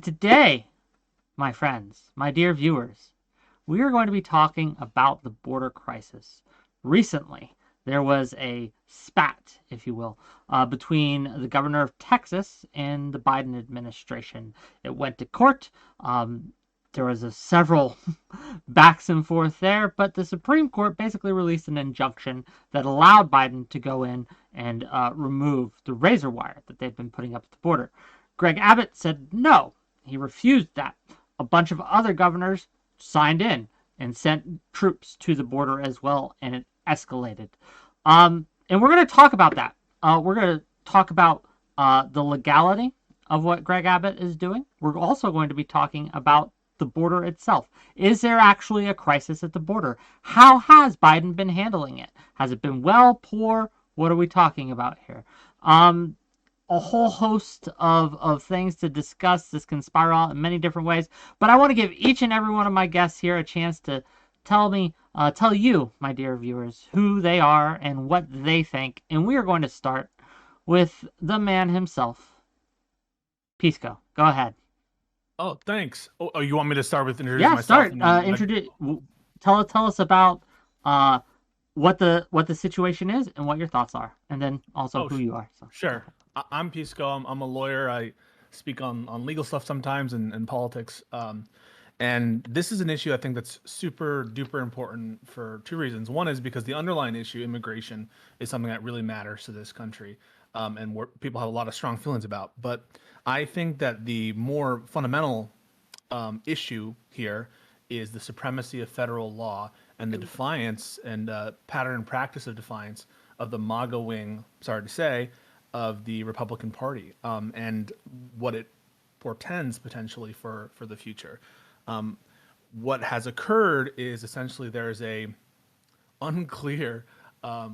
And today, my friends, my dear viewers, we are going to be talking about the border crisis. Recently, there was a spat, if you will, between the governor of Texas and the Biden administration. It went to court. There was several backs and forth there, but the Supreme Court basically released an injunction that allowed Biden to go in and remove the razor wire that they'd been putting up at the border. Greg Abbott said no. He refused that. A bunch of other governors signed in and sent troops to the border as well, and it escalated. And we're going to talk about that. We're going to talk about the legality of what Greg Abbott is doing. We're also going to be talking about the border itself. Is there actually a crisis at the border? How has Biden been handling it? Has it been well, poor? What are we talking about here? A whole host of things to discuss. This can spiral in many different ways, but I want to give each and every one of my guests here a chance to tell you, my dear viewers, who they are and what they think. And we are going to start with the man himself, Pisco. Go ahead. Oh, thanks. Oh, you want me to start with introducing Yeah, myself start. and then Introduce. Tell us about what the situation is and what your thoughts are, and then also oh, who you are. So go sure. ahead. I'm Pisco. I'm a lawyer. I speak on legal stuff sometimes and politics. And this is an issue I think that's super duper important for two reasons. One is because the underlying issue, immigration, is something that really matters to this country, and where people have a lot of strong feelings about. But I think that the more fundamental issue here is the supremacy of federal law and the defiance and pattern and practice of defiance of the MAGA wing, sorry to say, of the Republican Party, and what it portends potentially for the future. What has occurred is essentially there's a unclear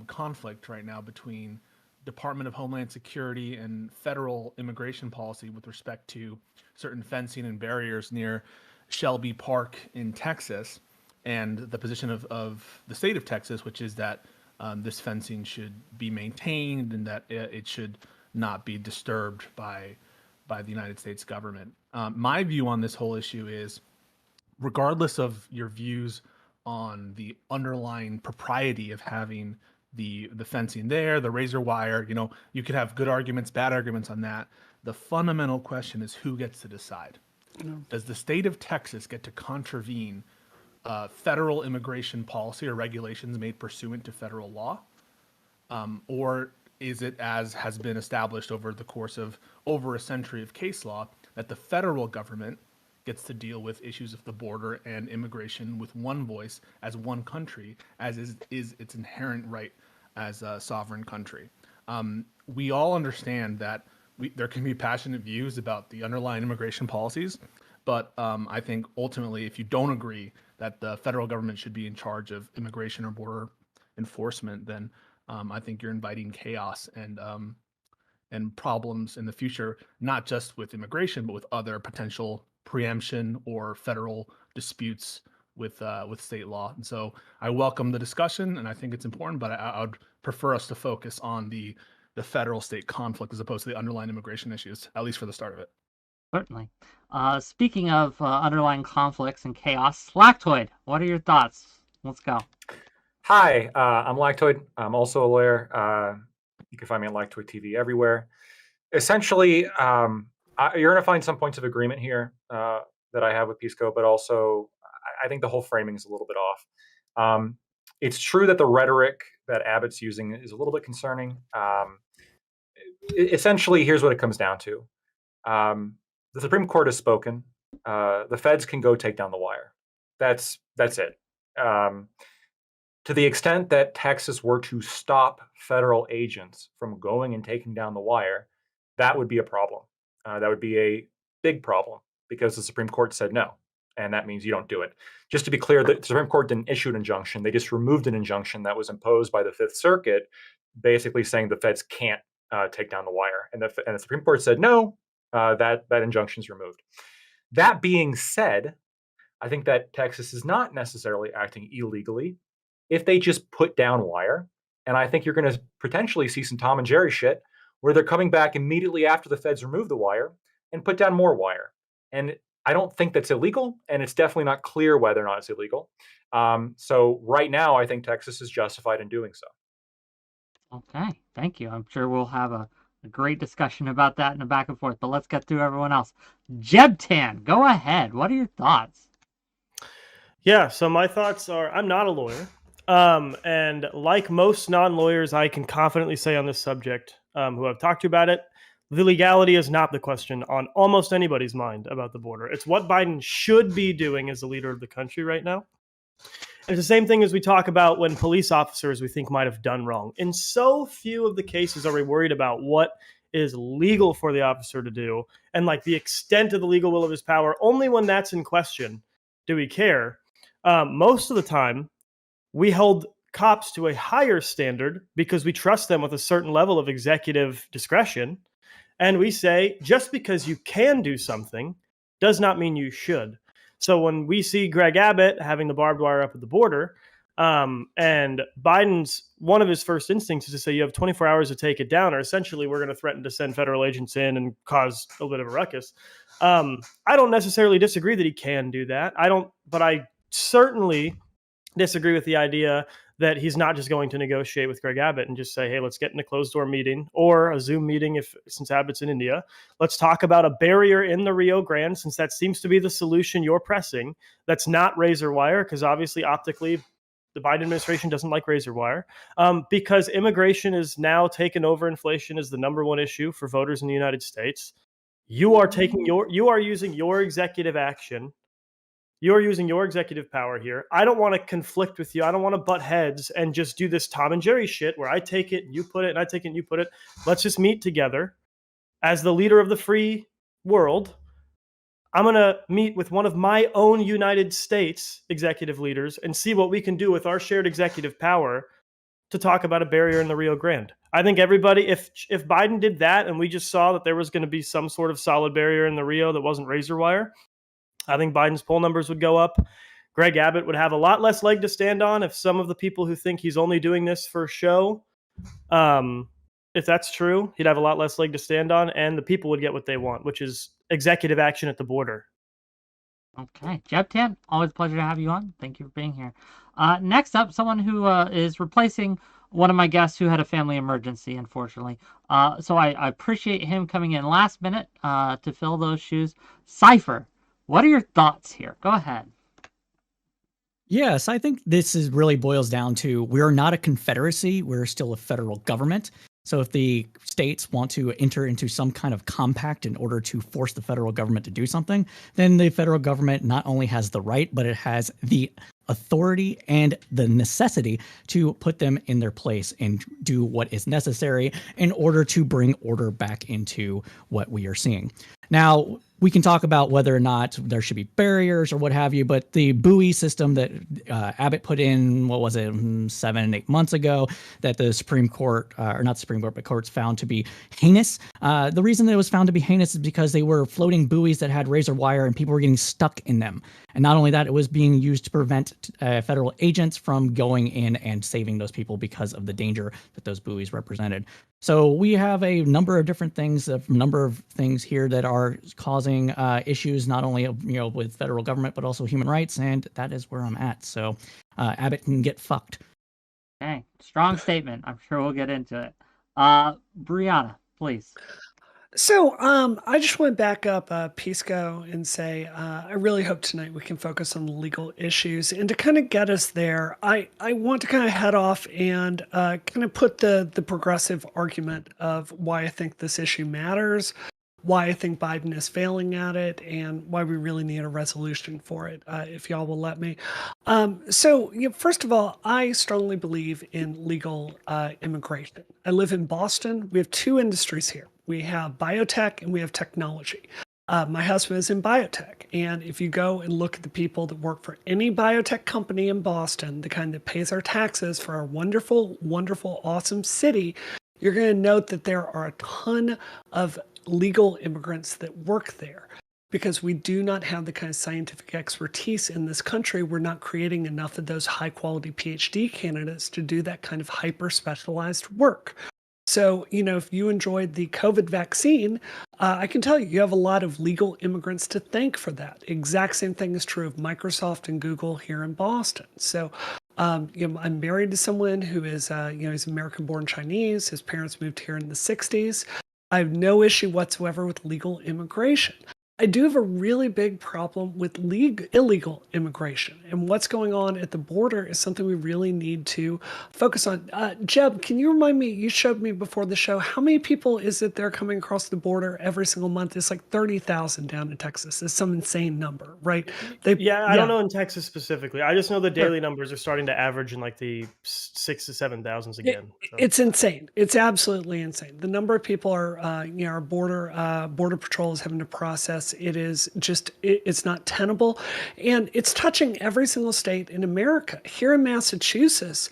conflict right now between Department of Homeland Security and federal immigration policy with respect to certain fencing and barriers near Shelby Park in Texas, and the position of the state of Texas, which is that this fencing should be maintained and that it should not be disturbed by the United States government. My view on this whole issue is, regardless of your views on the underlying propriety of having the fencing there, the razor wire, you could have good arguments, bad arguments on that. The fundamental question is who gets to decide. Does the state of Texas get to contravene federal immigration policy or regulations made pursuant to federal law? Or is it, as has been established over the course of over a century of case law, that the federal government gets to deal with issues of the border and immigration with one voice as one country, as is its inherent right as a sovereign country? We all understand that there can be passionate views about the underlying immigration policies, but I think ultimately, if you don't agree that the federal government should be in charge of immigration or border enforcement, then I think you're inviting chaos and problems in the future, not just with immigration, but with other potential preemption or federal disputes with state law. And so I welcome the discussion, and I think it's important, but I would prefer us to focus on the federal state conflict as opposed to the underlying immigration issues, at least for the start of it. Certainly. Speaking of underlying conflicts and chaos, Lactoid, what are your thoughts? Let's go. Hi, I'm Lactoid. I'm also a lawyer. You can find me on Lactoid TV everywhere. Essentially, you're going to find some points of agreement here that I have with Pisco, but also I think the whole framing is a little bit off. It's true that the rhetoric that Abbott's using is a little bit concerning. Essentially, here's what it comes down to. The Supreme Court has spoken. The feds can go take down the wire. That's it. To the extent that Texas were to stop federal agents from going and taking down the wire, that would be a problem. That would be a big problem because the Supreme Court said no, and that means you don't do it. Just to be clear, the Supreme Court didn't issue an injunction. They just removed an injunction that was imposed by the Fifth Circuit, basically saying the feds can't take down the wire. And the Supreme Court said no, that injunction is removed. That being said, I think that Texas is not necessarily acting illegally if they just put down wire. And I think you're going to potentially see some Tom and Jerry shit where they're coming back immediately after the feds remove the wire and put down more wire. And I don't think that's illegal, and it's definitely not clear whether or not it's illegal. So right now, I think Texas is justified in doing so. Okay, thank you. I'm sure we'll have a great discussion about that in a back and forth, but let's get through everyone else. Jebtan, go ahead. What are your thoughts? Yeah, so my thoughts are I'm not a lawyer. And like most non lawyers, I can confidently say on this subject, who I've talked to about it, the legality is not the question on almost anybody's mind about the border. It's what Biden should be doing as the leader of the country right now. It's the same thing as we talk about when police officers we think might have done wrong. In so few of the cases are we worried about what is legal for the officer to do and like the extent of the legal will of his power. Only when that's in question do we care. Most of the time, we hold cops to a higher standard because we trust them with a certain level of executive discretion. And we say, just because you can do something does not mean you should. So when we see Greg Abbott having the barbed wire up at the border, and Biden's one of his first instincts is to say you have 24 hours to take it down, or essentially we're going to threaten to send federal agents in and cause a little bit of a ruckus. I don't necessarily disagree that he can do that. But I certainly disagree with the idea that he's not just going to negotiate with Greg Abbott and just say, hey, let's get in a closed door meeting or a Zoom meeting since Abbott's in India. Let's talk about a barrier in the Rio Grande, since that seems to be the solution you're pressing. That's not razor wire, because obviously optically the Biden administration doesn't like razor wire, because immigration is now taken over inflation as the number one issue for voters in the United States. You are using your executive action. You're using your executive power here. I don't want to conflict with you. I don't want to butt heads and just do this Tom and Jerry shit where I take it and you put it and I take it and you put it. Let's just meet together as the leader of the free world. I'm going to meet with one of my own United States executive leaders and see what we can do with our shared executive power to talk about a barrier in the Rio Grande. I think everybody, if Biden did that and we just saw that there was going to be some sort of solid barrier in the Rio that wasn't razor wire, I think Biden's poll numbers would go up. Greg Abbott would have a lot less leg to stand on if some of the people who think he's only doing this for show, if that's true, he'd have a lot less leg to stand on, and the people would get what they want, which is executive action at the border. Okay. Jebtan, always a pleasure to have you on. Thank you for being here. Next up, someone who is replacing one of my guests who had a family emergency, unfortunately. So I appreciate him coming in last minute to fill those shoes. Cypher, what are your thoughts here? Go ahead. Yes, I think this really boils down to we're not a confederacy. We're still a federal government. So if the states want to enter into some kind of compact in order to force the federal government to do something, then the federal government not only has the right, but it has the authority and the necessity to put them in their place and do what is necessary in order to bring order back into what we are seeing. Now, we can talk about whether or not there should be barriers or what have you, but the buoy system that Abbott put in, what was it, 7, 8 months ago, that the Supreme Court, or not the Supreme Court, but courts found to be heinous. The reason that it was found to be heinous is because they were floating buoys that had razor wire and people were getting stuck in them. And not only that, it was being used to prevent federal agents from going in and saving those people because of the danger that those buoys represented. So we have a number of different things, here that are causing issues, not only with federal government, but also human rights, and that is where I'm at. So Abbott can get fucked. Okay, strong statement. I'm sure we'll get into it. Brianna, please. So I just want to back up Pisco and say I really hope tonight we can focus on the legal issues. And to kind of get us there, I want to kind of head off and kind of put the progressive argument of why I think this issue matters, why I think Biden is failing at it, and why we really need a resolution for it, if y'all will let me. So first of all, I strongly believe in legal immigration. I live in Boston. We have two industries here. We have biotech and we have technology. My husband is in biotech. And if you go and look at the people that work for any biotech company in Boston, the kind that pays our taxes for our wonderful, wonderful, awesome city, you're going to note that there are a ton of legal immigrants that work there. Because we do not have the kind of scientific expertise in this country, we're not creating enough of those high quality PhD candidates to do that kind of hyper specialized work. So, if you enjoyed the COVID vaccine, I can tell you, you have a lot of legal immigrants to thank for that. Exact same thing is true of Microsoft and Google here in Boston. So, I'm married to someone who is, he's American-born Chinese. His parents moved here in the 60s. I have no issue whatsoever with legal immigration. I do have a really big problem with illegal immigration, and what's going on at the border is something we really need to focus on. Jeb, can you remind me? You showed me before the show how many people is it they're coming across the border every single month? It's like 30,000 down in Texas. It's some insane number, right? I don't know in Texas specifically. I just know the daily numbers are starting to average in like the 6,000 to 7,000s again. It's insane. It's absolutely insane. The number of people our border patrol is having to process. It is just, it's not tenable. And it's touching every single state in America. Here in Massachusetts,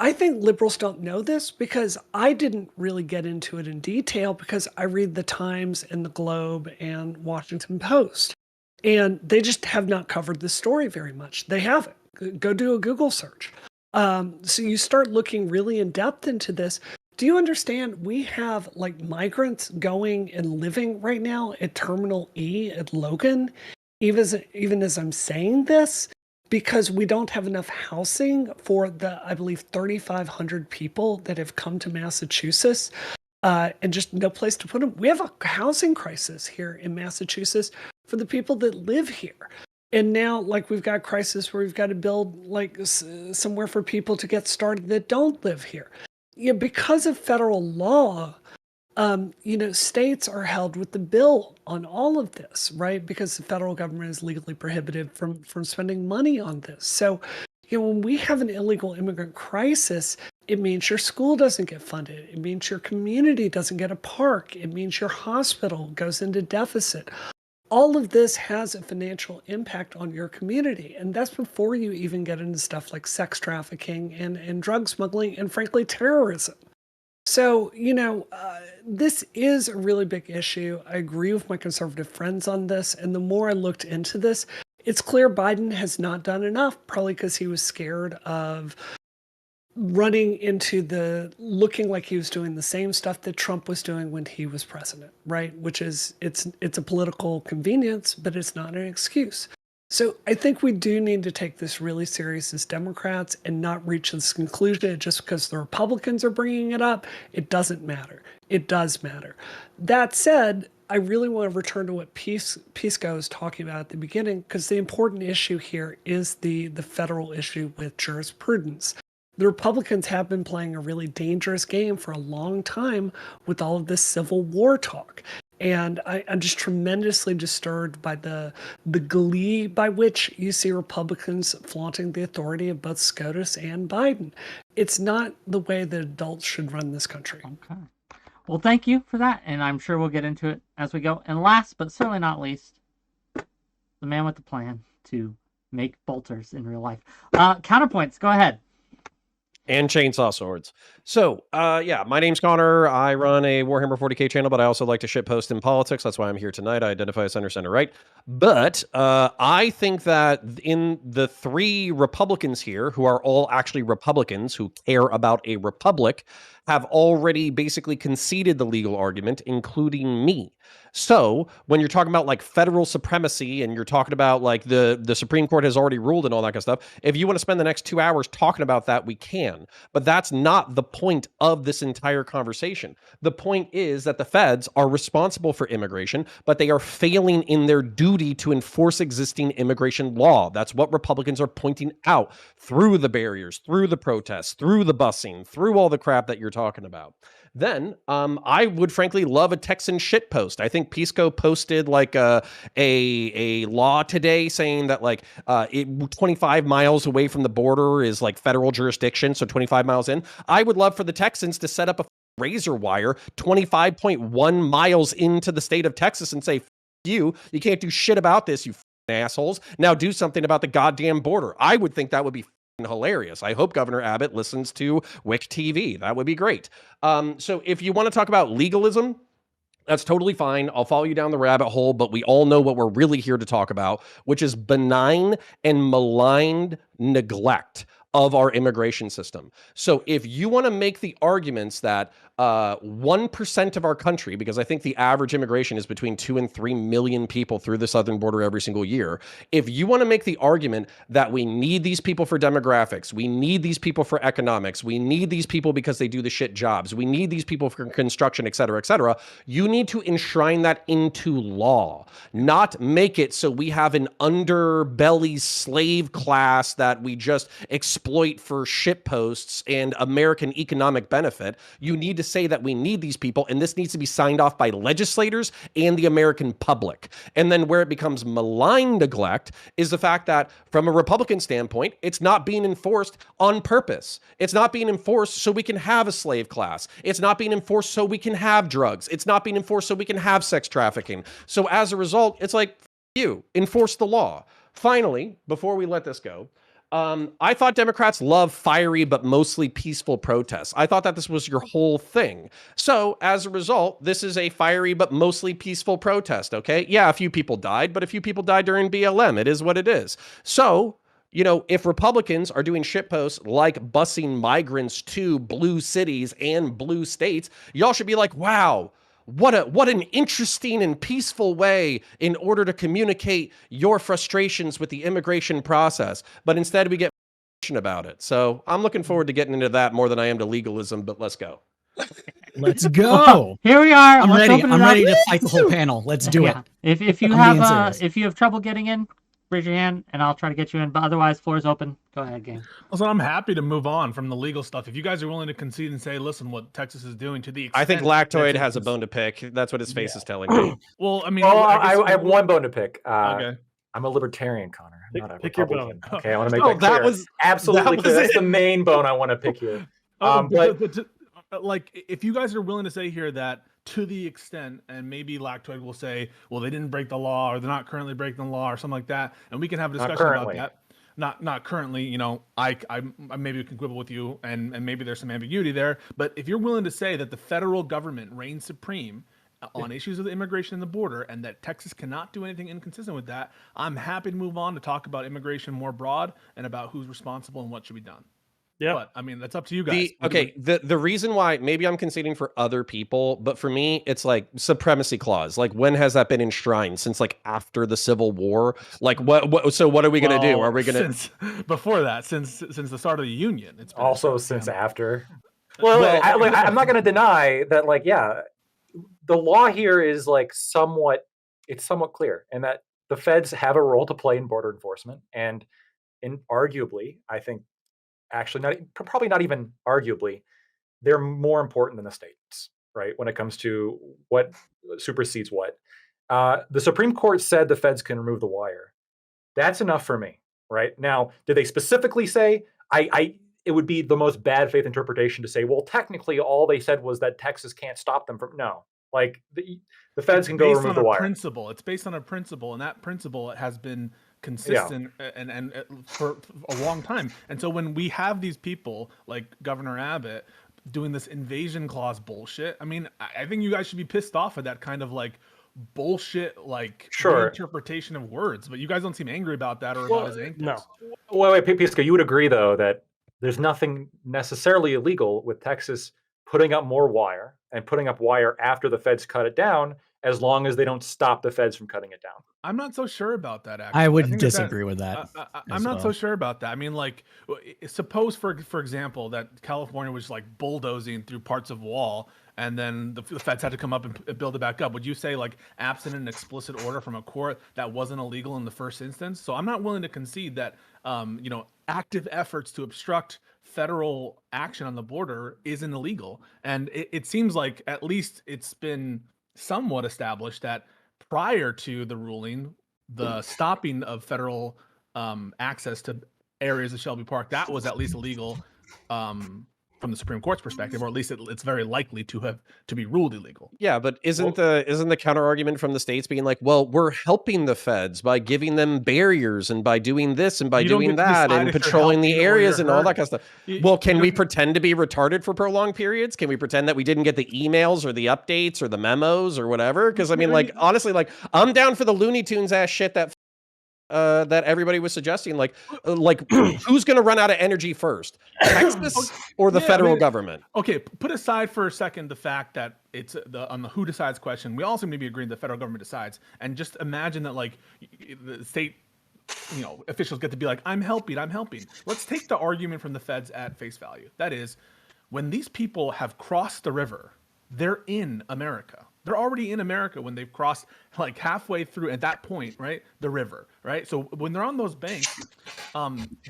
I think liberals don't know this because I didn't really get into it in detail because I read the Times and the Globe and Washington Post. And they just have not covered this story very much. They haven't. Go do a Google search. So you start looking really in depth into this. Do you understand we have like migrants going and living right now at Terminal E at Logan, even as I'm saying this, because we don't have enough housing for the, I believe, 3,500 people that have come to Massachusetts, and just no place to put them. We have a housing crisis here in Massachusetts for the people that live here. And now, like, we've got a crisis where we've got to build like somewhere for people to get started that don't live here. Because of federal law, states are held with the bill on all of this, right? Because the federal government is legally prohibited from spending money on this. So, when we have an illegal immigrant crisis, it means your school doesn't get funded. It means your community doesn't get a park. It means your hospital goes into deficit. All of this has a financial impact on your community. And that's before you even get into stuff like sex trafficking and drug smuggling and, frankly, terrorism. So, this is a really big issue. I agree with my conservative friends on this. And the more I looked into this, it's clear Biden has not done enough, probably because he was scared of running into looking like he was doing the same stuff that Trump was doing when he was president, right? Which is, it's a political convenience, but it's not an excuse. So I think we do need to take this really serious as Democrats and not reach this conclusion just because the Republicans are bringing it up. It doesn't matter. It does matter. That said, I really want to return to what Pisco was talking about at the beginning, because the important issue here is the federal issue with jurisprudence. The Republicans have been playing a really dangerous game for a long time with all of this Civil War talk. And I'm just tremendously disturbed by the glee by which you see Republicans flaunting the authority of both SCOTUS and Biden. It's not the way that adults should run this country. Okay. Well, thank you for that, and I'm sure we'll get into it as we go. And last, but certainly not least, the man with the plan to make bolters in real life. Counterpoints, go ahead. And chainsaw swords. So, my name's Connor. I run a Warhammer 40k channel, but I also like to shitpost in politics. That's why I'm here tonight. I identify as center right. But I think that in the three Republicans here, who are all actually Republicans who care about a republic, have already basically conceded the legal argument, including me. So when you're talking about like federal supremacy and you're talking about like the Supreme Court has already ruled and all that kind of stuff, if you want to spend the next 2 hours talking about that, we can. But that's not the point of this entire conversation. The point is that the feds are responsible for immigration, but they are failing in their duty to enforce existing immigration law. That's what Republicans are pointing out through the barriers, through the protests, through the busing, through all the crap that you're talking about. Then I would frankly love a Texan shit post. I think Pisco posted like a law today saying that like 25 miles away from the border is like federal jurisdiction, so 25 miles in. I would love for the Texans to set up a razor wire 25.1 miles into the state of Texas and say, F you can't do shit about this, you assholes. Now do something about the goddamn border. I would think that would be hilarious. I hope Governor Abbott listens to Whick TV. That would be great. So if you want to talk about legalism, that's totally fine. I'll follow you down the rabbit hole, but we all know what we're really here to talk about, which is benign and maligned neglect of our immigration system. So if you want to make the arguments that 1% of our country, because I think the average immigration is between 2 and 3 million people through the southern border every single year. If you want to make the argument that we need these people for demographics, we need these people for economics, we need these people because they do the shit jobs, we need these people for construction, et cetera, you need to enshrine that into law, not make it so we have an underbelly slave class that we just exploit for shit posts and American economic benefit. You need to say that we need these people, and this needs to be signed off by legislators and the American public. And then where it becomes malign neglect is the fact that from a Republican standpoint, it's not being enforced on purpose. It's not being enforced so we can have a slave class. It's not being enforced so we can have drugs. It's not being enforced so we can have sex trafficking. So as a result, it's like, you enforce the law. Finally, before we let this go, I thought Democrats love fiery but mostly peaceful protests. I thought that this was your whole thing. So as a result, this is a fiery but mostly peaceful protest, okay? Yeah, a few people died, but a few people died during BLM. It is what it is. So, you know, if Republicans are doing shitposts like busing migrants to blue cities and blue states, y'all should be like, wow, what an interesting and peaceful way in order to communicate your frustrations with the immigration process. But instead we get about it. So I'm looking forward to getting into that more than I am to legalism, but let's go. Let's go. Here we are. I'm Let's ready. open it I'm up. ready to fight the whole panel. Let's do it. If you I'm being have serious. if you have trouble getting in, raise your hand and I'll try to get you in. But otherwise, floor is open. Go ahead, gang. Also, I'm happy to move on from the legal stuff. If you guys are willing to concede and say, listen, what Texas is doing to the extent I think that Lactoid Texas has a is- bone to pick. That's what his face is telling me. Well, I mean, Well, I guess I have one bone to pick. Okay. I'm a libertarian, Connor. I'm not a Pick your Republican. bone. Okay, I want to make Oh, that that clear. was- Absolutely that clear. was That's it. the main bone I want to pick here. But like, if you guys are willing to say here that to the extent, and maybe Lactoid will say, well, they didn't break the law, or they're not currently breaking the law, or something like that, and we can have a Not discussion about currently. that. Not currently, you know, I maybe can quibble with you, and maybe there's some ambiguity there. But if you're willing to say that the federal government reigns supreme on issues of the immigration and the border, and that Texas cannot do anything inconsistent with that, I'm happy to move on to talk about immigration more broad and about who's responsible and what should be done. Yeah. But I mean, that's up to you guys. The reason why, maybe I'm conceding for other people, but for me, it's like supremacy clause. Like, when has that been enshrined? Since like after the Civil War? Like, what so what are we gonna do? Are we gonna since before that, since the start of the Union? It's been Also, enshrined, since yeah. after. Well, I'm not going to deny that. Like, yeah, the law here is like somewhat clear, and that the feds have a role to play in border enforcement, and arguably, I think, actually, probably not even arguably, they're more important than the states, right? When it comes to what supersedes what. The Supreme Court said the feds can remove the wire. That's enough for me, right? Now, did they specifically say, it would be the most bad faith interpretation to say, well, technically all they said was that Texas can't stop them from, no. Like, the feds can go remove the wire. Principle. It's based on a principle, and that principle has been consistent and for a long time. And so when we have these people like Governor Abbott doing this invasion clause bullshit, I mean, I think you guys should be pissed off at that kind of like bullshit, like interpretation of words. But you guys don't seem angry about that or about his antics. No. Wait, Pisco, you would agree though that there's nothing necessarily illegal with Texas putting up more wire and putting up wire after the feds cut it down, as long as they don't stop the feds from cutting it down. I'm not so sure about that. Actually, I would think disagree with that. I'm not so sure about that. I mean, like, suppose for example that California was like bulldozing through parts of wall, and then the feds had to come up and build it back up. Would you say, like, absent an explicit order from a court, that wasn't illegal in the first instance? So I'm not willing to concede that, you know, active efforts to obstruct federal action on the border isn't illegal. And it seems like at least it's been somewhat established that prior to the ruling, the stopping of federal access to areas of Shelby Park, that was at least illegal from the Supreme Court's perspective, or at least it's very likely to be ruled illegal. Yeah, but isn't the counter argument from the states being like, well, we're helping the feds by giving them barriers and by doing this and by doing that and patrolling the areas and all that kind of stuff? Well, can we pretend to be retarded for prolonged periods? Can we pretend that we didn't get the emails or the updates or the memos or whatever? Because I mean, like, honestly, like, I'm down for the Looney Tunes ass shit that that everybody was suggesting, like who's going to run out of energy first, Texas or the federal government? Okay, put aside for a second the fact that it's on the who decides question. We also maybe agree the federal government decides, and just imagine that like the state, officials get to be like, I'm helping. Let's take the argument from the feds at face value. That is, when these people have crossed the river, they're in America. They're already in America when they've crossed like halfway through at that point, right? The river, right? So when they're on those banks,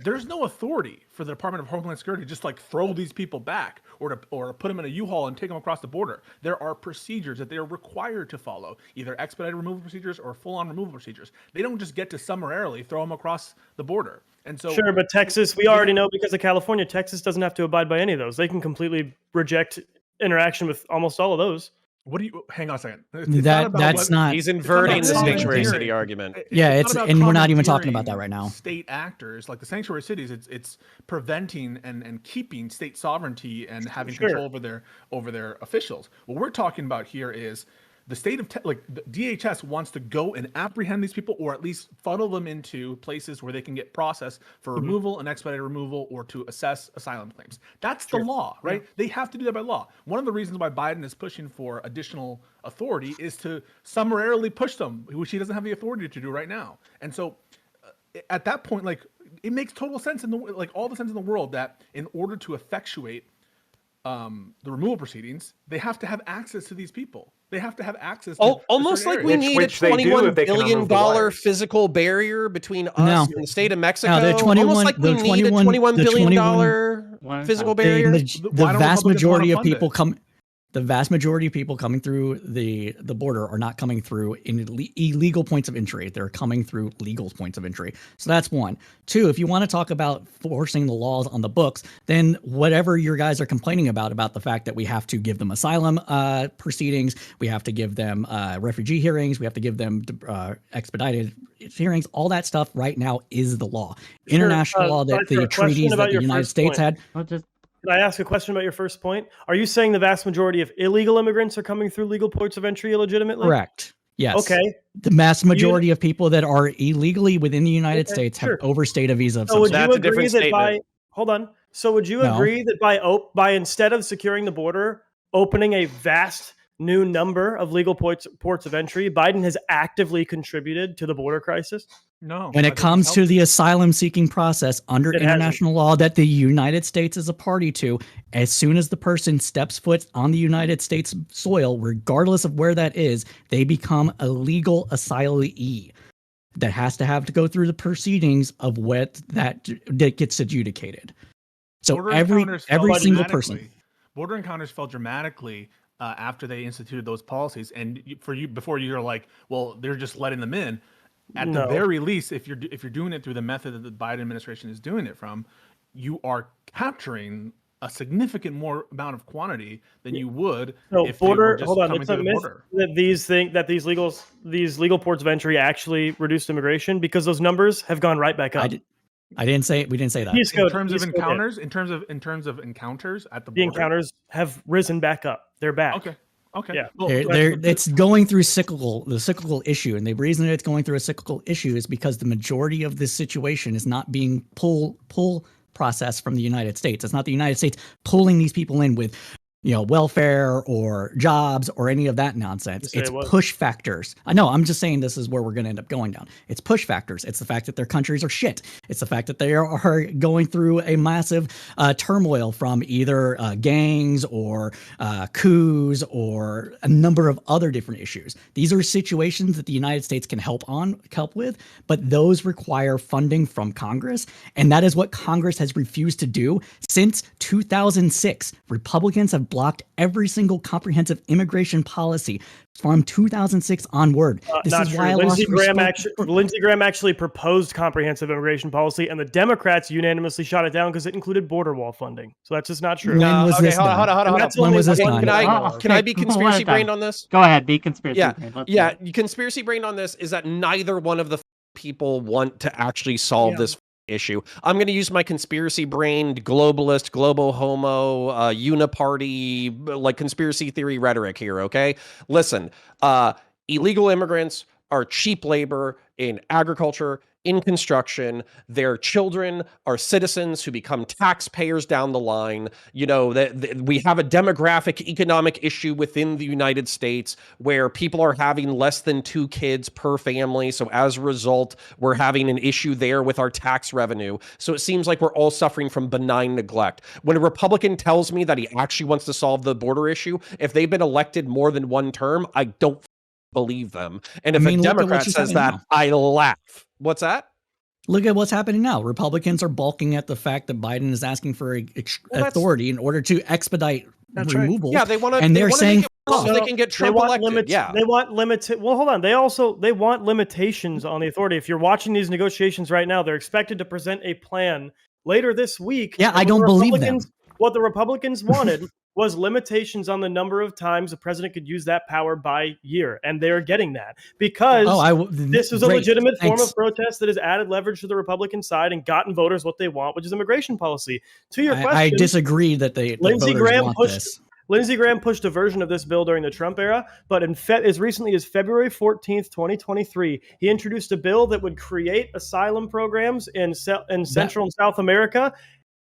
there's no authority for the Department of Homeland Security to just like throw these people back or to put them in a U-Haul and take them across the border. There are procedures that they are required to follow, either expedited removal procedures or full-on removal procedures. They don't just get to summarily throw them across the border. And so, sure, but Texas, we already know because of California, Texas doesn't have to abide by any of those. They can completely reject interaction with almost all of those. What do you hang on a second? That's not. He's inverting the sanctuary city argument. Yeah, and we're not even talking about that right now. State actors like the sanctuary cities, it's preventing and keeping state sovereignty and having control over their officials. What we're talking about here is the state of the DHS wants to go and apprehend these people, or at least funnel them into places where they can get processed for removal and expedited removal, or to assess asylum claims. That's the law, right? Yeah. They have to do that by law. One of the reasons why Biden is pushing for additional authority is to summarily push them, which he doesn't have the authority to do right now. And so, at that point, like it makes total sense all the sense in the world that in order to effectuate the removal proceedings, they have to have access to these people. They have to have access to almost like we need a $21 billion physical barrier between us and the state of Mexico. No, almost like we need a $21 billion physical barrier. The vast majority of people the vast majority of people coming through the border are not coming through in illegal points of entry. They're coming through legal points of entry. So that's one. Two, if you want to talk about forcing the laws on the books, then whatever your guys are complaining about the fact that we have to give them asylum proceedings, we have to give them refugee hearings, we have to give them expedited hearings, all that stuff right now is the law. International law that the treaties that the United States had. Can I ask a question about your first point? Are you saying the vast majority of illegal immigrants are coming through legal ports of entry illegitimately? Correct. Yes. Okay. The vast majority of people that are illegally within the United States have overstayed a visa. So would you agree that hold on. So would you agree that by instead of securing the border, opening a vast new number of legal ports of entry, Biden has actively contributed to the border crisis? No. When it comes to the asylum seeking process under international law that the United States is a party to, as soon as the person steps foot on the United States soil, regardless of where that is, they become a legal asylee that has to go through the proceedings of what that gets adjudicated. So every single person. Border encounters fell dramatically after they instituted those policies, and before you're like, well, they're just letting them in. At the very least, if you're doing it through the method that the Biden administration is doing it from, you are capturing a significant more amount of quantity than you would if they were just coming through the border. That these legal ports of entry actually reduced immigration, because those numbers have gone right back up. I didn't say we didn't say that. In terms of encounters at the border, the encounters have risen back up. They're back. Okay. Yeah. Well, it's going through the cyclical issue, and the reason that it's going through a cyclical issue is because the majority of this situation is not being pull process from the United States. It's not the United States pulling these people in with welfare or jobs or any of that nonsense. It's push factors. I know, I'm just saying this is where we're going to end up going down. It's push factors. It's the fact that their countries are shit. It's the fact that they are going through a massive turmoil from either gangs or coups or a number of other different issues. These are situations that the United States can help with, but those require funding from Congress. And that is what Congress has refused to do since 2006. Republicans have blocked every single comprehensive immigration policy from 2006 onward. This is why Lindsey Graham actually proposed comprehensive immigration policy, and the Democrats unanimously shot it down because it included border wall funding. So that's just not true. When was this done? Hold on. When was this done? Can I be conspiracy brained on this? Go ahead, be conspiracy brained. Yeah. Conspiracy brained on this is that neither one of the people want to actually solve this issue. I'm going to use my conspiracy brained globalist, globo homo, uniparty, like conspiracy theory rhetoric here. Okay, listen, illegal immigrants are cheap labor in agriculture, in construction. Their children are citizens who become taxpayers down the line. You know, that we have a demographic economic issue within the United States where people are having less than 2 kids per family. So as a result, we're having an issue there with our tax revenue. So it seems like we're all suffering from benign neglect. When a Republican tells me that he actually wants to solve the border issue, if they've been elected more than one term, I don't believe them. And if a Democrat says that, I laugh. What's that? Look at what's happening now. Republicans are balking at the fact that Biden is asking for authority in order to expedite removal. Yeah, they want to, and they're saying so they can get Trump elected. They want limited. Well, hold on. They want limitations on the authority. If you're watching these negotiations right now, they're expected to present a plan later this week. Yeah, I don't believe them. What the Republicans wanted was limitations on the number of times the president could use that power by year. And they're getting that because this is a legitimate form of protest that has added leverage to the Republican side and gotten voters what they want, which is immigration policy. To your question, I disagree that Lindsey Graham pushed a version of this bill during the Trump era, but as recently as February 14th, 2023, he introduced a bill that would create asylum programs in Central and South America,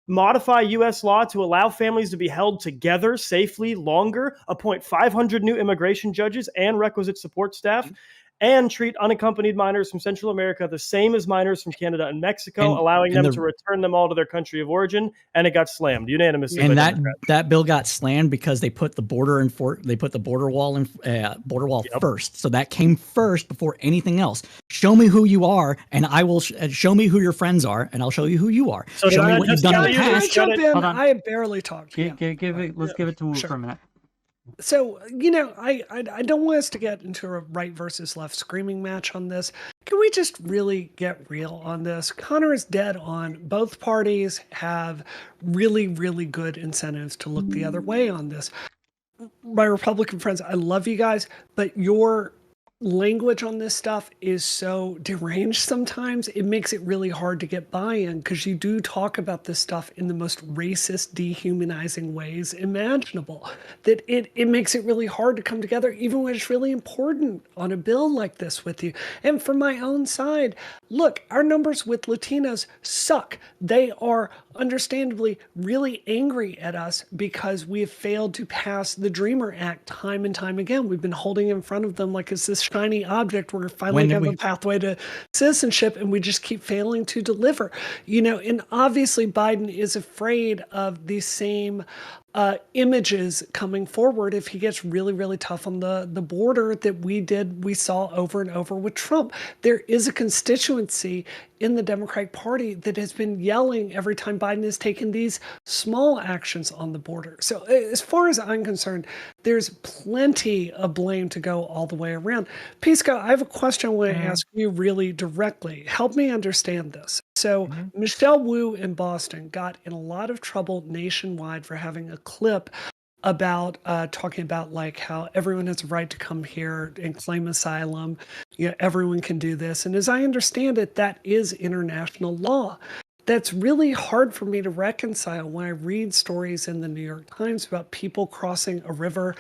modify U.S. law to allow families to be held together safely longer, appoint 500 new immigration judges and requisite support staff, and treat unaccompanied minors from Central America the same as minors from Canada and Mexico, allowing them to return them all to their country of origin. And it got slammed unanimously. And that bill got slammed because they put the border wall first. So that came first before anything else. Show me who you are, and I will show me who your friends are, and I'll show you who you are. So show me what you've done in the past. I barely talked. Let's give it to Wu for a minute. So, I don't want us to get into a right versus left screaming match on this. Can we just really get real on this? Connor is dead on. Both parties have really, really good incentives to look the other way on this. My Republican friends, I love you guys, but your language on this stuff is so deranged sometimes. It makes it really hard to get buy-in because you do talk about this stuff in the most racist, dehumanizing ways imaginable. That it makes it really hard to come together even when it's really important on a bill like this with you. And from my own side, look, our numbers with Latinos suck. They are understandably really angry at us because we have failed to pass the Dreamer Act time and time again. We've been holding in front of them like it's this shiny object. We're finally going to have a pathway to citizenship, and we just keep failing to deliver. And obviously Biden is afraid of the same images coming forward if he gets really, really tough on the border that we saw over and over with Trump. There is a constituency in the Democratic Party that has been yelling every time Biden has taken these small actions on the border. So as far as I'm concerned, there's plenty of blame to go all the way around. Pisco, I have a question I want to ask you really directly. Help me understand this. So Michelle Wu in Boston got in a lot of trouble nationwide for having a clip about talking about like how everyone has a right to come here and claim asylum. Everyone can do this. And as I understand it, that is international law. That's really hard for me to reconcile when I read stories in the New York Times about people crossing a river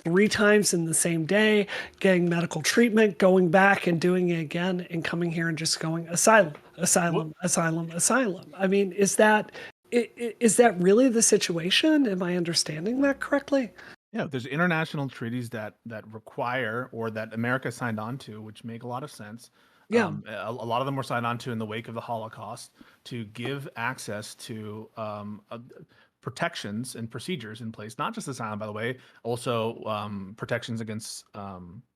3 times in the same day, getting medical treatment, going back and doing it again, and coming here and just going asylum. I mean, is that really the situation? Am I understanding that correctly? Yeah, there's international treaties that require or that America signed on to, which make a lot of sense. Yeah. A lot of them were signed on to in the wake of the Holocaust to give access to protections and procedures in place, not just asylum, by the way, also protections against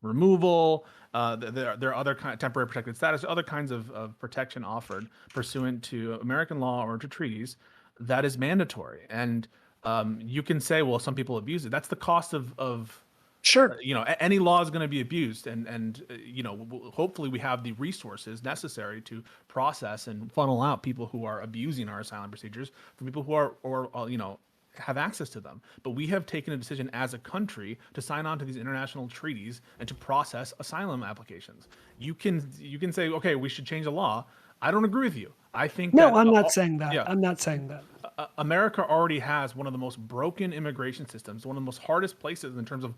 removal. There are other temporary protected status, other kinds of protection offered pursuant to American law or to treaties that is mandatory. And you can say, well, some people abuse it. That's the cost of sure. Any law is going to be abused, and hopefully we have the resources necessary to process and funnel out people who are abusing our asylum procedures from people who are have access to them. But we have taken a decision as a country to sign on to these international treaties and to process asylum applications. You can say, okay, we should change the law. I don't agree with you. I think I'm not saying that. Yeah. I'm not saying that. America already has one of the most broken immigration systems, one of the most hardest places in terms of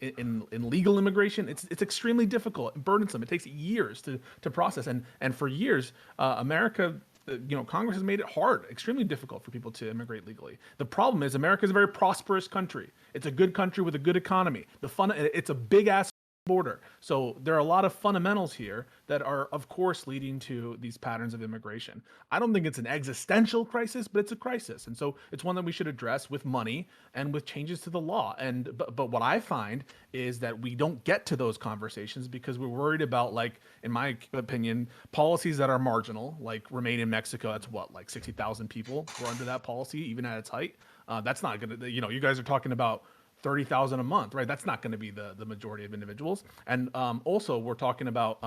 in legal immigration. It's extremely difficult, burdensome. It takes years to process, and for years, America. Congress has made it hard, extremely difficult for people to immigrate legally. The problem is America is a very prosperous country. It's a good country with a good economy. It's a big ass border. So there are a lot of fundamentals here that are, of course, leading to these patterns of immigration. I don't think it's an existential crisis, but it's a crisis. And so it's one that we should address with money and with changes to the law. But what I find is that we don't get to those conversations because we're worried about, like, in my opinion, policies that are marginal, like Remain in Mexico. That's what, like 60,000 people were under that policy, even at its height. That's not going to, you guys are talking about 30,000 a month, right? That's not going to be the majority of individuals. And also, we're talking about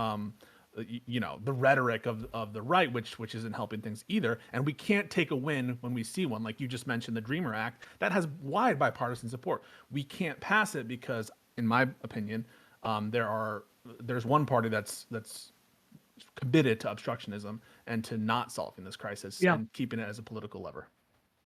the rhetoric of the right, which isn't helping things either. And we can't take a win when we see one, like you just mentioned, the Dreamer Act that has wide bipartisan support. We can't pass it because, in my opinion, there's one party that's committed to obstructionism and to not solving this crisis and keeping it as a political lever.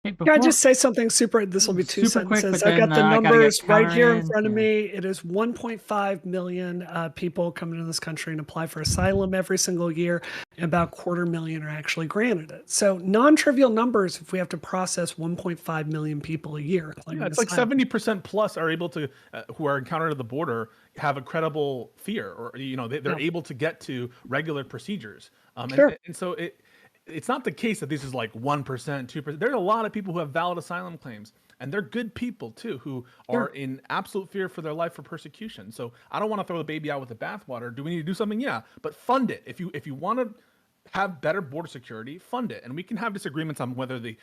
Hey, Can I just say something super? This will be two super quick, sentences. but I've got then, the I gotta numbers get right here in Counter front of in. me. It is 1.5 million people come into this country and apply for asylum every single year, and about 250,000 are actually granted it. So non-trivial numbers if we have to process 1.5 million people a year. Yeah, it's like 70% plus are able to, who are encountered at the border, have a credible fear, or they're able to get to regular procedures. Sure. And so it's not the case that this is like 1%, 2%. There's a lot of people who have valid asylum claims, and they're good people too, who are in absolute fear for their life for persecution. So I don't want to throw the baby out with the bathwater. Do we need to do something? Yeah, but fund it. If you want to have better border security, fund it. And we can have disagreements on whether the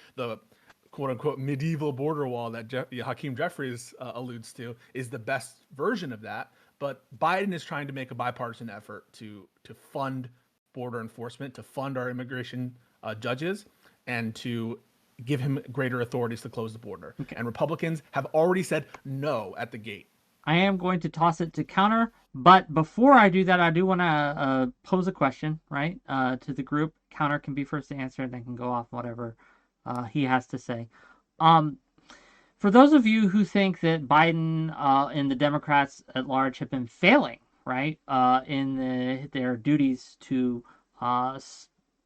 quote unquote medieval border wall that Hakeem Jeffries alludes to is the best version of that. But Biden is trying to make a bipartisan effort to fund border enforcement, to fund our immigration judges, and to give him greater authorities to close the border. Okay. And Republicans have already said no at the gate. I am going to toss it to Counter, but before I do that, I do want to pose a question, right, to the group. Counter can be first to answer, and then can go off whatever he has to say. For those of you who think that Biden and the Democrats at large have been failing, right, in their duties to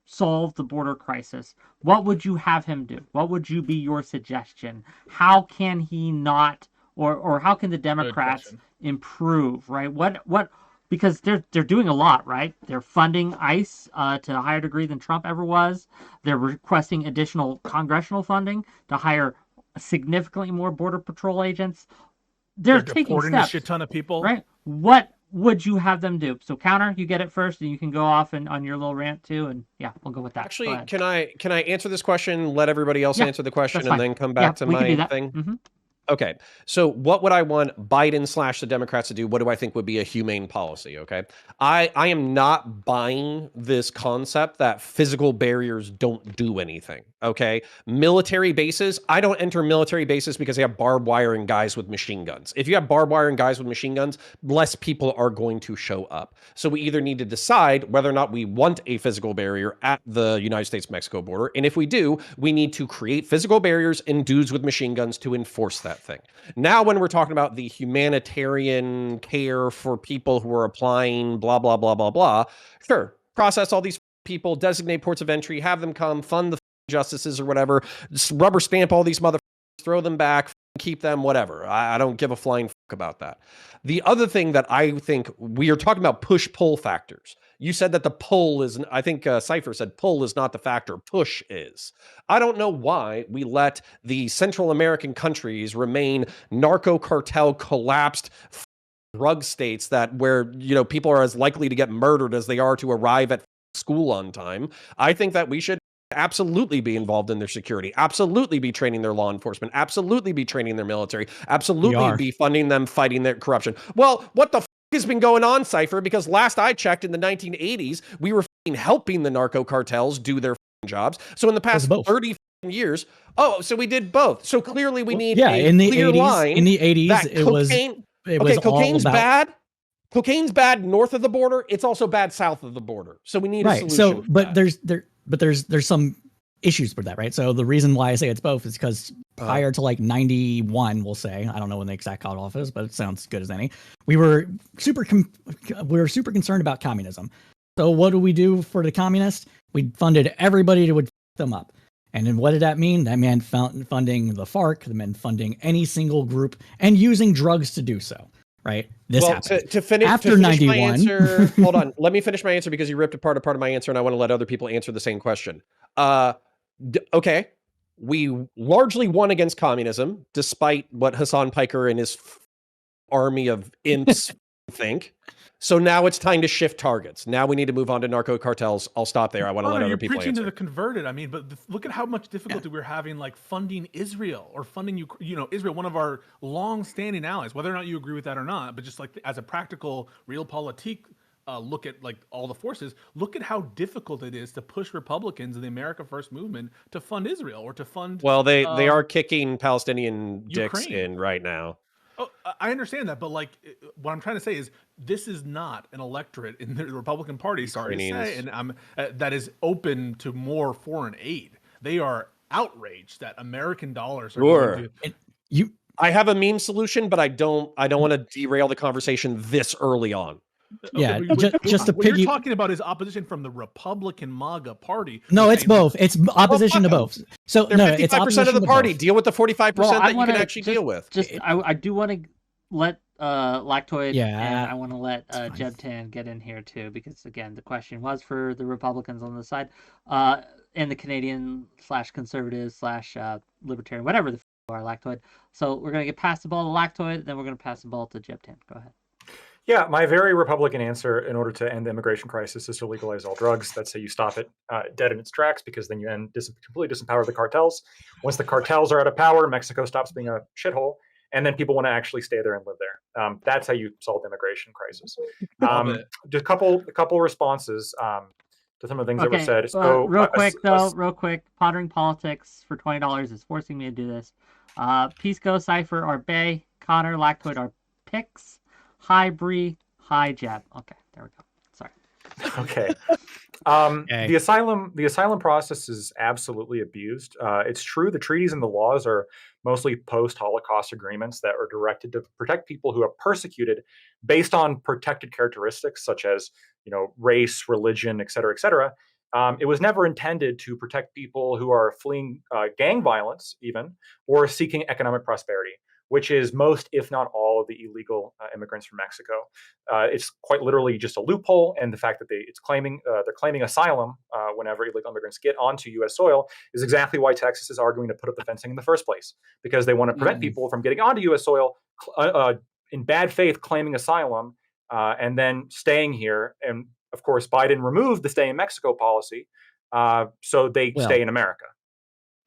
solve the border crisis, what would you have him do? What would be your suggestion? How can he not, or how can the Democrats improve, right? What? Because they're doing a lot, right? They're funding ICE to a higher degree than Trump ever was. They're requesting additional congressional funding to hire significantly more Border Patrol agents. They're taking deporting steps, a shit ton of people, right? What would you have them do? So Counter, you get it first, and you can go off on your little rant too, and yeah, we'll go with that. Actually, can I answer this question? Let everybody else answer the question, and then come back to my thing. Mm-hmm. Okay, so what would I want Biden / the Democrats to do? What do I think would be a humane policy? Okay, I am not buying this concept that physical barriers don't do anything. Okay, military bases, I don't enter military bases because they have barbed wire and guys with machine guns. If you have barbed wire and guys with machine guns, less people are going to show up. So we either need to decide whether or not we want a physical barrier at the United States-Mexico border. And if we do, we need to create physical barriers and dudes with machine guns to enforce that thing. Now, when we're talking about the humanitarian care for people who are applying, blah, blah, blah, blah, blah, sure, process all these people, designate ports of entry, have them come, fund the justices or whatever, just rubber stamp all these motherfuckers, throw them back, keep them, whatever. I don't give a flying fuck about that. The other thing that I think we are talking about push-pull factors. You said that the pull is, I think Cypher said pull is not the factor, push is. I don't know why we let the Central American countries remain narco cartel collapsed drug states where people are as likely to get murdered as they are to arrive at school on time. I think that we should absolutely be involved in their security, absolutely be training their law enforcement, absolutely be training their military, absolutely be funding them fighting their corruption. Well, what the has been going on, Cypher? Because last I checked in the 1980s, we were helping the narco cartels do their jobs. So in the past 30 years, so we did both. So clearly we need a clear line. In the 80s, it was cocaine's bad. Cocaine's bad north of the border. It's also bad south of the border. So we need a solution. So, but there's some issues with that, right? So the reason why I say it's both is because prior to like 91, we'll say, I don't know when the exact cutoff is, but it sounds good as any. We were super concerned about communism. So what do we do for the communists? We funded everybody to would them up. And then what did that mean? That meant funding the FARC, that meant funding any single group and using drugs to do so, right? This happened. To finish After 91. my answer, hold on. Let me finish my answer because you ripped apart a part of my answer and I want to let other people answer the same question. Okay. We largely won against communism, despite what Hassan Piker and his army of imps think. So now it's time to shift targets. Now we need to move on to narco cartels. I'll stop there. I want to let other people preaching answer. To the converted. I mean, but look at how much difficulty we're having, like funding Israel or funding Israel, one of our long-standing allies. Whether or not you agree with that or not, but just like as a practical, realpolitik look at like all the forces. Look at how difficult it is to push Republicans in the America First movement to fund Israel or to fund. Well, they are kicking Palestinian dicks Ukraine in right now. Oh, I understand that, but like what I'm trying to say is this is not an electorate in the Republican Party. Sorry to say, and that is open to more foreign aid. They are outraged that American dollars are going to. I have a meme solution, but I don't want to derail the conversation this early on. Yeah, Okay, just to what you're talking about is opposition from the Republican MAGA party. No, it's both. It's opposition to both. So they're 55% of the party. Deal with the 45% that you can actually deal with. I do want to let Lactoid and I want to let Jebtan get in here too, because again the question was for the Republicans on the side, and the Canadian /conservative /libertarian, whatever the are, Lactoid. So we're gonna get past the ball to Lactoid, then we're gonna pass the ball to Jebtan. Go ahead. Yeah, my very Republican answer in order to end the immigration crisis is to legalize all drugs. That's how you stop it dead in its tracks, because then you completely disempower the cartels. Once the cartels are out of power, Mexico stops being a shithole, and then people want to actually stay there and live there. That's how you solve the immigration crisis. Just a couple responses to some of the things that were said. So real quick, Pondering Politics for $20 is forcing me to do this. Pisco, Cypher are Bay, Connor, Lactoid are Picks. Hi, Bree. Hi, Jeb. Okay, there we go. Sorry. Okay. The asylum process is absolutely abused. It's true the treaties and the laws are mostly post-Holocaust agreements that are directed to protect people who are persecuted based on protected characteristics such as race, religion, et cetera, et cetera. It was never intended to protect people who are fleeing gang violence, even, or seeking economic prosperity, which is most, if not all, of the illegal immigrants from Mexico. It's quite literally just a loophole, and the fact that they're claiming asylum whenever illegal immigrants get onto U.S. soil is exactly why Texas is arguing to put up the fencing in the first place, because they want to prevent people from getting onto U.S. soil in bad faith, claiming asylum, and then staying here. And of course, Biden removed the stay in Mexico policy, so they stay in America.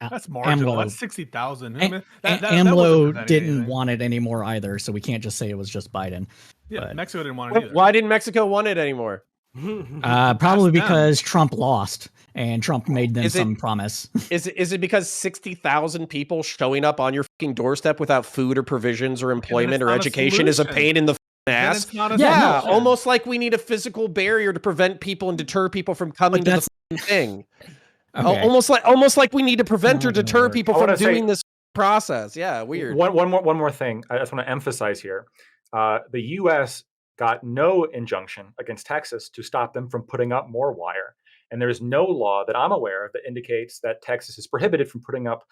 That's marginal. That's 60,000. AMLO didn't want it anymore either, so we can't just say it was just Biden. Yeah, but Mexico didn't want it either. Why didn't Mexico want it anymore? Probably because Trump lost and Trump made them some promise. Is it because 60,000 people showing up on your fucking doorstep without food or provisions or employment or education is a pain in the ass? Almost like we need a physical barrier to prevent people and deter people from coming to the thing. Okay. Almost like we need to prevent or deter people from doing this process. Yeah, weird. One more thing I just want to emphasize here. The U.S. got no injunction against Texas to stop them from putting up more wire. And there's no law that I'm aware of that indicates that Texas is prohibited from putting up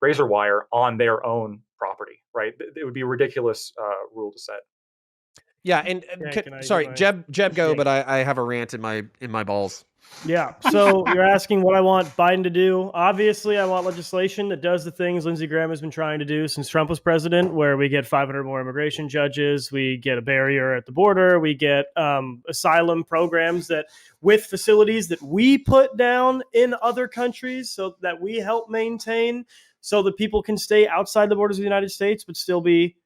razor wire on their own property, right? It would be a ridiculous rule to set. Yeah, and sorry, Jeb, go, but I have a rant in my balls. Yeah, so you're asking what I want Biden to do. Obviously, I want legislation that does the things Lindsey Graham has been trying to do since Trump was president, where we get 500 more immigration judges, we get a barrier at the border, we get asylum programs that with facilities that we put down in other countries so that we help maintain so that people can stay outside the borders of the United States but still be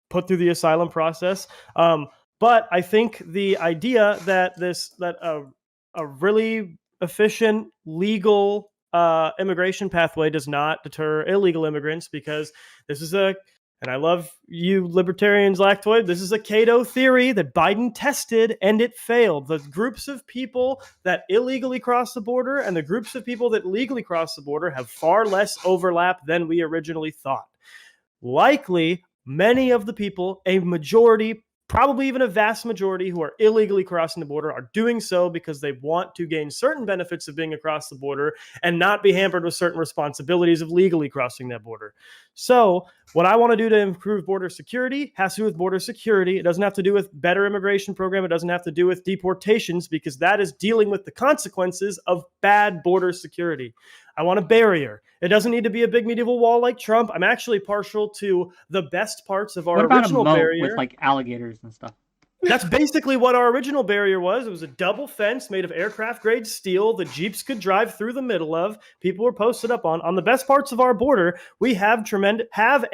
put through the asylum process. But I think the idea that a really efficient, legal immigration pathway does not deter illegal immigrants, because this is a and I love you libertarians, Lactoid, this is a Cato theory that Biden tested and it failed. The groups of people that illegally cross the border and the groups of people that legally cross the border have far less overlap than we originally thought. Likely, many of the people, a majority, probably even a vast majority who are illegally crossing the border are doing so because they want to gain certain benefits of being across the border and not be hampered with certain responsibilities of legally crossing that border. So what I want to do to improve border security has to do with border security. It doesn't have to do with better immigration program. It doesn't have to do with deportations because that is dealing with the consequences of bad border security. I want a barrier. It doesn't need to be a big medieval wall like Trump. I'm actually partial to the best parts of our What about a original moat barrier. with like alligators and stuff? That's basically what our original barrier was. It was a double fence made of aircraft-grade steel that Jeeps could drive through the middle of. People were posted up on the best parts of our border. We have have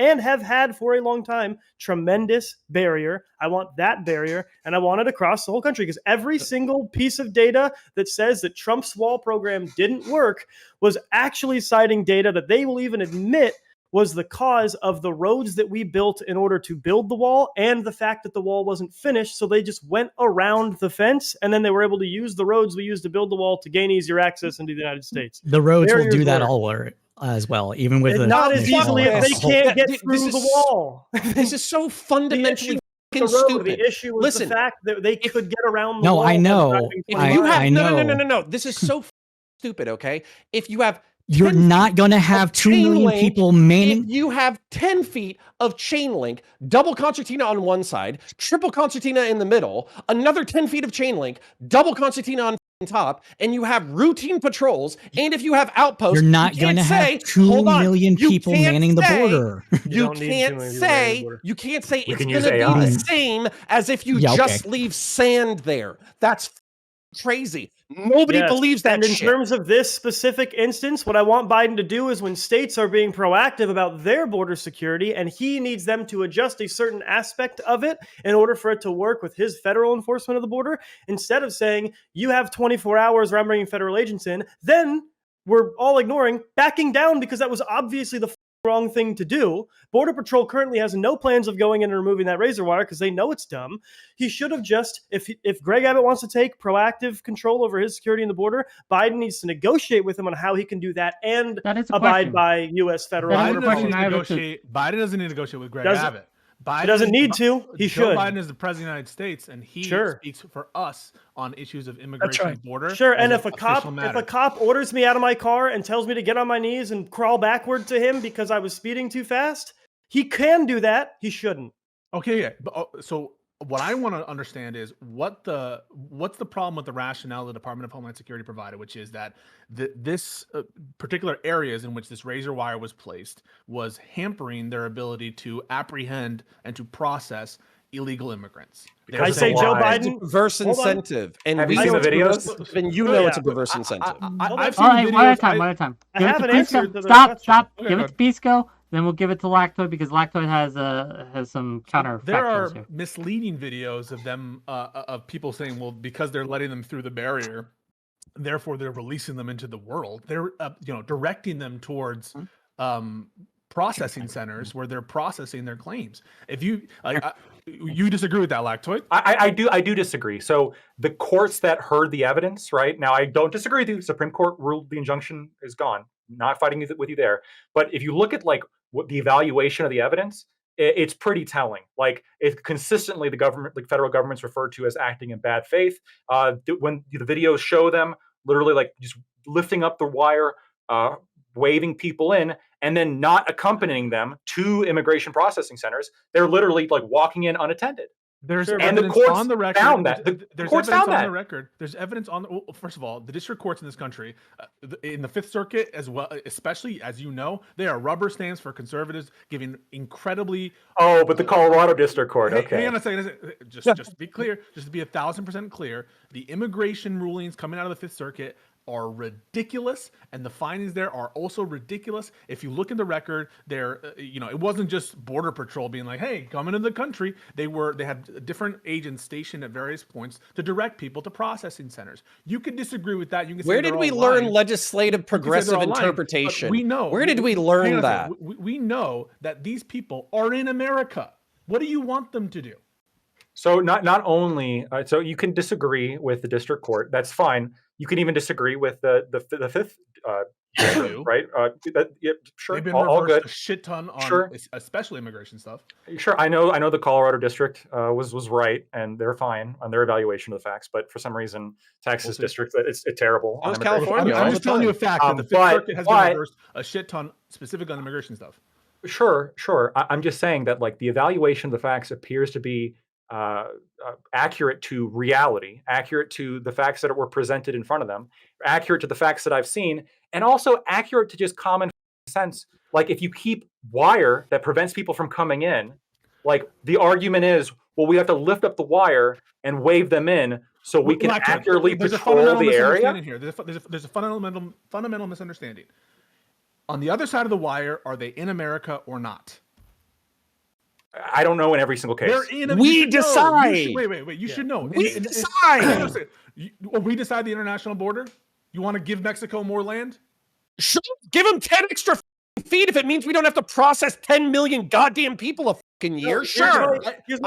had for a long time tremendous barrier. I want that barrier, and I want it across the whole country because every single piece of data that says that Trump's wall program didn't work was actually citing data that they will even admit was the cause of the roads that we built in order to build the wall and the fact that the wall wasn't finished. So they just went around the fence and then they were able to use the roads we used to build the wall to gain easier access into the United States. The roads will do that Barriers all as well, even with not as easily if they can't get This through is- the wall. This is so fundamentally The fucking road, stupid. the issue was Listen, the fact that they could get around the No, wall. I by know. driving If 20 you miles. have I know. no. This is so stupid. Okay, if you have You're 10 not going to have 2 chain million link, people manning. If you have 10 feet of chain link, double concertina on one side, triple concertina in the middle, another 10 feet of chain link, double concertina on top, and you have routine patrols, and if you have outposts, You're not you going to can't have say, 2 hold on, million you people can't manning the say- border. You don't need 2 can't million people manning the say border. you can't say We it's can going use to be AI. the same as if you Yeah, okay. just leave sand there. That's crazy. Nobody Yes, believes that and in shit. terms of this specific instance, what I want Biden to do is when states are being proactive about their border security and he needs them to adjust a certain aspect of it in order for it to work with his federal enforcement of the border, instead of saying, you have 24 hours or I'm bringing federal agents in, then we're all ignoring, backing down because that was obviously the wrong thing to do. Border Patrol currently has no plans of going in and removing that razor wire because they know it's dumb. He should have just, if Greg Abbott wants to take proactive control over his security in the border, Biden needs to negotiate with him on how he can do that and That is a abide question. by U.S. federal That is border a question policy. I have to- Biden doesn't need to negotiate with Greg Doesn't- Abbott. Biden He doesn't need to. He Joe should. Biden is the president of the United States, and he Sure. speaks for us on issues of immigration right. and border. Sure, as and an if a official matter. cop orders me out of my car and tells me to get on my knees and crawl backward to him because I was speeding too fast, he can do that. He shouldn't. Okay, yeah. But, so what I want to understand is what's the problem with the rationale the Department of Homeland Security provided, which is that this particular areas in which this razor wire was placed was hampering their ability to apprehend and to process illegal immigrants. I say Joe why. It's a Biden. perverse Hold on. incentive, and Have we you seen know the it's videos? perverse incentive, and you Oh, know yeah. it's a perverse incentive. I've seen All right, one at a videos. time. One at a time. I Give it have to an answer Pisco. to the Stop. question. Stop. Okay, Give go it to Pisco. Then we'll give it to Lactoid because Lactoid has some counter There are factuals here. misleading videos of them of people saying, well, because they're letting them through the barrier, therefore they're releasing them into the world. They're directing them towards processing centers where they're processing their claims. If you you disagree with that, Lactoid? I do disagree. So the courts that heard the evidence, right now, I don't disagree with you. Supreme Court ruled the injunction is gone. Not fighting with you there. But if you look at like what the evaluation of the evidence, it's pretty telling. Like it consistently, the government, like federal government's referred to as acting in bad faith. When the videos show them literally like just lifting up the wire, waving people in, and then not accompanying them to immigration processing centers, they're literally like walking in unattended. There's Sure, and the evidence courts on the record. found that. The There's courts evidence found on that. the record. There's evidence on. Well, first of all, the district courts in this country, in the Fifth Circuit as well, especially as you know, they are rubber stamps for conservatives, giving incredibly. Oh, but the Colorado District Court. Hang Okay. on a second. Just to be clear, just to be 1,000% clear, the immigration rulings coming out of the Fifth Circuit are ridiculous, and the findings there are also ridiculous. If you look in the record, it wasn't just Border Patrol being like, "Hey, come into the country." They had different agents stationed at various points to direct people to processing centers. You can disagree with that. You can say Where did we learn legislative progressive interpretation? We know. Where did we learn that? We know that these people are in America. What do you want them to do? So not only so you can disagree with the district court. That's fine. You can even disagree with the fifth. Right? Yeah, sure. They've been all reversed good. a shit ton on, Sure. especially immigration stuff. Sure, I know the Colorado district was right, and they're fine on their evaluation of the facts. But for some reason, Texas district it's terrible. That on was immigration. California. I'm all just the telling you a time. fact that the Fifth Circuit has been reversed a shit ton specific on immigration stuff. Sure. I'm just saying that like the evaluation of the facts appears to be accurate to reality, accurate to the facts that were presented in front of them, accurate to the facts that I've seen, and also accurate to just common sense. Like if you keep wire that prevents people from coming in, like the argument is, well, we have to lift up the wire and wave them in so we can accurately patrol the area. Here. There's a fundamental misunderstanding. On the other side of the wire, are they in America or not? I don't know in every single case. We decide. Wait. You should know. We decide. We decide the international border. You want to give Mexico more land? Sure, give them 10 extra feet if it means we don't have to process 10 million goddamn people a fucking year. Sure. Then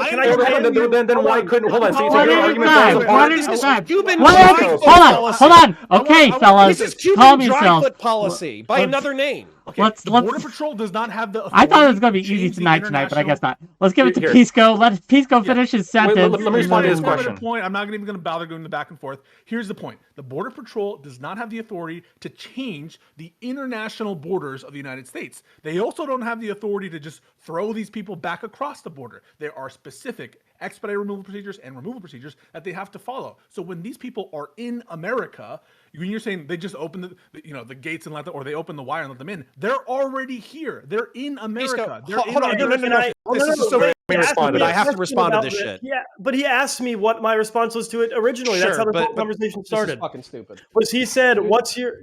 why couldn't? Hold on. What did it say? What did it say? Cuban Hold on. Okay, fellas, This is calm Cuban dry yourselves. foot policy by another name. Let's. Border Patrol does not have the. I thought it was going to be easy tonight, but I guess not. Let's give it to Here. Pisco. Let Pisco finish his sentence. Let me respond to his question. I'm not even going to bother going back and forth. Here's the point: the Border Patrol does not have the authority to change the international borders of the United States. They also don't have the authority to just throw these people back across the border. There are specific expedited removal procedures and removal procedures that they have to follow. So when these people are in America, when you're saying they just open the gates and let them, or they open the wire and let them in, they're already here. They're in America. Hold on. No. This is so. I have to respond to this shit. Yeah, but he asked me what my response was to it originally. Sure, that's how the but whole conversation started. This is fucking stupid. Was he said,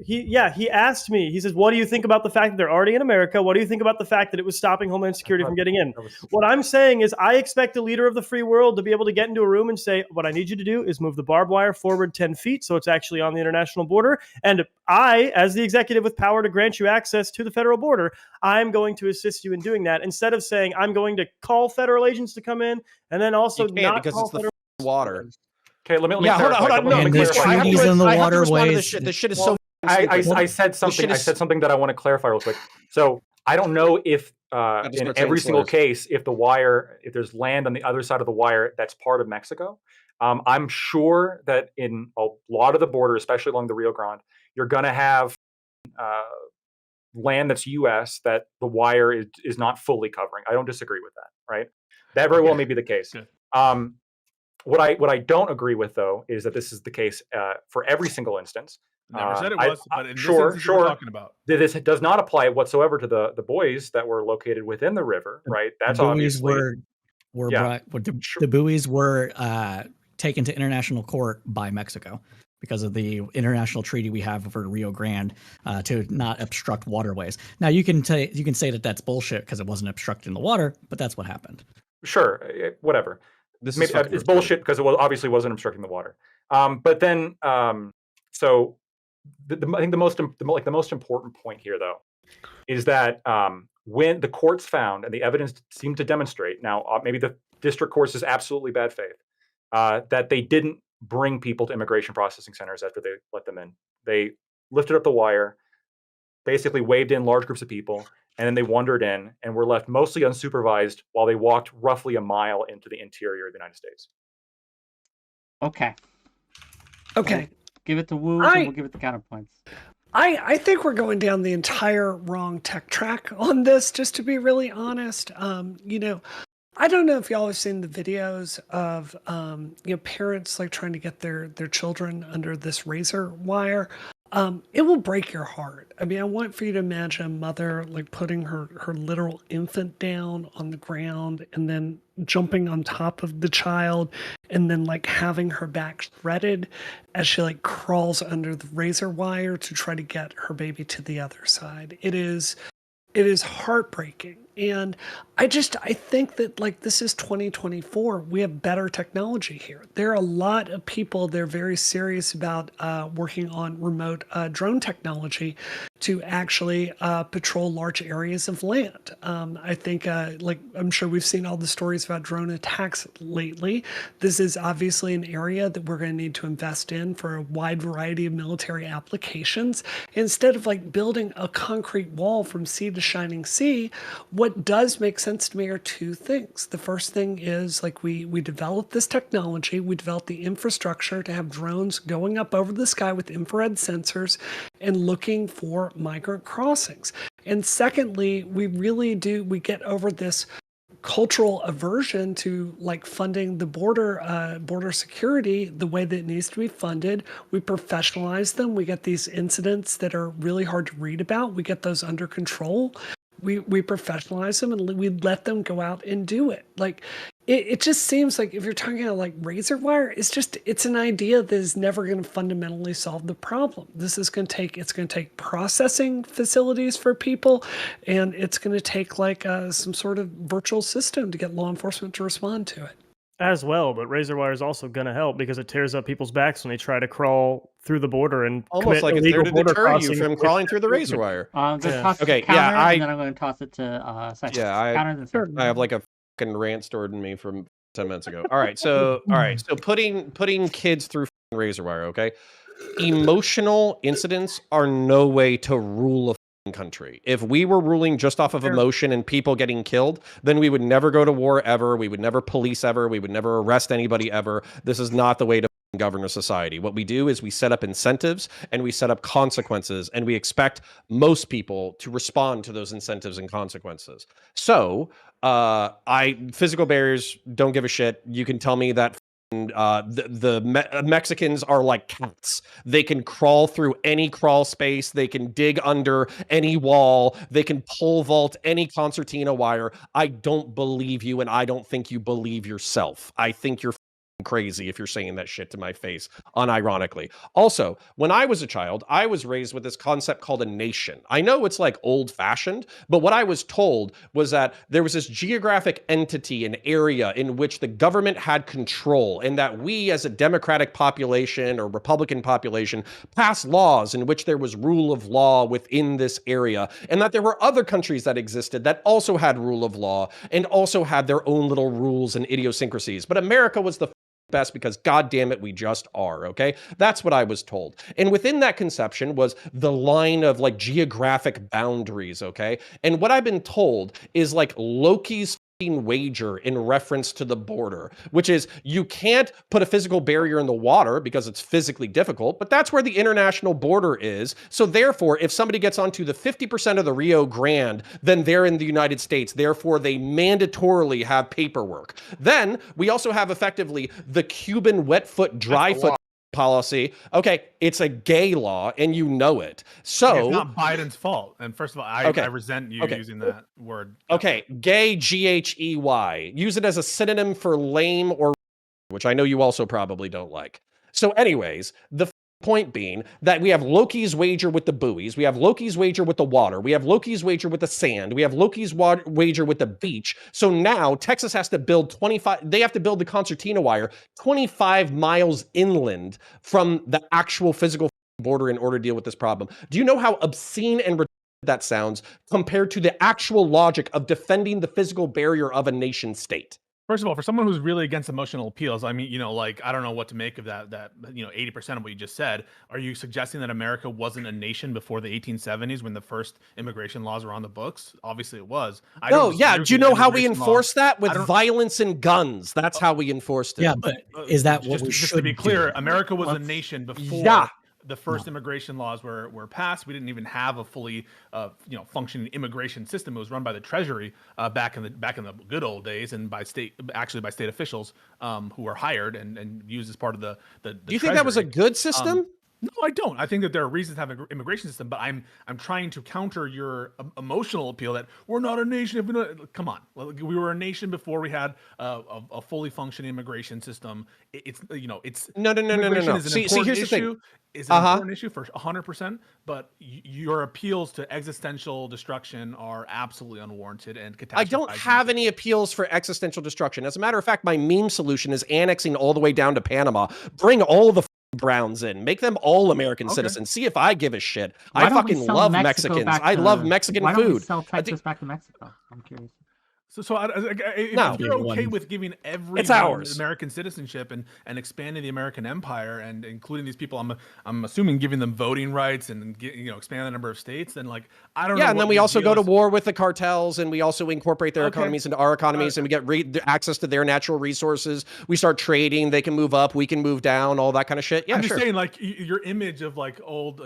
he asked me, he says, what do you think about the fact that they're already in America? What do you think about the fact that it was stopping Homeland Security from getting in? What I'm saying is I expect a leader of the free world to be able to get into a room and say, what I need you to do is move the barbed wire forward 10 feet so it's actually on the international border. And I, as the executive with power to grant you access to the federal border, I'm going to assist you in doing that instead of saying I'm going to call federal agents to come in and then also not because call it's the federal water. Okay, let me Hold on. No, And there's treaties in the waterways. This shit is so. I said something. I said something that I want to clarify real quick. So I don't know if in every single case, if there's land on the other side of the wire that's part of Mexico. I'm sure that in a lot of the border, especially along the Rio Grande, you're going to have land that's U.S. that the wire is not fully covering. I don't disagree with that. Right? That very well may be the case. What I don't agree with though is that this is the case for every single instance. Never said it was, but in this instance we're talking about. This does not apply whatsoever to the buoys that were located within the river, right? That's obviously the buoys were taken to international court by Mexico because of the international treaty we have for Rio Grande to not obstruct waterways. Now you can say that that's bullshit because it wasn't obstructing the water, but that's what happened. Sure, whatever. It's bullshit because it obviously wasn't obstructing the water. But then, so I think the most important point here, though, is that when the courts found, and the evidence seemed to demonstrate, now maybe the district courts is absolutely bad faith, that they didn't bring people to immigration processing centers after they let them in. They lifted up the wire, basically waved in large groups of people, and then they wandered in and were left mostly unsupervised while they walked roughly a mile into the interior of the United States. Okay. Okay. Give it to Wu, and we'll give it the counterpoints. I think we're going down the entire wrong tech track on this, just to be really honest. I don't know if y'all have seen the videos of parents like trying to get their children under this razor wire. It will break your heart. I mean, I want for you to imagine a mother like putting her literal infant down on the ground and then jumping on top of the child and then like having her back shredded as she like crawls under the razor wire to try to get her baby to the other side. It is heartbreaking. And I think that like this is 2024. We have better technology here. There are a lot of people, they're very serious about working on remote drone technology to actually patrol large areas of land. I think like I'm sure we've seen all the stories about drone attacks lately. This is obviously an area that we're going to need to invest in for a wide variety of military applications. Instead of like building a concrete wall from sea to shining sea, what does make sense to me are two things. The first thing is like we developed this technology, we developed the infrastructure to have drones going up over the sky with infrared sensors and looking for migrant crossings. And secondly, we get over this cultural aversion to like funding the border security the way that it needs to be funded. We professionalize them. We get these incidents that are really hard to read about. We get those under control. We professionalize them and we let them go out and do it. Like it just seems like if you're talking about like razor wire, it's an idea that is never going to fundamentally solve the problem. It's going to take processing facilities for people, and it's going to take like some sort of virtual system to get law enforcement to respond to it. As well, but razor wire is also going to help because it tears up people's backs when they try to crawl through the border and almost like it's there to deter you from crawling through the razor wire. I'm going to toss it Okay, to Counter, yeah, and then I'm going to toss it to Cypher. Yeah, Counter, then Cypher. I have like a fucking rant stored in me from 10 minutes ago. All right, so putting kids through razor wire, okay? Emotional incidents are no way to rule a country. If we were ruling just off of emotion and people getting killed, then we would never go to war ever. We would never police ever. We would never arrest anybody ever. This is not the way to govern a society. What we do is we set up incentives and we set up consequences, and we expect most people to respond to those incentives and consequences. So physical barriers don't give a shit. You can tell me that Mexicans are like cats. They can crawl through any crawl space. They can dig under any wall. They can pole vault any concertina wire. I don't believe you, and I don't think you believe yourself. I think you're crazy if you're saying that shit to my face, unironically. Also, when I was a child, I was raised with this concept called a nation. I know it's like old-fashioned, but what I was told was that there was this geographic entity, an area in which the government had control, and that we as a democratic population or Republican population passed laws in which there was rule of law within this area, and that there were other countries that existed that also had rule of law and also had their own little rules and idiosyncrasies. But America was the best because God damn it, we just are, okay? That's what I was told. And within that conception was the line of like geographic boundaries, okay? And what I've been told is like Loki's wager in reference to the border, which is you can't put a physical barrier in the water because it's physically difficult, but that's where the international border is. So therefore, if somebody gets onto the 50% of the Rio Grande, then they're in the United States. Therefore, they mandatorily have paperwork. Then we also have effectively the Cuban wet foot, dry foot policy. Okay, it's a gay law, and you know it. So it's not Biden's fault. And first of all, I resent you using that word. Okay, gay, G-H-E-Y. Use it as a synonym for lame or, which I know you also probably don't like. So anyways, the point being that we have Loki's wager with the buoys, we have Loki's wager with the water, we have Loki's wager with the sand, we have Loki's wager with the beach. So now Texas has to build they have to build the concertina wire 25 miles inland from the actual physical border in order to deal with this problem. Do you know how obscene and that sounds compared to the actual logic of defending the physical barrier of a nation state? First of all, for someone who's really against emotional appeals, I mean, like, I don't know what to make of that 80% of what you just said. Are you suggesting that America wasn't a nation before the 1870s when the first immigration laws were on the books? Obviously it was. Do you know how we enforced that? With violence and guns. That's how we enforced it. Yeah, but is that what we should do? Just to be clear, America was a nation before the first immigration laws were passed. We didn't even have a fully functioning immigration system. It was run by the Treasury back in the good old days, and by state officials who were hired and used as part of the Do you think that was a good system? No, I don't. I think that there are reasons to have an immigration system, but I'm trying to counter your emotional appeal that we're not a nation. If we don't, come on, we were a nation before we had a fully functioning immigration system. It's it's No. immigration is an See, important here's the thing. issue. Is an important issue for 100%. But your appeals to existential destruction are absolutely unwarranted and I don't catastrophizing. have any appeals for existential destruction. As a matter of fact, my meme solution is annexing all the way down to Panama. Bring all the Browns in, make them all American citizens. See if I give a shit. Why I don't we fucking sell love Mexico Mexicans. back I to- love Mexican Why don't we food. sell Texas back to Mexico? I'm curious. So if No. you're okay with giving everyone It's ours. American citizenship and expanding the American empire and including these people, I'm assuming giving them voting rights and expanding the number of states, then like I don't know. Yeah, and what then we your also deal go to is. war with the cartels, and we also incorporate their Okay. economies into our economies, and we get access to their natural resources. We start trading. They can move up. We can move down. All that kind of shit. Yeah, I'm sure. just saying, like your image of like old,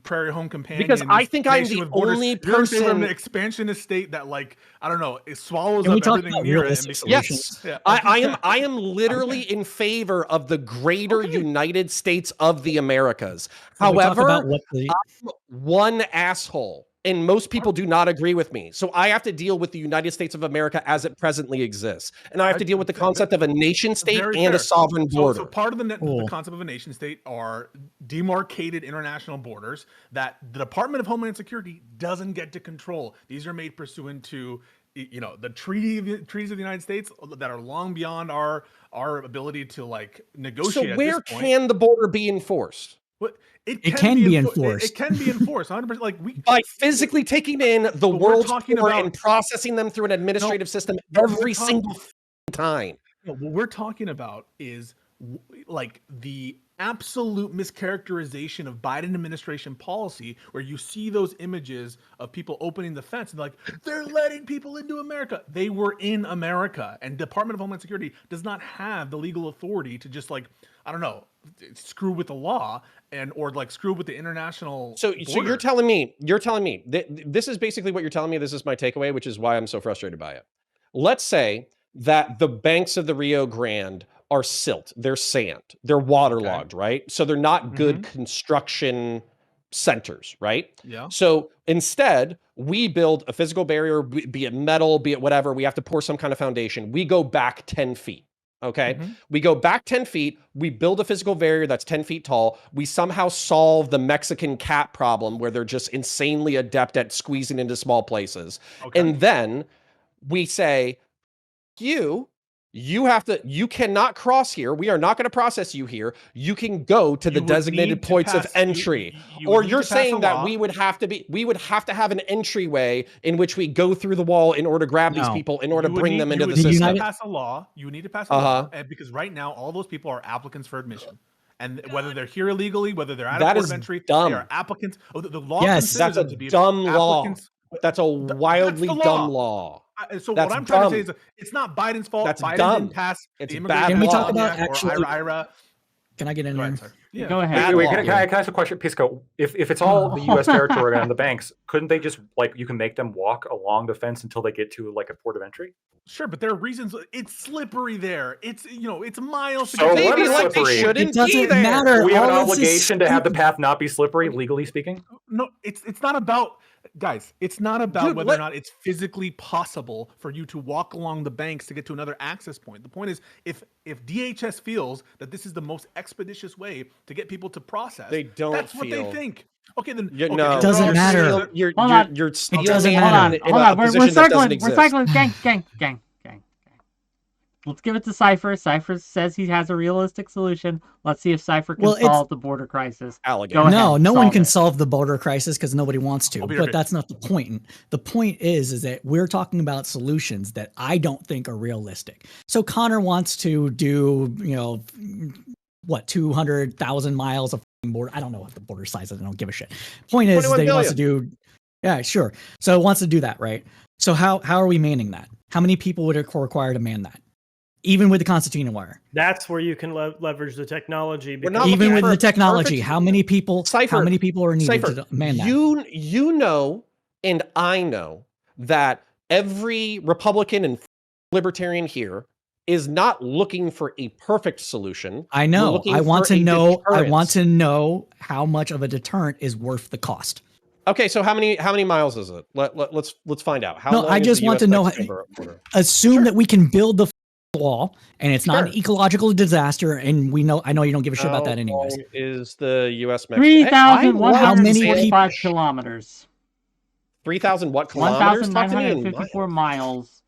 prairie home companion. Because I think I'm nation the with borders, only you're in favor of person- an expansionist state that, like, I don't know, it swallows Can we up talk everything about near it. realistic And solutions? Yes, Yeah. I am literally in favor of the greater United States of the Americas. Can we talk However, about what the one asshole, and most people do not agree with me. So I have to deal with the United States of America as it presently exists, and I have to deal with the concept of a nation state Very and fair. a sovereign border. So part of the Cool. concept of a nation state are demarcated international borders that the Department of Homeland Security doesn't get to control. These are made pursuant to the treaties of the United States that are long beyond our ability to like negotiate. So at where this point. can the border be enforced? But It can be enforced. It can be enforced 100%. Like By physically taking in the we're world's talking poor about- and processing them through an administrative system every single time. No, what we're talking about is like the absolute mischaracterization of Biden administration policy, where you see those images of people opening the fence and like they're letting people into America. They were in America, and Department of Homeland Security does not have the legal authority to just like, I don't know, screw with the law or like screw with the international. So border. you're telling me this is basically what you're telling me. This is my takeaway, which is why I'm so frustrated by it. Let's say that the banks of the Rio Grande are silt, they're sand, they're waterlogged, right? So they're not good construction centers, right? Yeah. So instead, we build a physical barrier, be it metal, be it whatever. We have to pour some kind of foundation. We go back 10 feet. Okay. We go back 10 feet. We build a physical barrier that's 10 feet tall. We somehow solve the Mexican cat problem where they're just insanely adept at squeezing into small places. Okay. And then we say, you cannot cross here. We are not going to process you here. You can go to the You would designated need to points of pass- entry. you would Or need you're to pass a saying that law. we would have to have an entryway in which we go through the wall in order to grab these No. people, in order to You would bring need- them you into would the need to system. United- pass a law. You would need to pass a law, and because right now all those people are applicants for admission, and whether they're here illegally, whether they're at That a port is of entry, dumb. they are applicants. Oh, the law Yes. considers That's a them to be dumb law. applicants. That's a wildly the dumb law. law. So That's what I'm trying to say dumb. is it's not Biden's fault. That's Biden dumb. didn't pass It's the bad Immigration Can we law. talk Law about Act or actually- IRA. Can I get in Go there? ahead, sir. Yeah. Go ahead. Bad Wait, law. can I ask a question, Pisco? If it's all the U.S. territory and the banks, couldn't they just like you can make them walk along the fence until they get to like a port of entry? Sure, but there are reasons. It's slippery there. It's it's miles. to So get what Maybe is there. like they slippery? shouldn't It doesn't be there. matter. Do we have an All this is obligation to have the stupid. path not be slippery, legally speaking? No, it's not about guys. It's not about Dude, whether or not it's physically possible for you to walk along the banks to get to another access point. The point is, if DHS feels that this is the most expeditious way to get people to process, They don't That's what feel- they think. Okay, then You, okay, no, then It doesn't you're matter. steal- You're Hold on. you're stealing doesn't man matter. in Hold on. a We're position that doesn't cycling. We're exist. cycling. Gang. Let's give it to Cypher. Cypher says he has a realistic solution. Let's see if Cypher can Well, it's- solve the border crisis. Alligator. Go ahead, No, no one solve can it. solve the border crisis because nobody wants to. I'll be But right that's not the point. The point is that we're talking about solutions that I don't think are realistic. So Connor wants to do, 200,000 miles of border. I don't know what the border size is. I don't give a shit. Point is 21 that he wants to do. Yeah, sure. So wants to do that, right? So how are we manning that? How many people would it require to man that? Even with the concertina wire. That's where you can leverage the technology. We're not because- Even looking with for the a technology, perfect- how many people Cypher, are needed Cypher, to man that? you know, and I know that every Republican and libertarian here is not looking for a perfect solution. I We're know. looking I want for to a know. I want deterrence. to know how much of a deterrent is worth the cost. Okay, so how many miles is it? Let's find out. How No, long I is just the want to know. US-Mexico border? Assume Sure. that we can build the wall, and it's not an Sure. ecological disaster. And I know you don't give a shit about that anyways. How long is the US-Mexico? 3,145 people- kilometers. 3,000 what kilometers? Talk to me in 1,954 miles. miles.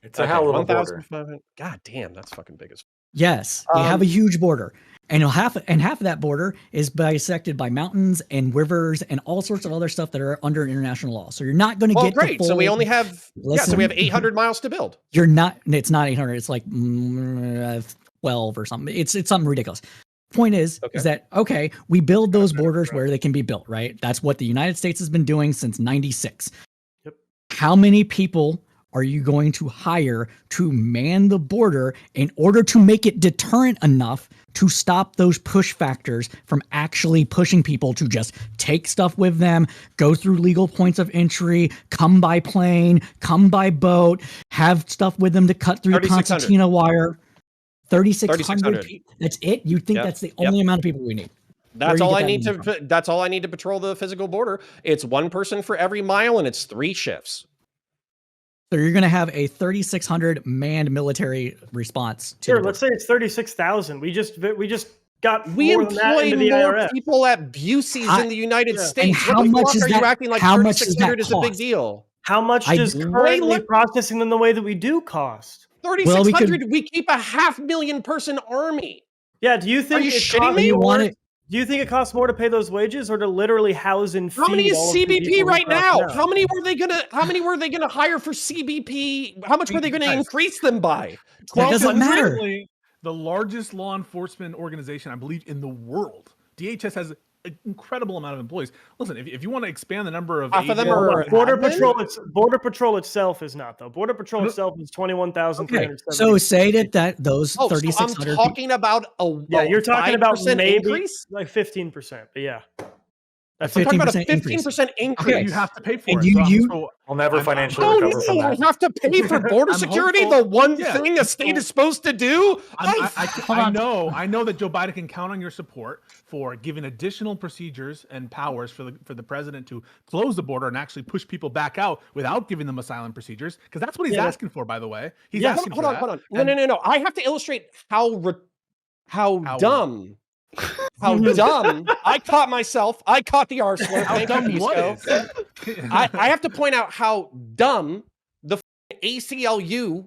It's a hell of a border. 1,500. God damn, that's fucking big as. Yes, we have a huge border, and half of that border is bisected by mountains and rivers and all sorts of other stuff that are under international law. So you're not going to Well, get the great. So we full- only have so we have 800 miles to build. You're not. It's not 800. It's like 12 or something. It's something ridiculous. Point is that okay, we build those borders where they can be built, right? That's what the United States has been doing since '96. Yep. How many people are you going to hire to man the border in order to make it deterrent enough to stop those push factors from actually pushing people to just take stuff with them, go through legal points of entry, come by plane, come by boat, have stuff with them to cut through 3,600. concertina wire? 3,600 3,600. people. That's it? You think Yep. that's the only amount of people we need? That's you all get I that need number to. That's all I need to patrol the physical border. It's one person for every mile, and it's 3 shifts. So you're going to have a 3,600 manned military response. To Sure, the let's say it's 36,000. We just got We more than that employ into the more IRS. people at Busey's in the United yeah. States. And What how the much fuck is are that- you acting like how much does that 3,600 is a big cost? deal? How much I- does Way currently less- processing them the way that we do cost? 3,600. We keep a 500,000 person army. Yeah, do you think you it shitting costs me? You more- want it? Do you think it costs more to pay those wages or to literally house and feed How many is all of the CBP people right who cross now? out? How many were they gonna hire for CBP? How much were they gonna Guys. increase them by? That doesn't 1,200? matter. Currently, the largest law enforcement organization, I believe, in the world. DHS has an incredible amount of employees. Listen, if you want to expand the number of Half of them agents- are Border admin? Patrol. Border Patrol itself is not though. Border Patrol itself is 21,370. So say that those Oh, so I'm 3,600 talking about a Yeah, you're talking about 5% maybe increase. like 15%, but yeah. That's I'm talking about a 15% increase. 15% increase. you have to pay for And it. you- So I'll never I'm- financially Oh recover from no! I that. have to pay for border I'm security. hopeful- The one yeah, thing a state is supposed to do. I know that Joe Biden can count on your support for giving additional procedures and powers for the president to close the border and actually push people back out without giving them asylum procedures, because that's what he's Yeah, asking for. By the way, he's Yeah, asking hold for on, that. hold on. And- No. I have to illustrate how dumb. How dumb. I caught myself. I caught the R slur. How Thank you, dumb what Pisco. is? I have to point out how dumb the ACLU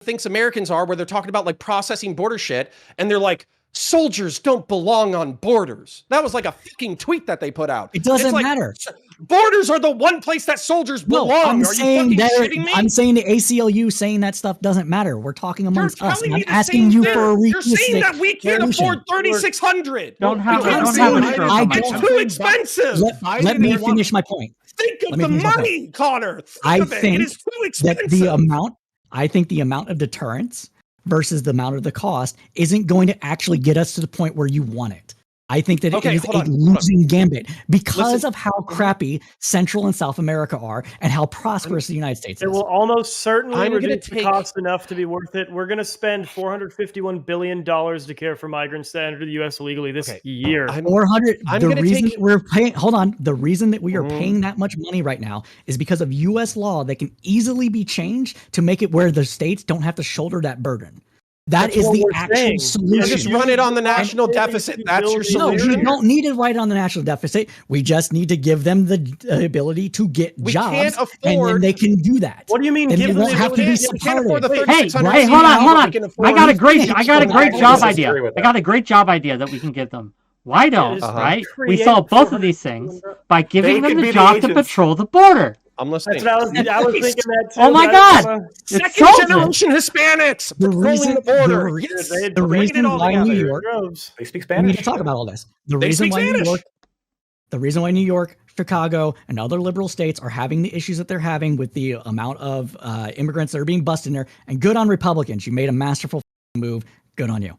thinks Americans are, where they're talking about like processing border shit, and they're like, soldiers don't belong on borders. That was like a fucking tweet that they put out. It doesn't It's like, matter. Borders are the one place that soldiers belong. No, I'm Are saying you that. fucking shitting me? I'm saying the ACLU saying that stuff doesn't matter. We're talking You're amongst us. telling And me I'm the asking same you thing. for a You're saying realistic that we can't solution. afford 3,600. Don't have We a- can't don't say have a that. trigger I on my It's don't- phone. too expensive. Let me finish my point. Think of let me the finish my point. money, Connor. I Think of it. think It is too That expensive. I think the amount of deterrence versus the amount of the cost isn't going to actually get us to the point where you want it. I think that Okay, it is hold a on, hold on. losing gambit because Listen. of how crappy Central and South America are and how prosperous the United States It is. will almost certainly I'm gonna reduce the take- cost enough to be worth it. We're going to spend $451 billion to care for migrants that enter the U.S. illegally this Okay, year. 400. I'm The gonna reason take- we're paying. Hold on. The reason that we are Mhm. paying that much money right now is because of U.S. law that can easily be changed to make it where the states don't have to shoulder that burden. That's That is what the we're actual saying. solution. Just run it on the national And- deficit. That's your No, we solution. don't need to write on the national deficit. We just need to give them the ability to get We jobs, can't and then afford- they can do that. What do you mean? And Give they them won't the have to be ability? We can't afford the supported. Hey, 3,600. hey, hold on, hold on. We can I afford- got a great I job disagree idea. with I that. got a great job idea that we can give them. Why don't, just right? We create solve both of 400 these things by giving They them could the be the job to agents. patrol the border. I'm listening. That's what I was thinking that too. Oh my That's, God! It's Second soldiers. generation Hispanics The patrolling reason- the border. the re- Yes. They The bring reason it all why New together in York- droves. They speak We Spanish. need to talk about all this. The They reason speak why New Spanish. York, the reason why New York, Chicago, and other liberal states are having the issues that they're having with the amount of immigrants that are being busted in there, and good on Republicans. You made a masterful move. Good on you.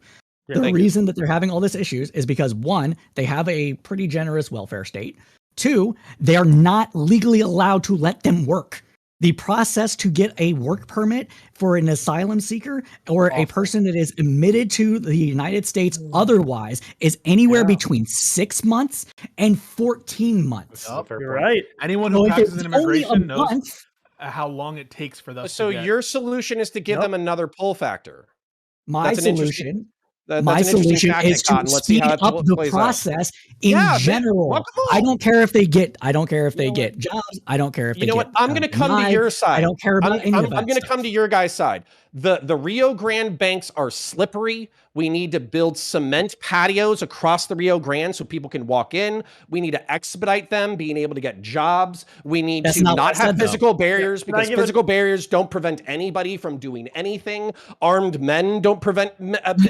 Yeah, The thank you. reason that they're having all these issues is because one, they have a pretty generous welfare state. Two, they are not legally allowed to let them work. The process to get a work permit for an asylum seeker or a person that is admitted to the United States otherwise is anywhere between 6 months and 14 months. Yep. Fair You're point. right. Anyone So who if practices it's in only a immigration knows month, how long it takes for us So to get. your solution is to give Nope. them another pull factor. my That's an interesting- solution, That's my an interesting solution tactic, is to Cotton. Let's see speed how it up the plays out. process in Yeah, man, general. rock and I roll. don't care if they get. I don't care if You they know what? get jobs. I don't care if You they know get. what? I'm going to come to denied. your side. I don't care about any of that. I'm going to come to your guys' side. The Rio Grande banks are slippery. We need to build cement patios across the Rio Grande so people can walk in. We need to expedite them being able to get jobs. We need That's to not what not I have said, though. physical barriers Can I because give physical barriers don't prevent anybody from doing anything. Armed men don't prevent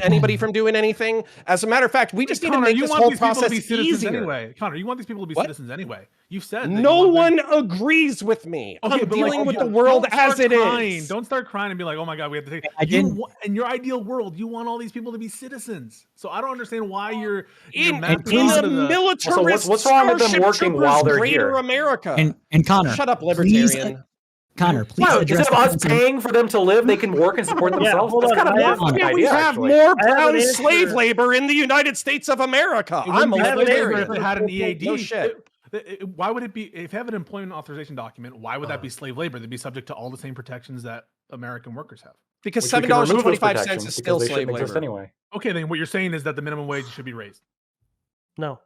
anybody from doing anything. As a matter of fact, we just need to Connor, make you this want whole these people to process be citizens easier. anyway. Connor, you want these people to be What? citizens anyway. You've said that you No want them- one agrees with me. Okay, I'm but dealing like, with the don't world start as it crying. is. Don't start crying and be like, "Oh my god, we have to take." I didn't- In your ideal world, you want all these people to be citizens. So I don't understand why you're In mapping please- onto the the. militarist what's wrong with them Starship working Troopers while they're Greater here? America. And Connor, Shut up, please, libertarian. Connor, please Wow, address instead the of us points I'm- paying for them to live, they can work and support Yeah, themselves. hold That's on, kind of I more have- fun Can we idea, have actually. more I have an brown answer. slave labor in the United States of America? It wouldn't I'm a be slave labor libertarian. if it had an EAD. No shit. Why would it be if you have an employment authorization document? Why would that be slave labor? They'd be subject to all the same protections that American workers have. Because Which we could remove those $7.25 protections is because still they slave shouldn't exist labor. anyway. Okay, then what you're saying is that the minimum wage should be raised. No.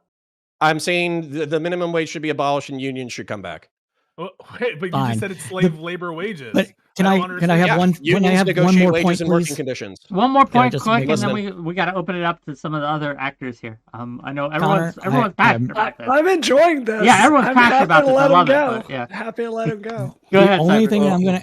I'm saying the minimum wage should be abolished and unions should come back. Oh, wait, but you Fine. just said it's slave labor wages. But can don't I understand. have Yeah, one? Can I unions have one negotiate more wages point, and working please? conditions. One more Can I point, just quick, make and then one- we got to open it up to some of the other actors here. I know Connor, everyone's passionate about this. I'm enjoying this. Yeah, everyone's I'm passionate happy about to this. I let him love it, go. but yeah. Happy to let him go. Go The ahead. only Cyber. thing that I'm gonna.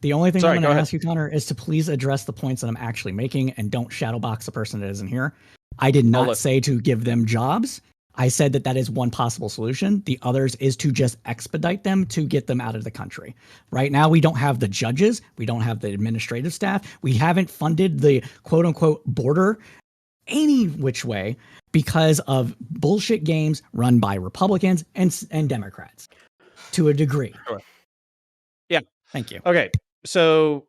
The only thing Sorry, I'm go going to ahead. ask you, Connor, is to please address the points that I'm actually making and don't shadowbox the person that isn't here. I did not listen. say to give them jobs. I said that that is one possible solution. The others is to just expedite them to get them out of the country. Right now, we don't have the judges. We don't have the administrative staff. We haven't funded the quote unquote border any which way because of bullshit games run by Republicans and Democrats to a degree. Sure. Yeah. Thank you. Okay. So,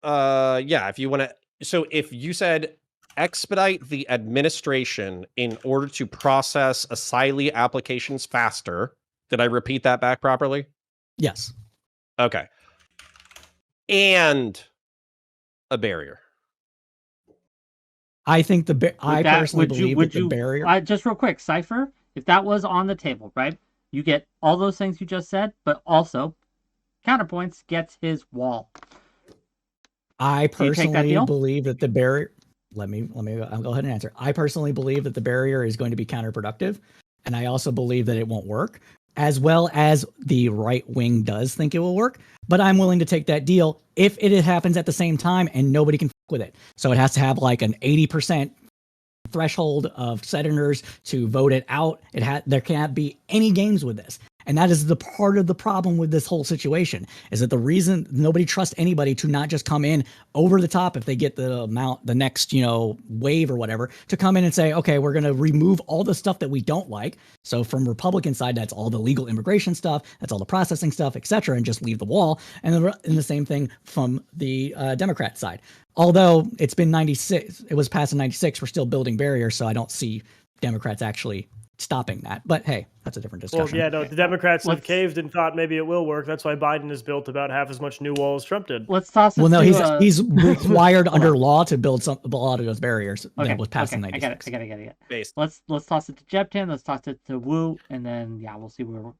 yeah, if you want to, so if you said expedite the administration in order to process asylee applications faster, did I repeat that back properly? Yes. Okay. And a barrier. I think I that, personally believe that the barrier. Just real quick, Cypher, if that was on the table, right? You get all those things you just said, but also Counterpoints gets his wall. I Do you take that personally deal? believe that the barrier. I'll go ahead and answer. I personally believe that the barrier is going to be counterproductive, and I also believe that it won't work, as well as the right wing does think it will work. But I'm willing to take that deal if it happens at the same time and nobody can f with it. So it has to have like an 80% threshold of senators to vote it out. There can't be any games with this. And that is the part of the problem with this whole situation, is that the reason nobody trusts anybody to not just come in over the top if they get the next, wave or whatever, to come in and say, okay, we're going to remove all the stuff that we don't like. So from Republican side, that's all the legal immigration stuff, that's all the processing stuff, etc., and just leave the wall. And the same thing from the Democrat side. Although it's been 96, it was passed in 96, we're still building barriers, so I don't see Democrats actually stopping that. But hey, that's a different discussion. Well, yeah, no, the Democrats have caved and thought maybe it will work. That's why Biden has built about half as much new wall as Trump did. Let's toss it Well, no, to, he's required under law to build a lot of those barriers that was passed in I 96. get it. Based. Let's toss it to Jebton. Let's toss it to Woo, and then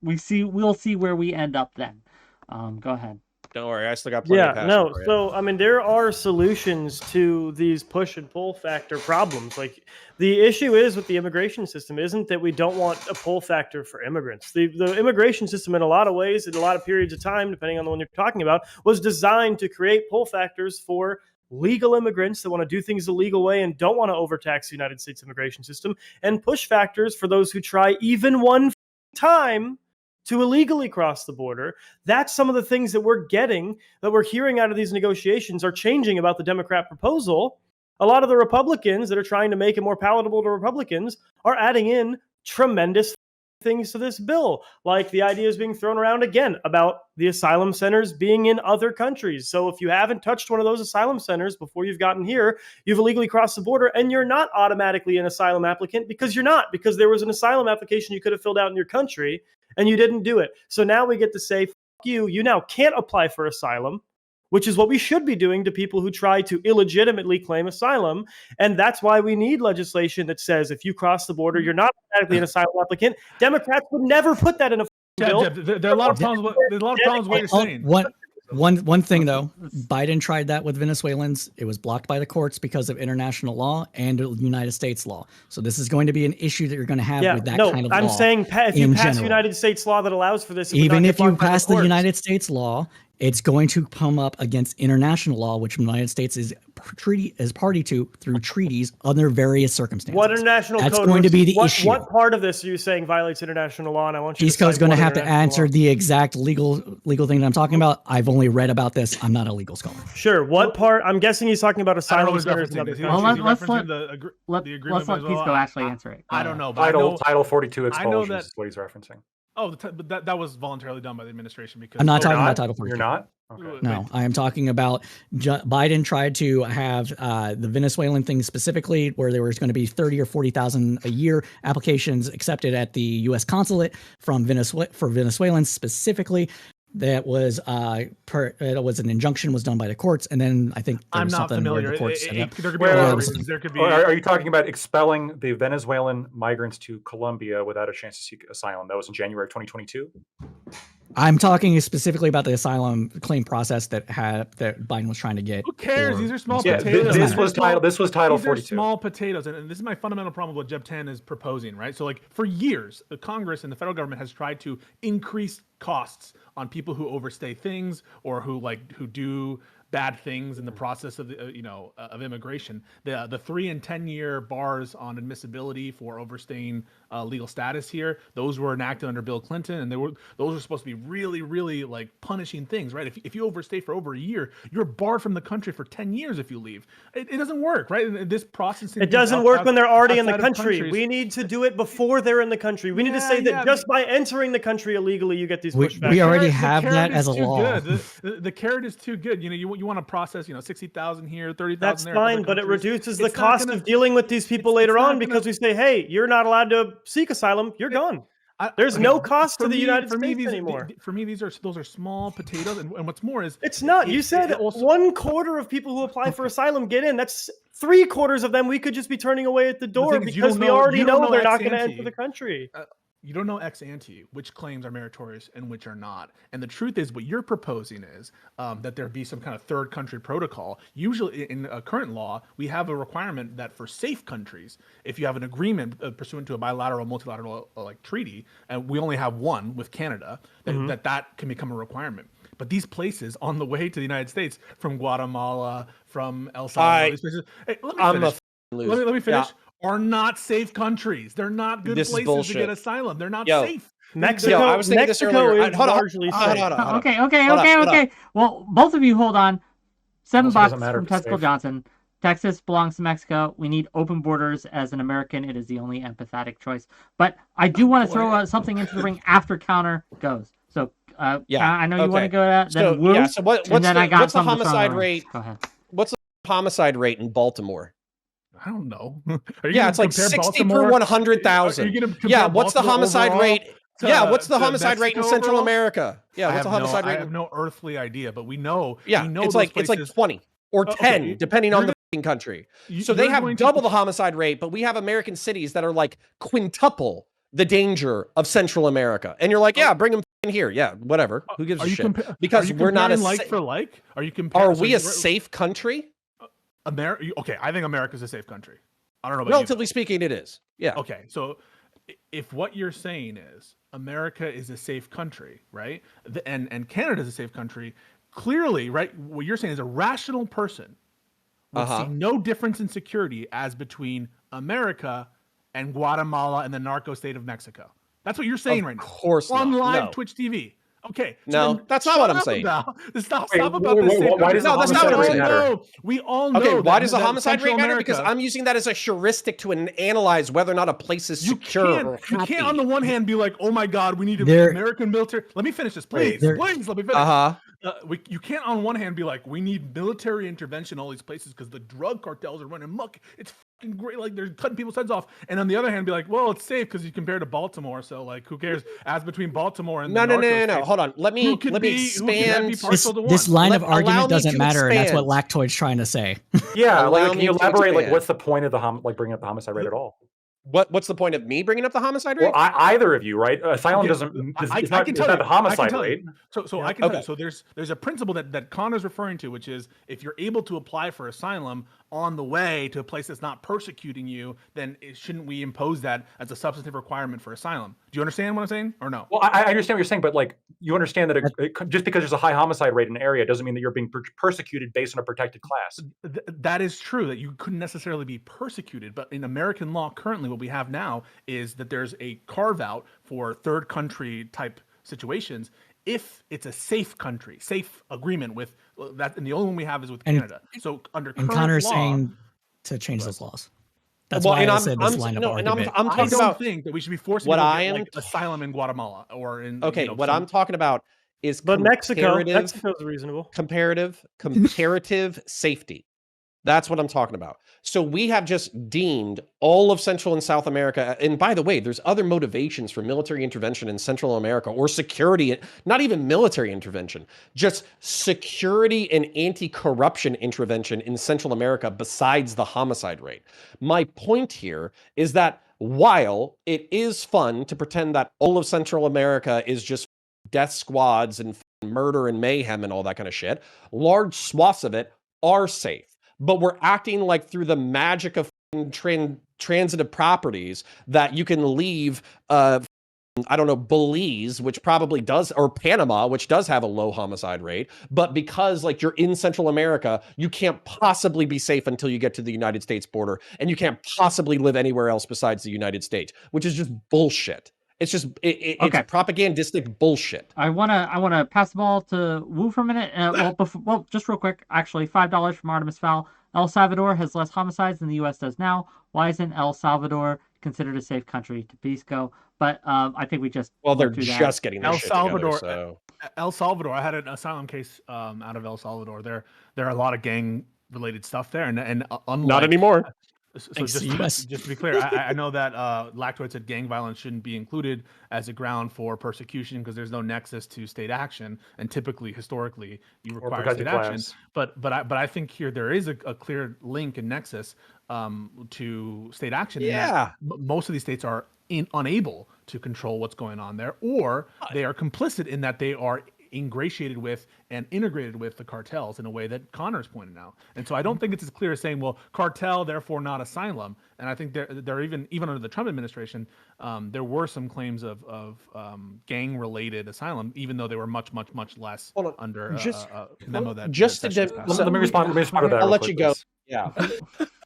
we'll see where we end up then. Go ahead. Don't worry, I still got plenty of passion for you. So I mean, there are solutions to these push and pull factor problems. Like the issue is with the immigration system isn't that we don't want a pull factor for immigrants. The immigration system, in a lot of ways, in a lot of periods of time, depending on the one you're talking about, was designed to create pull factors for legal immigrants that want to do things the legal way and don't want to overtax the United States immigration system, and push factors for those who try even one time to illegally cross the border. That's some of the things that we're hearing out of these negotiations are changing about the Democrat proposal. A lot of the Republicans that are trying to make it more palatable to Republicans are adding in tremendous things to this bill, like the idea is being thrown around again about the asylum centers being in other countries. So if you haven't touched one of those asylum centers before you've gotten here, you've illegally crossed the border, and you're not automatically an asylum applicant because you're not, because there was an asylum application you could have filled out in your country and you didn't do it. So now we get to say, fuck you, you now can't apply for asylum, which is what we should be doing to people who try to illegitimately claim asylum. And that's why we need legislation that says if you cross the border, you're not automatically an asylum applicant. Democrats would never put that in a bill. There are a lot of problems. There's a lot of problems with what you're saying. One thing though, Biden tried that with Venezuelans. It was blocked by the courts because of international law and United States law. So this is going to be an issue that you're going to have with that kind of law. I'm saying if you pass United States law that allows for this, even if you pass the United States law, it's going to come up against international law, which the United States is party to through treaties under various circumstances. What international That's code going to be the issue. What part of this are you saying violates international law? And I want you Peace Code's going to have to answer the exact legal thing that I'm talking about. I've only read about this. I'm not a legal scholar. Sure. What part? I'm guessing he's talking about asylum centers. Well, let's let Peace actually answer it. I don't know. Title 42 expulsions is what he's referencing. Oh, but that was voluntarily done by the administration because I'm not talking about Title 42. You're not? Okay. No, I am talking about Biden tried to have the Venezuelan thing specifically, where there was going to be 30 or 40,000 a year applications accepted at the U.S. consulate from for Venezuelans specifically. That was an injunction was done by the courts, and then I think there was something where the courts set up. There could be. Are you talking about expelling the Venezuelan migrants to Colombia without a chance to seek asylum? That was in January 2022. I'm talking specifically about the asylum claim process that Biden was trying to get. Who cares? These are small Yeah, potatoes. this was Title 42. These are small potatoes, and this is my fundamental problem with what Jeb 10 is proposing, right? So, like, for years, the Congress and the federal government has tried to increase costs on people who overstay things or who do bad things in the process of of immigration. The 3 and 10 year bars on admissibility for overstaying legal status here, those were enacted under Bill Clinton, and those were supposed to be really, really like punishing things, right? If you overstay for over a year, you're barred from the country for 10 years if you leave. It doesn't work, right? This processing. It doesn't work when they're already in the country. We need to do it before they're in the country. We need to say that just by entering the country illegally, you get these pushbacks. We already have that as a law. The carrot is too good. You want to process 60,000 here, 30,000 That's there. fine, but it reduces the cost of dealing with these people later on because we say, hey, you're not allowed to seek asylum. You're gone. There's no cost to the United States anymore. For me, those are small potatoes, and what's more is it's not. You said 1/4 of people who apply for asylum get in. That's 3/4 of them we could just be turning away at the door because we already know they're not going to enter the country. You don't know ex ante which claims are meritorious and which are not. And the truth is, what you're proposing is that there be some kind of third country protocol. Usually in current law, we have a requirement that for safe countries, if you have an agreement pursuant to a bilateral, multilateral treaty, and we only have one with Canada, that can become a requirement. But these places on the way to the United States, from Guatemala, from El Salvador, these places, hey, let me finish. Are not safe countries. They're not good places to get asylum. They're not safe. Mexico, I was thinking this earlier. Hold on. Okay. Well, both of you hold on. $7 from Testicle safe. Johnson. Texas belongs to Mexico. We need open borders. As an American, it is the only empathetic choice. But I do want to throw something into the ring after Counter goes. So I know you want to go to that. Then what's the homicide rate? Go ahead. What's the homicide rate in Baltimore? I don't know. It's like 60 per 100,000. Yeah, what's the homicide rate? What's the homicide rate in Central America? Yeah, what's the homicide rate? I have no earthly idea, but we know. Yeah, it's like 20 or 10, depending on the country. So they have double the homicide rate, but we have American cities that are like quintuple the danger of Central America. And you're like, bring them in here. Yeah, whatever. Who gives a shit? Because we're not a like for like. Are you comparing? Are we a safe country? Okay, I think America's a safe country. I don't know about relatively speaking, it is. Yeah. Okay, so if what you're saying is America is a safe country, right? And Canada is a safe country, clearly, right? What you're saying is a rational person would see no difference in security as between America and Guatemala and the narco state of Mexico. That's what you're saying right now. Of course, on not. live No. Twitch TV. Okay. No, that's not what I'm saying. Stop Wait, about wait, this. wait, why does the No, that's not homicide what rate I'm matter? We all know. Okay, why that- does the that homicide rate Central matter? Because America- I'm using that as a heuristic to analyze whether or not a place is secure or You happy. can't on the one hand be like, oh my God, we need There- American military. Let me finish this, please. There- Please, let me finish. Uh-huh. You can't on one hand be like, we need military intervention in all these places because the drug cartels are running muck. It's fucking great. Like they're cutting people's heads off. And on the other hand, be like, well, it's safe because you compare to Baltimore. So like, who cares? As between Baltimore and No. the narco Hold on. Let me Who can be expand. partial to one? This line of Allow argument me doesn't to matter, and that's what expand. Lactoid's trying to say. Yeah, Allow like, can me you to elaborate? Like, expand. what's the point of bringing up the homicide rate at all? What's the point of me bringing up the homicide rate? Well, either of you, right? Asylum Okay, doesn't. I It's can not, tell it's you. not the I can homicide tell you. rate. So I can tell you. So there's a principle that Connor's referring to, which is if you're able to apply for asylum on the way to a place that's not persecuting you, then shouldn't we impose that as a substantive requirement for asylum? Do you understand what I'm saying, or no? Well, I understand what you're saying, but like, you understand that just because there's a high homicide rate in an area doesn't mean that you're being persecuted based on a protected class. That is true, that you couldn't necessarily be persecuted, but in American law currently what we have now is that there's a carve out for third country type situations if it's a safe country, safe agreement with that, and the only one we have is with Canada. So under And current Connor's law, saying to change those laws. That's Well, why and I I'm- said this I'm- line of no, and I'm- argument. I'm I talking don't about think that we should be forcing what people to I get, am like, asylum in Guatemala or in Okay, what I'm talking about is But Mexico's comparative reasonable. comparative safety. That's what I'm talking about. So we have just deemed all of Central and South America, and by the way, there's other motivations for military intervention in Central America or security, not even military intervention, just security and anti-corruption intervention in Central America besides the homicide rate. My point here is that while it is fun to pretend that all of Central America is just death squads and murder and mayhem and all that kind of shit, large swaths of it are safe. But we're acting like through the magic of transitive properties that you can leave, I don't know, Belize, which probably does, or Panama, which does have a low homicide rate. But because like you're in Central America, you can't possibly be safe until you get to the United States border. And you can't possibly live anywhere else besides the United States, which is just bullshit. It's just, it's Okay. propagandistic bullshit. I wanna pass the ball to Wu for a minute. Just real quick, actually, $5 from Artemis Fowl. El Salvador has less homicides than the U.S. does now. Why isn't El Salvador considered a safe country to Pisco? But I think we just Well, they're went through that. just getting their El shit Salvador. together, so. El Salvador. I had an asylum case out of El Salvador. There are a lot of gang related stuff there, and unlike, Not anymore. So Thanks to US. just to be clear, I know that Lactoid said gang violence shouldn't be included as a ground for persecution because there's no nexus to state action, and typically, historically, you require protected state action. class. But I think here there is a clear link and nexus to state action. in that Yeah. most of these states are unable to control what's going on there, or they are complicit in that they are ingratiated with and integrated with the cartels in a way that Connor's pointed out. And so I don't think it's as clear as saying, well, cartel, therefore not asylum. And I think there even under the Trump administration, there were some claims of gang-related asylum, even though they were much less Hold on. under Just- a memo that just that to Sessions dim- passed. Let me respond. Let me respond to that. I'll real let quick, you go. please. Yeah.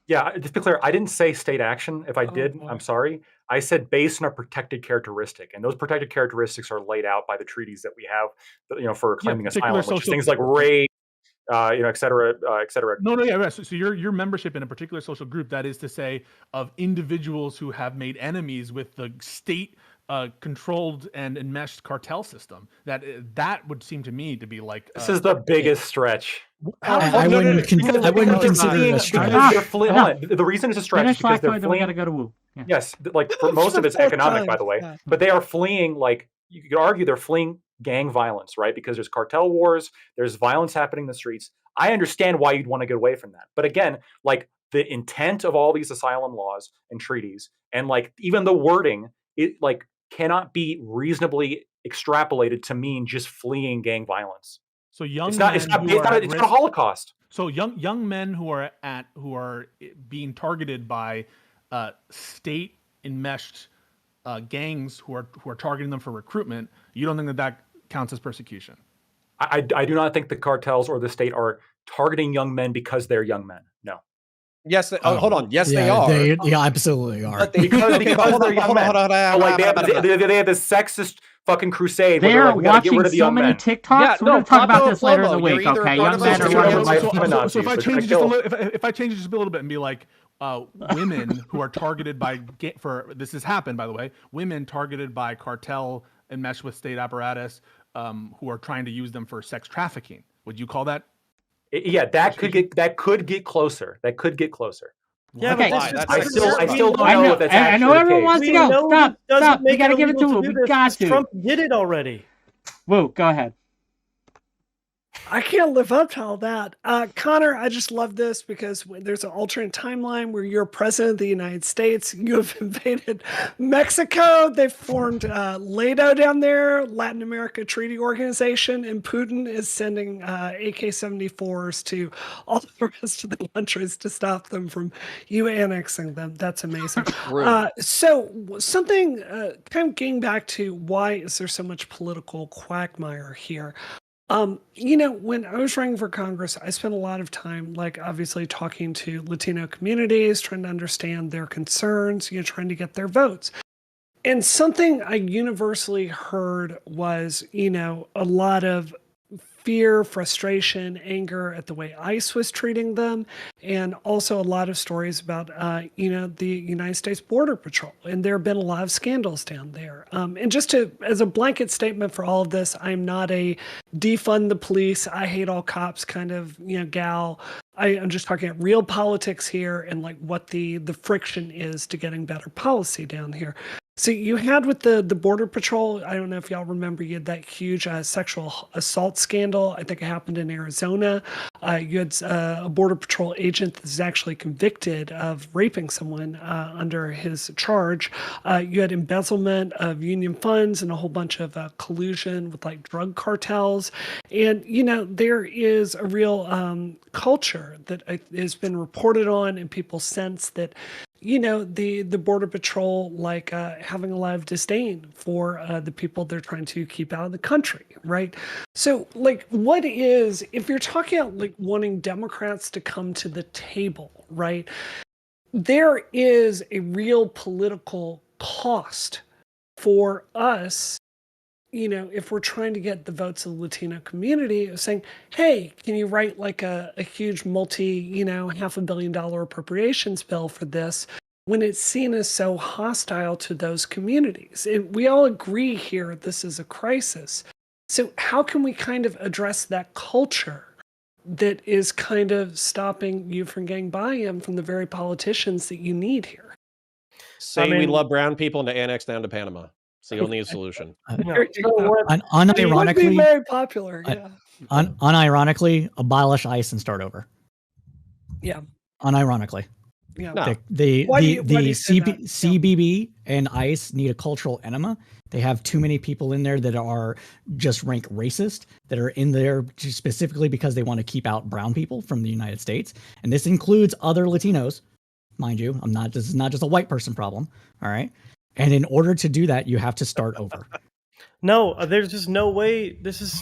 Yeah, just to be clear, I didn't say state action. If I did, I'm sorry. I said based on a protected characteristic, and those protected characteristics are laid out by the treaties that we have, for claiming particular asylum, which is social things like race, et cetera, et cetera. No. So your membership in a particular social group, that is to say, of individuals who have made enemies with the state controlled and enmeshed cartel system. That would seem to me to be like This is the biggest stretch. I no, wouldn't Because consider it a they're stretch. hold on. The reason it's a stretch is Finish because they're Lactoid, then we fleeing. gotta go to Wu. Yeah. Yes, like for most of it's fourth economic, time. by the way. Yeah. But they are fleeing, like you could argue they're fleeing gang violence, right? Because there's cartel wars, there's violence happening in the streets. I understand why you'd want to get away from that. But again, like the intent of all these asylum laws and treaties, and like even the wording, it like cannot be reasonably extrapolated to mean just fleeing gang violence. so young. It's not a Holocaust. So young men who are being targeted by state enmeshed gangs who are targeting them for recruitment. You don't think that counts as persecution? I do not think the cartels or the state are targeting young men because they're young men. No. Yes. Hold on. Yes, they Yeah, are. They absolutely are. But they, Because okay, but hold they're on, young hold on, men. hold on, Like they have this sexist fucking crusade. Where They're like, we gotta get watching rid of the so many unmen. TikToks. Yeah, We're no, gonna talk about Pablo this later in the Plomo, you're week. either Okay, part young of men us are or you're watching. not. So if I They're change it gonna just a little, if I change it just a little bit and be like, women who are targeted by this has happened, by the way, women targeted by cartel enmeshed with state apparatus, who are trying to use them for sex trafficking. Would you call that? Yeah, that could get closer. That could get closer. Yeah, Okay. but Why? this That's I just still terrifying. don't I know know. if that's I know actually the everyone case. wants to we go. know Stop. it doesn't Stop. make We gotta it give it illegal to him. do We this got because to. Trump did it already. Whoa, go ahead. I can't live up to all that. Connor, I just love this because there's an alternate timeline where you're president of the United States. You have invaded Mexico. They've formed LATO down there, Latin America Treaty Organization, and Putin is sending AK-74s to all the rest of the countries to stop them from you annexing them. That's amazing. So something kind of getting back to why is there so much political quagmire here? When I was running for Congress, I spent a lot of time, like obviously talking to Latino communities, trying to understand their concerns, trying to get their votes. And something I universally heard was, a lot of fear, frustration, anger at the way ICE was treating them, and also a lot of stories about, the United States Border Patrol. And there have been a lot of scandals down there. And just as a blanket statement for all of this, I'm not a defund the police, I hate all cops kind of, gal. I'm just talking about real politics here and like what the friction is to getting better policy down here. So you had with the Border Patrol, I don't know if y'all remember, you had that huge sexual assault scandal. I think it happened in Arizona. You had a Border Patrol agent that's actually convicted of raping someone under his charge. You had embezzlement of union funds and a whole bunch of collusion with like drug cartels. And, there is a real culture that has been reported on, and people sense that the Border Patrol, like having a lot of disdain for the people they're trying to keep out of the country, right? So, like, what is, if you're talking about like wanting Democrats to come to the table, right? There is a real political cost for us, if we're trying to get the votes of the Latino community, of saying, hey, can you write like a huge $500 million appropriations bill for this, when it's seen as so hostile to those communities? And we all agree here this is a crisis. So how can we kind of address that culture that is kind of stopping you from getting buy-in from the very politicians that you need here? Say we love brown people and to annex down to Panama. It's the only solution. Unironically, would be very popular. Yeah. Unironically, abolish ICE and start over. Yeah. Unironically. Yeah. No. The Why do you say that? CBB and ICE need a cultural enema. They have too many people in there that are just rank racist, that are in there specifically because they want to keep out brown people from the United States. And this includes other Latinos, mind you. This is not just a white person problem. All right. And in order to do that, you have to start over. No, there's just no way. This is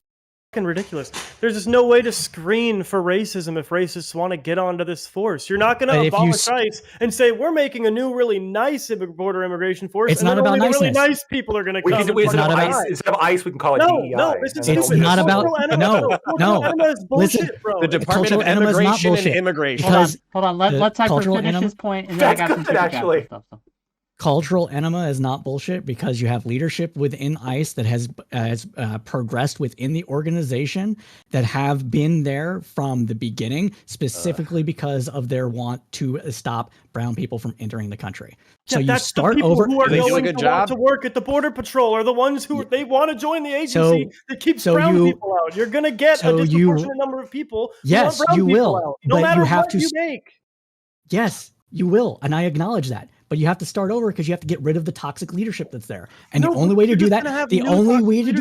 fucking ridiculous. There's just no way to screen for racism if racists want to get onto this force. You're not going to abolish ICE and say we're making a new really nice border immigration force. It's not about niceness. Really nice people are going to come. Instead of ICE, we can call it DEI. No, this is it's stupid. not about no. Listen, bro. The Department of Immigration and Immigration. Hold on. Let Cypher finish his point, and then I got some actually. stuff. So. Cultural enema is not bullshit because you have leadership within ICE that has progressed within the organization, that have been there from the beginning, specifically because of their want to stop brown people from entering the country. So you start over. Who are they do a going good to job want to work at the Border Patrol are the ones who they want to join the agency that keeps brown people out. You're going to get a disproportionate number of people. Yes, you will. No matter what you make. Yes, you will, and I acknowledge that. But you have to start over because you have to get rid of the toxic leadership that's there. And the only way to do that, the only way to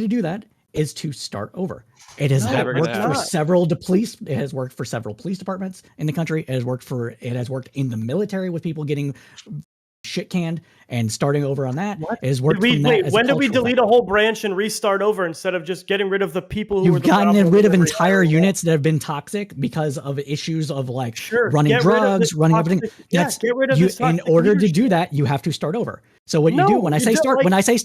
do that is to start over. It has worked for several police. It has worked for several police departments in the country. It has worked in the military with people getting shit canned, and starting over on that is When did we delete thing. a whole branch and restart over instead of just getting rid of the people who were You've the gotten problem rid of and entire rehiring units that have been toxic because of issues of like Sure, running get rid of drugs, this running toxic- everything. yeah, That's get rid of you. this In toxic order to leadership. do that, you have to start over. So what you do No, when I you say don't, start, like- when I say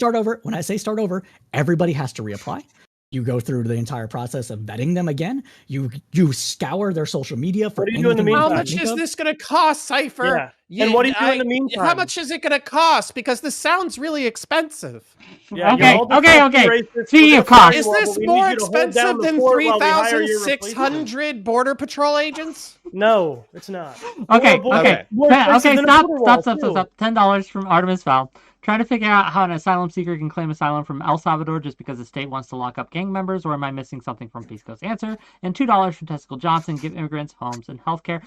start over, everybody has to reapply. You go through the entire process of vetting them again. You scour their social media for What do you do in the anything you How can meantime? much think is of. this going to cost, Cypher? Yeah. And what do you do in the How meantime? much is it going to cost? Because this sounds really expensive. Yeah, Okay, you're all okay, disgusting okay. racists. Speaking We're of gonna fire cost- Is you all, this but we more need you to hold down expensive the than fort while we hire your replacement. 3,600 Border Patrol agents? No, it's not. Okay, More okay, more expensive okay. than a Stop, border stop, wall, stop, too. stop. $10 from Artemis Fowl. Trying to figure out how an asylum seeker can claim asylum from El Salvador just because the state wants to lock up gang members, or am I missing something from Pisco's answer? And $2 from Testicle Johnson. Give immigrants homes and healthcare.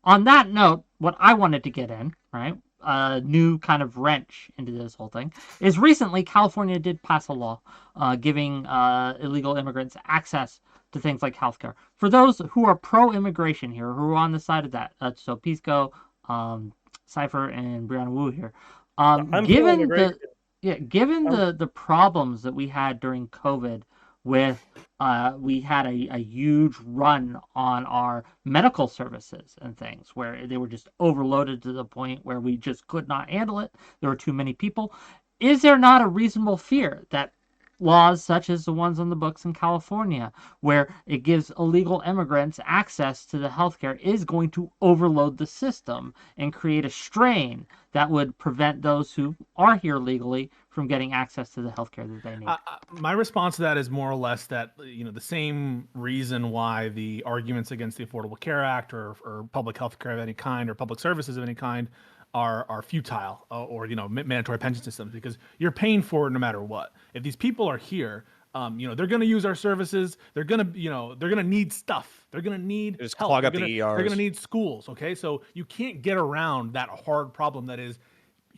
On that note, what I wanted to get in, right? A new kind of wrench into this whole thing is recently California did pass a law giving illegal immigrants access to things like healthcare. For those who are pro-immigration here, who are on the side of that, so Pisco, Cypher, and Brianna Wu here, I'm given pro-immigration. the problems that we had during COVID with we had a huge run on our medical services and things where they were just overloaded to the point where we just could not handle it. There were too many people. Is there not a reasonable fear that laws such as the ones on the books in California, where it gives illegal immigrants access to the healthcare, is going to overload the system and create a strain that would prevent those who are here legally from getting access to the healthcare that they need? My response to that is more or less that, the same reason why the arguments against the Affordable Care Act or public health care of any kind or public services of any kind are futile, or mandatory pension systems, because you're paying for it no matter what. If these people are here, they're going to use our services. They're going to need stuff. They're going to need Just help. clog up They're the gonna ERs. need schools. Okay, so you can't get around that hard problem that is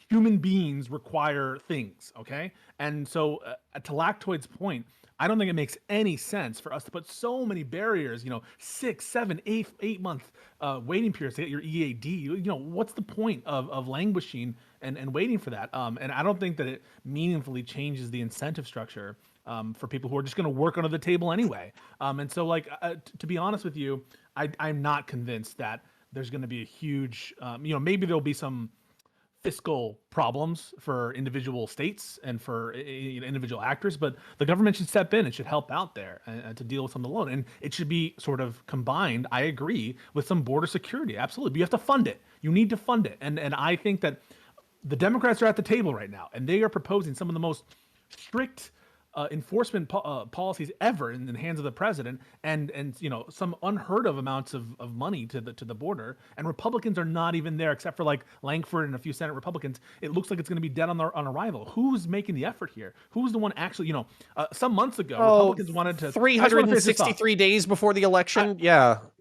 human beings require things. Okay, and so to Lactoid's point, I don't think it makes any sense for us to put so many barriers, 6, 7, 8 month waiting periods to get your EAD. What's the point of languishing and waiting for that? And I don't think that it meaningfully changes the incentive structure for people who are just going to work under the table anyway. And so, to be honest with you, I'm not convinced that there's going to be a huge, maybe there'll be some fiscal problems for individual states and for individual actors, but the government should step in and should help out there to deal with some of the load. And it should be sort of combined, I agree, with some border security. Absolutely. But you have to fund it. You need to fund it. And I think that the Democrats are at the table right now, and they are proposing some of the most strict enforcement policies ever in the hands of the president, and some unheard of amounts of money to the border, and Republicans are not even there except for like Langford and a few Senate Republicans. It looks like it's going to be dead on arrival. Who's making the effort here? Who's the one actually? Some months ago, Republicans wanted to 363 days before the election.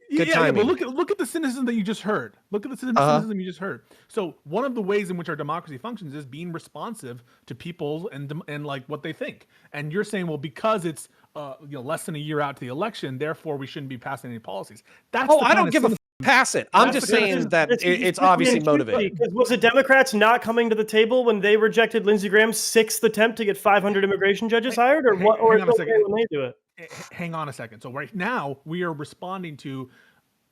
Good timing. But look at the cynicism that you just heard. Look at the cynicism you just heard. So one of the ways in which our democracy functions is being responsive to people and like what they think. And you're saying, well, because it's less than a year out to the election, therefore we shouldn't be passing any policies. That's I don't give a pass it. I'm just saying that it's obviously motivated. Because was the Democrats not coming to the table when they rejected Lindsey Graham's 6th attempt to get 500 immigration judges hired, or what? Or hang on a second. when they do it? Hang on a second. So right now we are responding to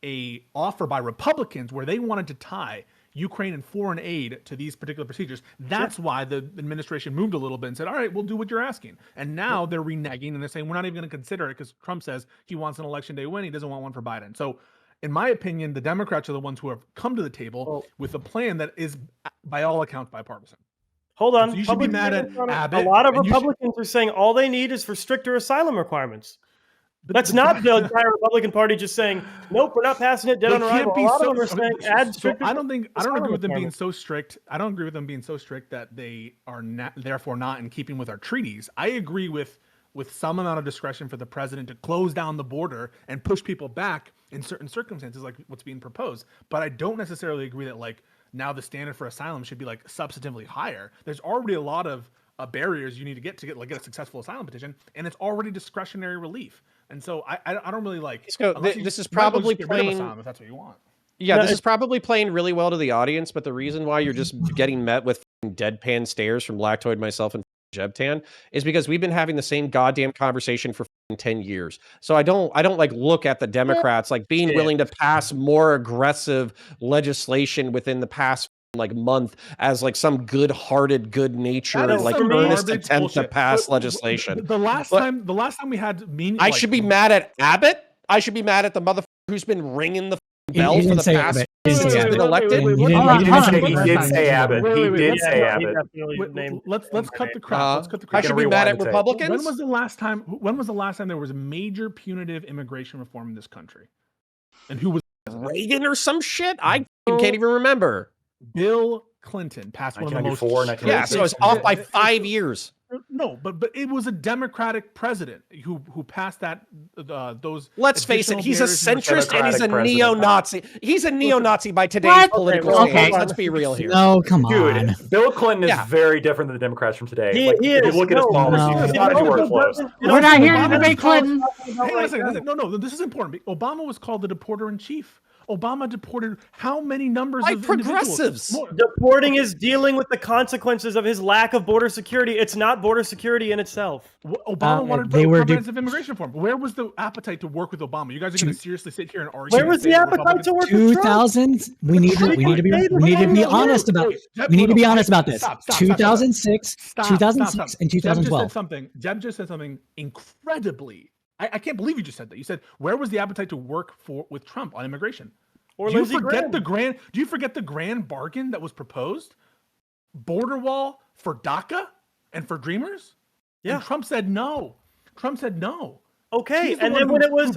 a offer by Republicans where they wanted to tie Ukraine and foreign aid to these particular procedures. That's why the administration moved a little bit and said, all right, we'll do what you're asking. And now they're reneging and they're saying, we're not even going to consider it because Trump says he wants an election day win. He doesn't want one for Biden. So in my opinion, the Democrats are the ones who have come to the table with a plan that is, by all accounts, bipartisan. Hold on. So you should be mad at Abbott. A lot of Republicans are saying all they need is for stricter asylum requirements. That's not the entire Republican Party just saying, nope, we're not passing it, dead on arrival. A lot of them are saying, add stricter. I don't agree with them being so strict. I don't agree with them being so strict that they are therefore not in keeping with our treaties. I agree with some amount of discretion for the president to close down the border and push people back in certain circumstances, like what's being proposed. But I don't necessarily agree that now the standard for asylum should be substantively higher. There's already a lot of barriers you need to get a successful asylum petition, and it's already discretionary relief. And so I don't really So this is probably get rid of playing. asylum if that's what you want. Yeah, No, this is probably playing really well to the audience, but the reason why you're just getting met with deadpan stares from Lactoid, myself, and Jebtan is because we've been having the same goddamn conversation for 10 years. So I don't like look at the Democrats like being willing to pass more aggressive legislation within the past like month as like some good-hearted, good-natured, like earnest attempt to pass legislation. The last time we had I should be mad at Abbott. I should be mad at the motherfucker who's been ringing the bell for the past since he's been elected. He did say Abbott. He did say Abbott. Let's cut the crap. I should be mad at Republicans. When was the last time there was a major punitive immigration reform in this country? And who was Reagan or some shit? I can't even remember. Bill Clinton passed one of the most. 1994, yeah, so it's off by 5 years. No, but it was a Democratic president who passed that those. Let's face it, he's a centrist and he's a neo-Nazi. He's a neo-Nazi by today's political standards. Let's be real here. No, come on. Dude, Bill Clinton is very different than the Democrats from today. He if you look at his policies, his workflows. We're not here to debate Clinton. Hang on a second. No, this is important. Obama was called the deporter in chief. Obama deported how many numbers of progressives? Deporting is dealing with the consequences of his lack of border security. It's not border security in itself. Obama wanted comprehensive immigration reform. Where was the appetite to work with Obama? You guys are going to seriously sit here and argue. Where was the appetite to work with Trump? 2000s. We need to be honest about. We need to be honest about this. 2006, 2006, and 2012. Jeb just said something incredibly. I can't believe you just said that. You said, where was the appetite to work with Trump on immigration? Or do you forget the grand bargain that was proposed? Border wall for DACA and for Dreamers? Yeah. And Trump said no. Okay, and then when it was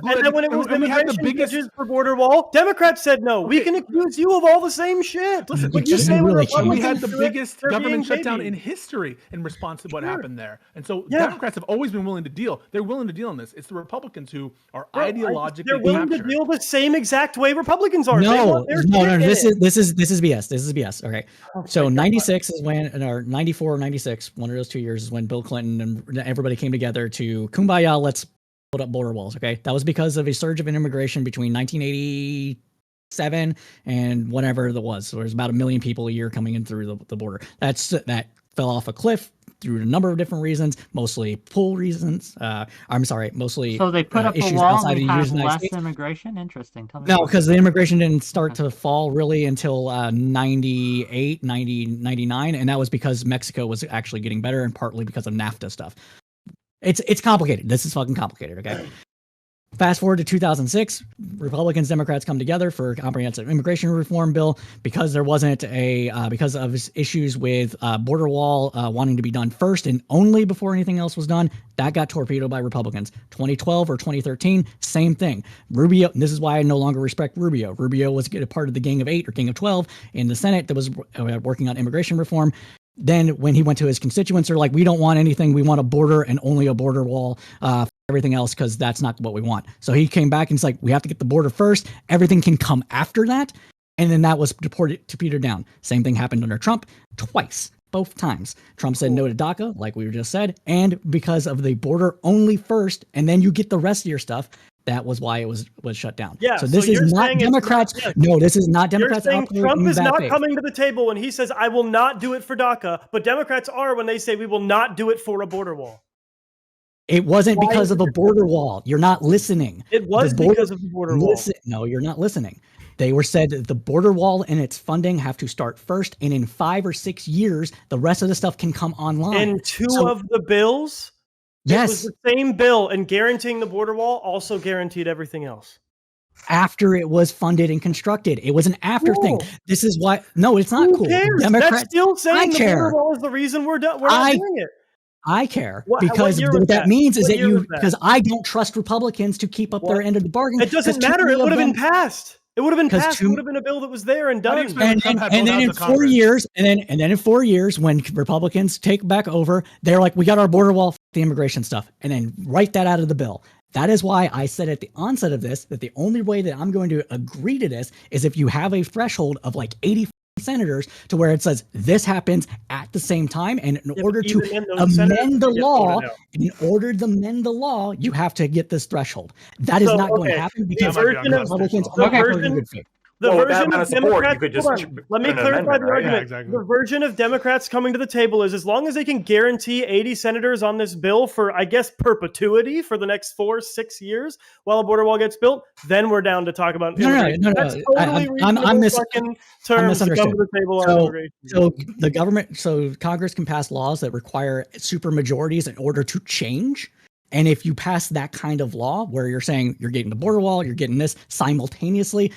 immigration judges for border wall, Democrats said no. We can accuse you of all the same shit. Listen, but you say we had the biggest government shutdown in history in response to what happened there, and so Democrats have always been willing to deal. They're willing to deal on this. It's the Republicans who are ideologically they're willing to deal the same exact way Republicans are. No. This is BS. This is BS. Okay, so 96 is when, or 94 or 96, one of those 2 years is when Bill Clinton and everybody came together to kumbaya. Let's put up border walls. Okay, that was because of a surge of immigration between 1987 and whatever that was. So there's about 1 million people a year coming in through the border. That fell off a cliff through a number of different reasons, mostly pull reasons. Mostly. So they put up a wall and we have less immigration. Interesting. Tell me no, because the immigration didn't start to fall really until 98, 90, 99, and that was because Mexico was actually getting better, and partly because of NAFTA stuff. It's complicated. This is fucking complicated, okay? Fast forward to 2006, Republicans, Democrats come together for a comprehensive immigration reform bill because there wasn't because of issues with border wall wanting to be done first and only before anything else was done. That got torpedoed by Republicans. 2012 or 2013, same thing. Rubio, and this is why I no longer respect Rubio. Rubio was a part of the Gang of 8 or Gang of 12 in the Senate that was working on immigration reform. Then when he went to his constituents, they're like, we don't want anything. We want a border and only a border wall for everything else because that's not what we want. So he came back and it's like, we have to get the border first. Everything can come after that. And then that was torpedoed down. Same thing happened under Trump twice, both times. Trump said no to DACA, like we just said. And because of the border only first, and then you get the rest of your stuff. That was why it was shut down. Yeah. So this is not Democrats. No, this is not Democrats. You're saying Trump is not coming to the table when he says, I will not do it for DACA, but Democrats are when they say we will not do it for a border wall. It wasn't because of the border wall. You're not listening. It was because of the border wall. No, you're not listening. They were said that the border wall and its funding have to start first, and in 5 or 6 years, the rest of the stuff can come online. And two of the bills? Yes. It was the same bill, and guaranteeing the border wall also guaranteed everything else. After it was funded and constructed. It was an after thing. This is why. No, it's not cool. Democrats, that's still saying the border wall is the reason we're not doing it. I care because what that means is because I don't trust Republicans to keep up their end of the bargain. It doesn't matter. It would have been passed. It would have been passed. It would have been a bill that was there and done. And then in 4 years, and then in 4 years, when Republicans take back over, they're like, we got our border wall, the immigration stuff, and then write that out of the bill. That is why I said at the onset of this that the only way that I'm going to agree to this is if you have a threshold of like 80 senators to where it says this happens at the same time, and in order to amend the law, you have to get this threshold. That is not going to happen because Republicans are The Well, with that version amount of of support, you Democrats, could just hold on. Let me put an clarify amendment, the right? argument. Yeah, exactly. The version of Democrats coming to the table is as long as they can guarantee 80 senators on this bill for, I guess, perpetuity for the next 4-6 years while a border wall gets built, then we're down to talk about immigration. No. That's totally reasonable I'm fucking terms to come to the table on immigration. So Congress can pass laws that require super majorities in order to change. And if you pass that kind of law where you're saying you're getting the border wall, you're getting this simultaneous's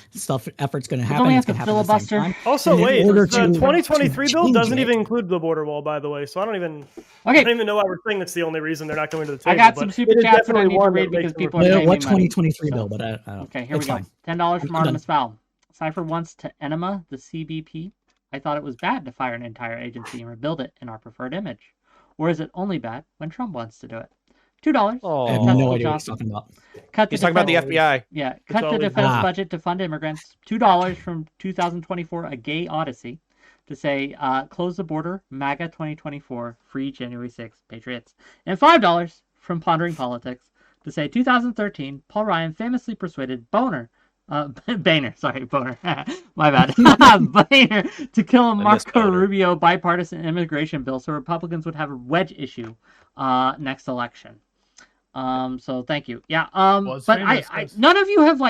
effort's going to happen. Don't we have It's going to to happen at the same filibuster? time. Also, And in wait, order the to 2023 bill change doesn't it- even include the border wall, by the way. So I don't even know why we're saying that's the only reason they're not coming to the table. I got some but super it is chats that I definitely need to one that read makes because them people are Well, paying what me money. 2023 So- bill? But I don't Okay, know. here we It's go. fine. $10 from I'm done. Artemis Fowl. Cypher wants to enema the CBP. I thought it was bad to fire an entire agency and rebuild it in our preferred image. Or is it only bad when Trump wants to do it? $2. Oh. I have Testicle no idea what he's Johnson. talking about. Cut the He's talking about the defense- FBI. Yeah, cut the always defense bad. budget to fund immigrants. $2 from 2024, A Gay Odyssey, to say close the border, MAGA 2024, free January 6th, Patriots. And $5 from Pondering Politics to say 2013, Paul Ryan famously persuaded Boner, Boner, my bad, Boehner to kill a miss Marco Boner. Rubio bipartisan immigration bill so Republicans would have a wedge issue next election. So thank you. Yeah. Was But famous, I yes. none of you have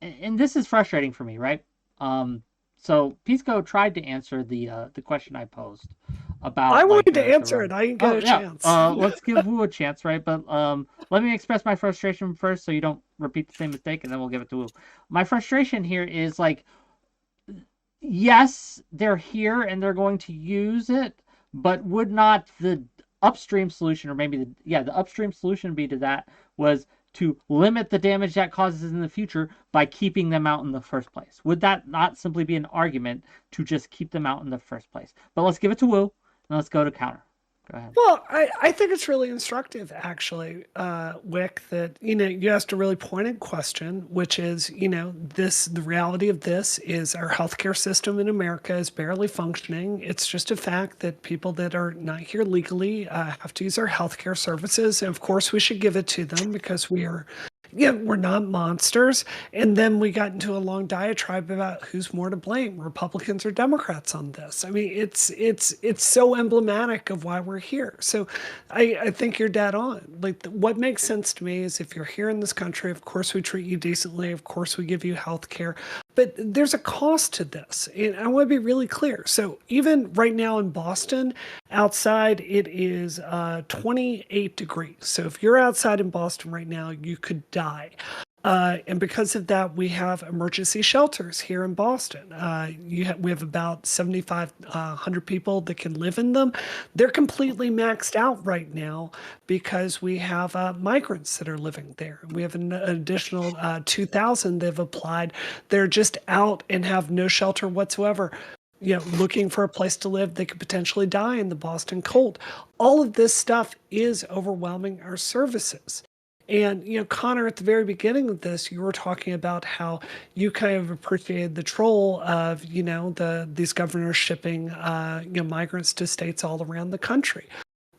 and this is frustrating for me, right? So Pisco tried to answer the question I posed about. I wanted the to answer run. it. I didn't get a yeah. chance. Let's give Wu a chance, right? But let me express my frustration first, so you don't repeat the same mistake, and then we'll give it to Wu. My frustration here is yes, they're here and they're going to use it, but would not the upstream solution, or maybe the upstream solution be to that was to limit the damage that causes in the future by keeping them out in the first place? Would that not simply be an argument to just keep them out in the first place? But let's give it to Wu, and let's go to Counter. Go ahead. Well, I think it's really instructive, actually, Wick, that, you asked a really pointed question, which is, the reality of this is our healthcare system in America is barely functioning. It's just a fact that people that are not here legally have to use our healthcare services. And of course, we should give it to them because we're not monsters. And then we got into a long diatribe about who's more to blame, Republicans or Democrats on this. I mean, it's so emblematic of why we're here. So I think you're dead on. What makes sense to me is if you're here in this country, of course we treat you decently. Of course we give you health care. But there's a cost to this. And I want to be really clear. So even right now in Boston, outside it is 28 degrees. So if you're outside in Boston right now, you could die. And because of that, we have emergency shelters here in Boston. We have about 7,500 people that can live in them. They're completely maxed out right now because we have migrants that are living there. We have an additional 2,000 that have applied. They're just out and have no shelter whatsoever. Looking for a place to live. They could potentially die in the Boston cold. All of this stuff is overwhelming our services. And, Connor, at the very beginning of this, you were talking about how you kind of appreciated the troll of, these governors shipping, migrants to states all around the country.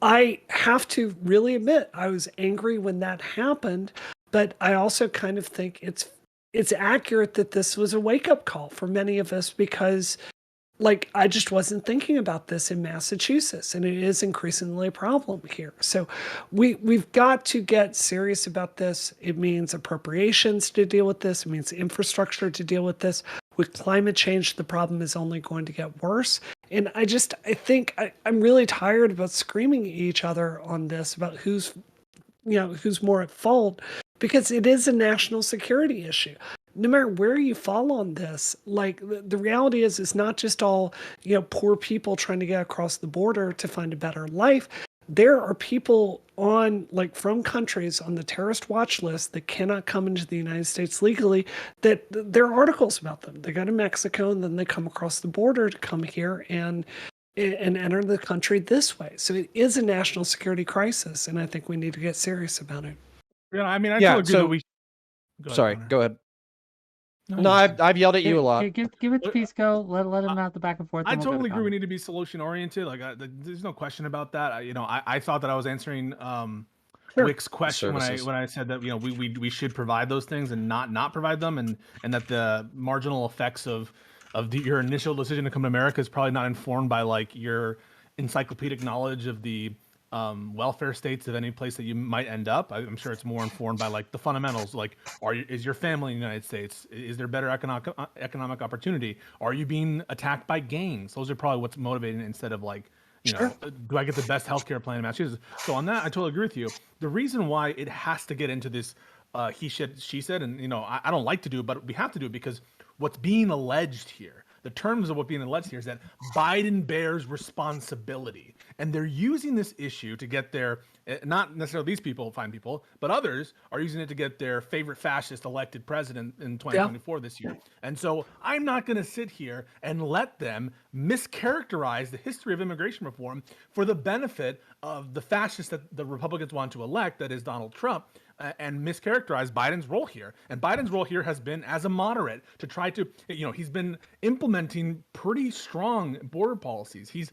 I have to really admit, I was angry when that happened, but I also kind of think it's accurate that this was a wake-up call for many of us because I just wasn't thinking about this in Massachusetts, and it is increasingly a problem here. So we've got to get serious about this. It means appropriations to deal with this. It means infrastructure to deal with this. With climate change, the problem is only going to get worse. And I think I'm really tired about screaming at each other on this about who's more at fault, because it is a national security issue. No matter where you fall on this, the reality is it's not just all, poor people trying to get across the border to find a better life. There are people from countries on the terrorist watch list that cannot come into the United States legally, that there are articles about them. They go to Mexico and then they come across the border to come here and enter the country this way. So it is a national security crisis, and I think we need to get serious about it. Yeah, I mean, I Yeah, totally agree so- that we. Sorry, Connor. go ahead. No, No, I've yelled at you a lot. Give it to Pisco. Let him out the back and forth. I and we'll go totally to agree. We Connor. need to be solution oriented. There's no question about that. I thought that I was answering Wick's question Services. when I said that we should provide those things and not provide them, and that the marginal effects of your initial decision to come to America is probably not informed by like your encyclopedic knowledge of the welfare states of any place that you might end up. I'm sure it's more informed by like the fundamentals, like is your family in the United States? Is there better economic opportunity? Are you being attacked by gangs? Those are probably what's motivating it, instead of like, do I get the best healthcare plan in Massachusetts? So on that, I totally agree with you. The reason why it has to get into this he said, she said, and I don't like to do it, but we have to do it because what's being alleged here, the terms of what being alleged here, is that Biden bears responsibility, and they're using this issue to get their, not necessarily these people, fine people, but others are using it to get their favorite fascist elected president in 2024 this year. And so I'm not going to sit here and let them mischaracterize the history of immigration reform for the benefit of the fascist that the Republicans want to elect, that is Donald Trump, and mischaracterize Biden's role here. And Biden's role here has been as a moderate to try to, he's been implementing pretty strong border policies. He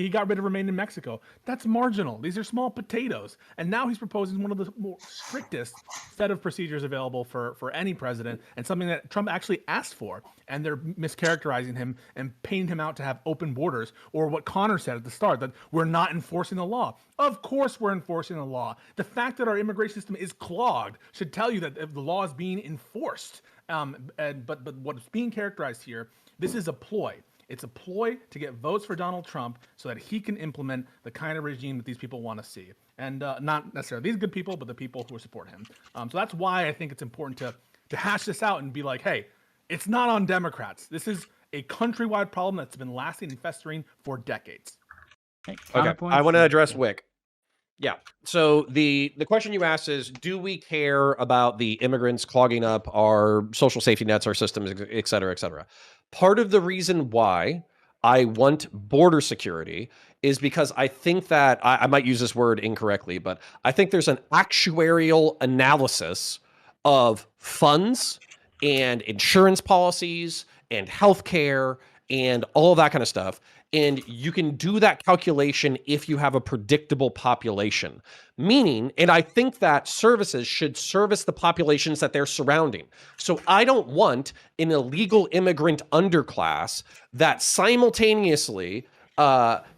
got rid of Remain in Mexico. That's marginal. These are small potatoes. And now he's proposing one of the more strictest set of procedures available for any president, and something that Trump actually asked for. And they're mischaracterizing him and painting him out to have open borders, or what Connor said at the start, that we're not enforcing the law. Of course we're enforcing the law. The fact that our immigration system is clogged should tell you that the law is being enforced. But what's being characterized here, this is a ploy. It's a ploy to get votes for Donald Trump so that he can implement the kind of regime that these people want to see. And not necessarily these good people, but the people who support him. So that's why I think it's important to hash this out and be like, hey, it's not on Democrats. This is a countrywide problem that's been lasting and festering for decades. Okay, I want to address Wick. Yeah. So the question you asked is, do we care about the immigrants clogging up our social safety nets, our systems, et cetera, et cetera? Part of the reason why I want border security is because I think that, I might use this word incorrectly, but I think there's an actuarial analysis of funds and insurance policies and healthcare and all of that kind of stuff. And you can do that calculation if you have a predictable population. Meaning, and I think that services should service the populations that they're surrounding. So I don't want an illegal immigrant underclass that simultaneously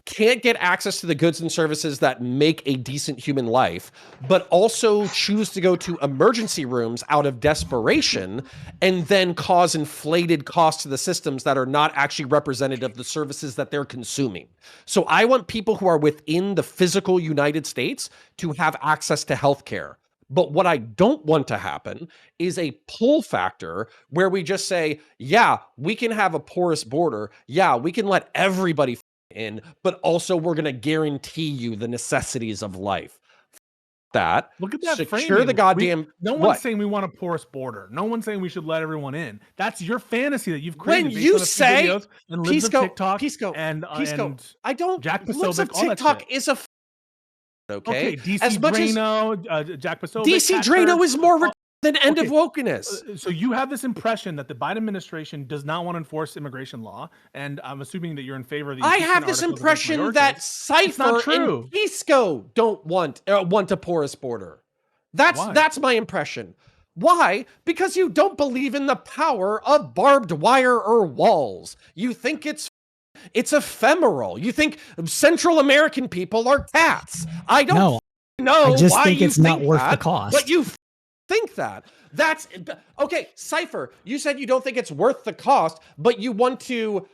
can't get access to the goods and services that make a decent human life, but also choose to go to emergency rooms out of desperation and then cause inflated costs to the systems that are not actually representative of the services that they're consuming. So I want people who are within the physical United States to have access to healthcare. But what I don't want to happen is a pull factor where we just say, yeah, we can have a porous border. Yeah, we can let everybody in, but also we're going to guarantee you the necessities of life. That look at that secure framing. The goddamn. No one's saying we want a porous border. No one's saying we should let everyone in. That's your fantasy that you've created. When you say TikTok Pisco, and I don't. Jack Libs of Posobiec, TikTok is a okay. DC as much Drano, Jack Posobiec, DC Drano is more than end of wokeness. So you have this impression that the Biden administration does not want to enforce immigration law, and I'm assuming that you're in favor of the. I have this impression that Cypher and Pisco don't want a porous border. That's my impression. Why? Because you don't believe in the power of barbed wire or walls. You think it's ephemeral. You think Central American people are cats. I don't know. I just why think it's not worth the cost. But you think that. That's okay. Cypher, you said you don't think it's worth the cost, but you want to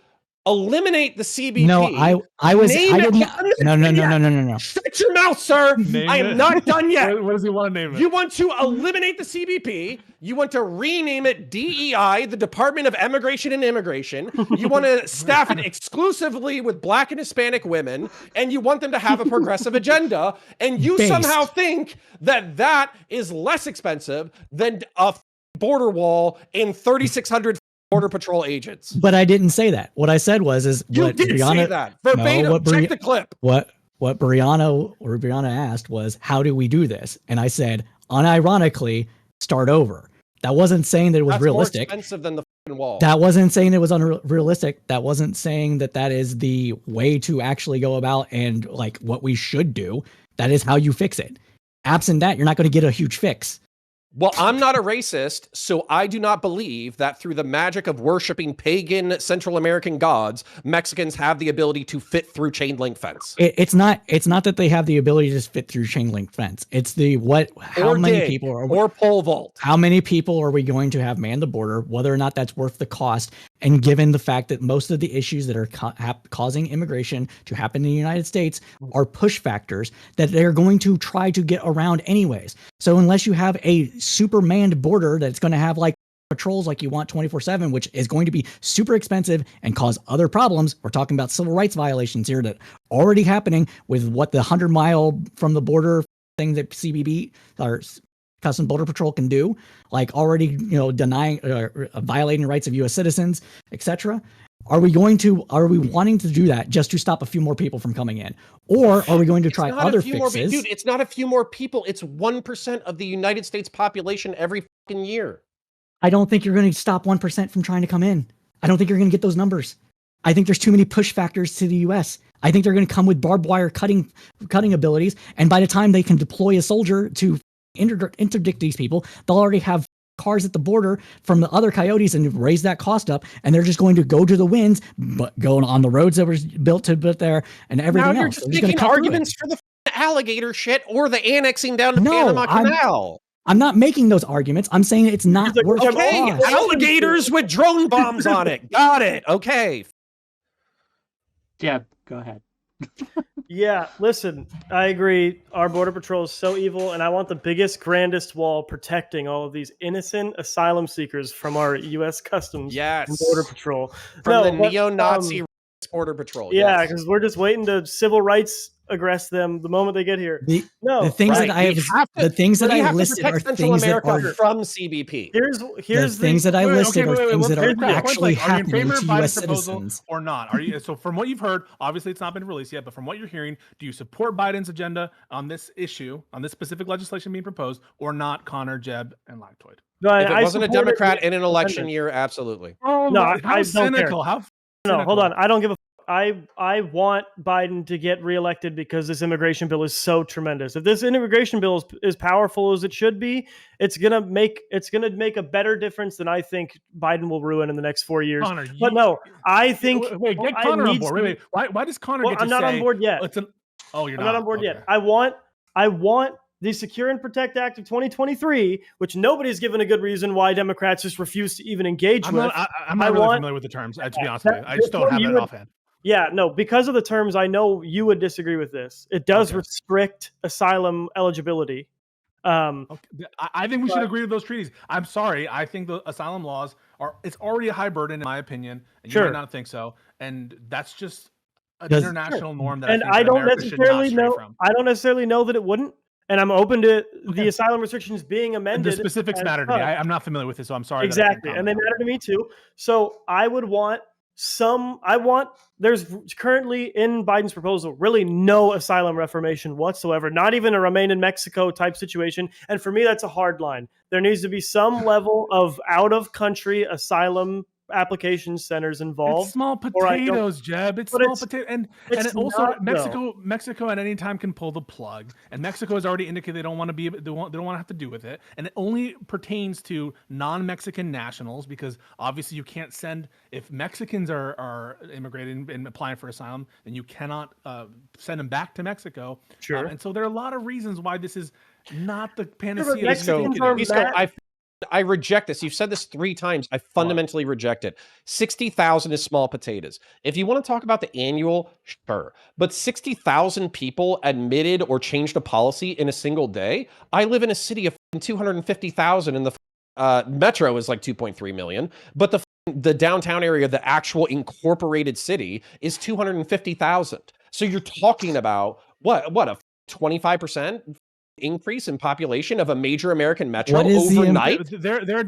eliminate the CBP. No, I didn't. No. Shut your mouth, sir. I am not done yet. What does he want to name it? You want to eliminate the CBP. You want to rename it DEI, the Department of Immigration and Immigration. You want to staff it exclusively with Black and Hispanic women, and you want them to have a progressive agenda. And you somehow think that is less expensive than a border wall and 3,600 Border Patrol agents. But I didn't say that. What I said was you did say that verbatim. Check the clip. What Brianna asked was, how do we do this? And I said, unironically, start over. That wasn't saying that it was realistic. More expensive than the fucking wall. That wasn't saying it was unrealistic. That wasn't saying that is the way to actually go about and like what we should do. That is how you fix it. Absent that, you're not going to get a huge fix. Well, I'm not a racist, so I do not believe that through the magic of worshiping pagan Central American gods, Mexicans have the ability to fit through chain link fence. It's not that they have the ability to just fit through chain link fence. It's how many people or pole vault. How many people are we going to have man the border, whether or not that's worth the cost? And given the fact that most of the issues that are causing immigration to happen in the United States are push factors that they're going to try to get around anyways. So unless you have a super manned border that's going to have like patrols like you want 24/7, which is going to be super expensive and cause other problems. We're talking about civil rights violations here that are already happening with what the 100-mile from the border thing that CBP or Customs Border Patrol can do, like already, denying, violating rights of U.S. citizens, etc. Are we wanting to do that just to stop a few more people from coming in? Or are we going to try other fixes? Dude, it's not a few more people. It's 1% of the United States population every fucking year. I don't think you're going to stop 1% from trying to come in. I don't think you're going to get those numbers. I think there's too many push factors to the U.S. I think they're going to come with barbed wire cutting abilities. And by the time they can deploy a soldier to interdict these people, they'll already have cars at the border from the other coyotes and raise that cost up. And they're just going to go to the winds, but going on the roads that were built to put there and everything now else. You're just making arguments for the alligator shit or the annexing down to Panama Canal. I'm not making those arguments. I'm saying it's not worth it. Okay, alligators with drone bombs on it. Got it. Okay. Jeb, go ahead. Yeah, listen, I agree. Our border patrol is so evil, and I want the biggest, grandest wall protecting all of these innocent asylum seekers from our U.S. Customs and Border Patrol. From the neo-Nazi Border Patrol. Yeah, because we're just waiting to civil rights aggress them the moment they get here. The things that I listed are things that are from CBP. Here's the things that I listed are things that are actually happening to U.S. citizens. Or not? Are you? So from what you've heard, obviously it's not been released yet, but from what you're hearing, do you support Biden's agenda on this issue, on this specific legislation being proposed, or not? Connor, Jeb, and Lactoid. No, if it wasn't a Democrat in an election year, absolutely. Oh, no, how cynical! How no, hold on. I don't give a. I want Biden to get reelected because this immigration bill is so tremendous. If this immigration bill is as powerful as it should be, it's gonna make a better difference than I think Biden will ruin in the next 4 years. Connor, I think wait, get Connor on board. Wait. Why does Connor get to I'm not on board yet. You're not on board yet. I want the Secure and Protect Act of 2023, which nobody's given a good reason why Democrats just refuse to even engage with. I'm not really familiar with the terms, to be honest with you. I just don't have it offhand. Yeah, no, because of the terms, I know you would disagree with this. It does restrict asylum eligibility. I think we should agree to those treaties. I'm sorry. I think the asylum laws it's already a high burden, in my opinion. And you might not think so. And that's just an international norm that I don't necessarily know that it wouldn't. And I'm open to the asylum restrictions being amended. The specifics matter to me. I'm not familiar with it, so I'm sorry. Exactly. And they matter to me too. So I would want there's currently in Biden's proposal really no asylum reformation whatsoever, not even a remain in Mexico type situation. And for me, that's a hard line. There needs to be some level of out of country asylum application centers involved. It's small potatoes, Jeb. It's small potatoes, and it also Mexico at any time can pull the plug. And Mexico has already indicated they don't want to have to do with it. And it only pertains to non-Mexican nationals because obviously you can't send if Mexicans are immigrating and applying for asylum, then you cannot send them back to Mexico. Sure. And so there are a lot of reasons why this is not the panacea. I reject this. You've said this 3 times. I fundamentally reject it. 60,000 is small potatoes. If you want to talk about the annual, sure. But 60,000 people admitted or changed a policy in a single day. I live in a city of 250,000 and the metro is like 2.3 million. But the downtown area, the actual incorporated city is 250,000. So you're talking about what a 25% increase in population of a major American metro overnight.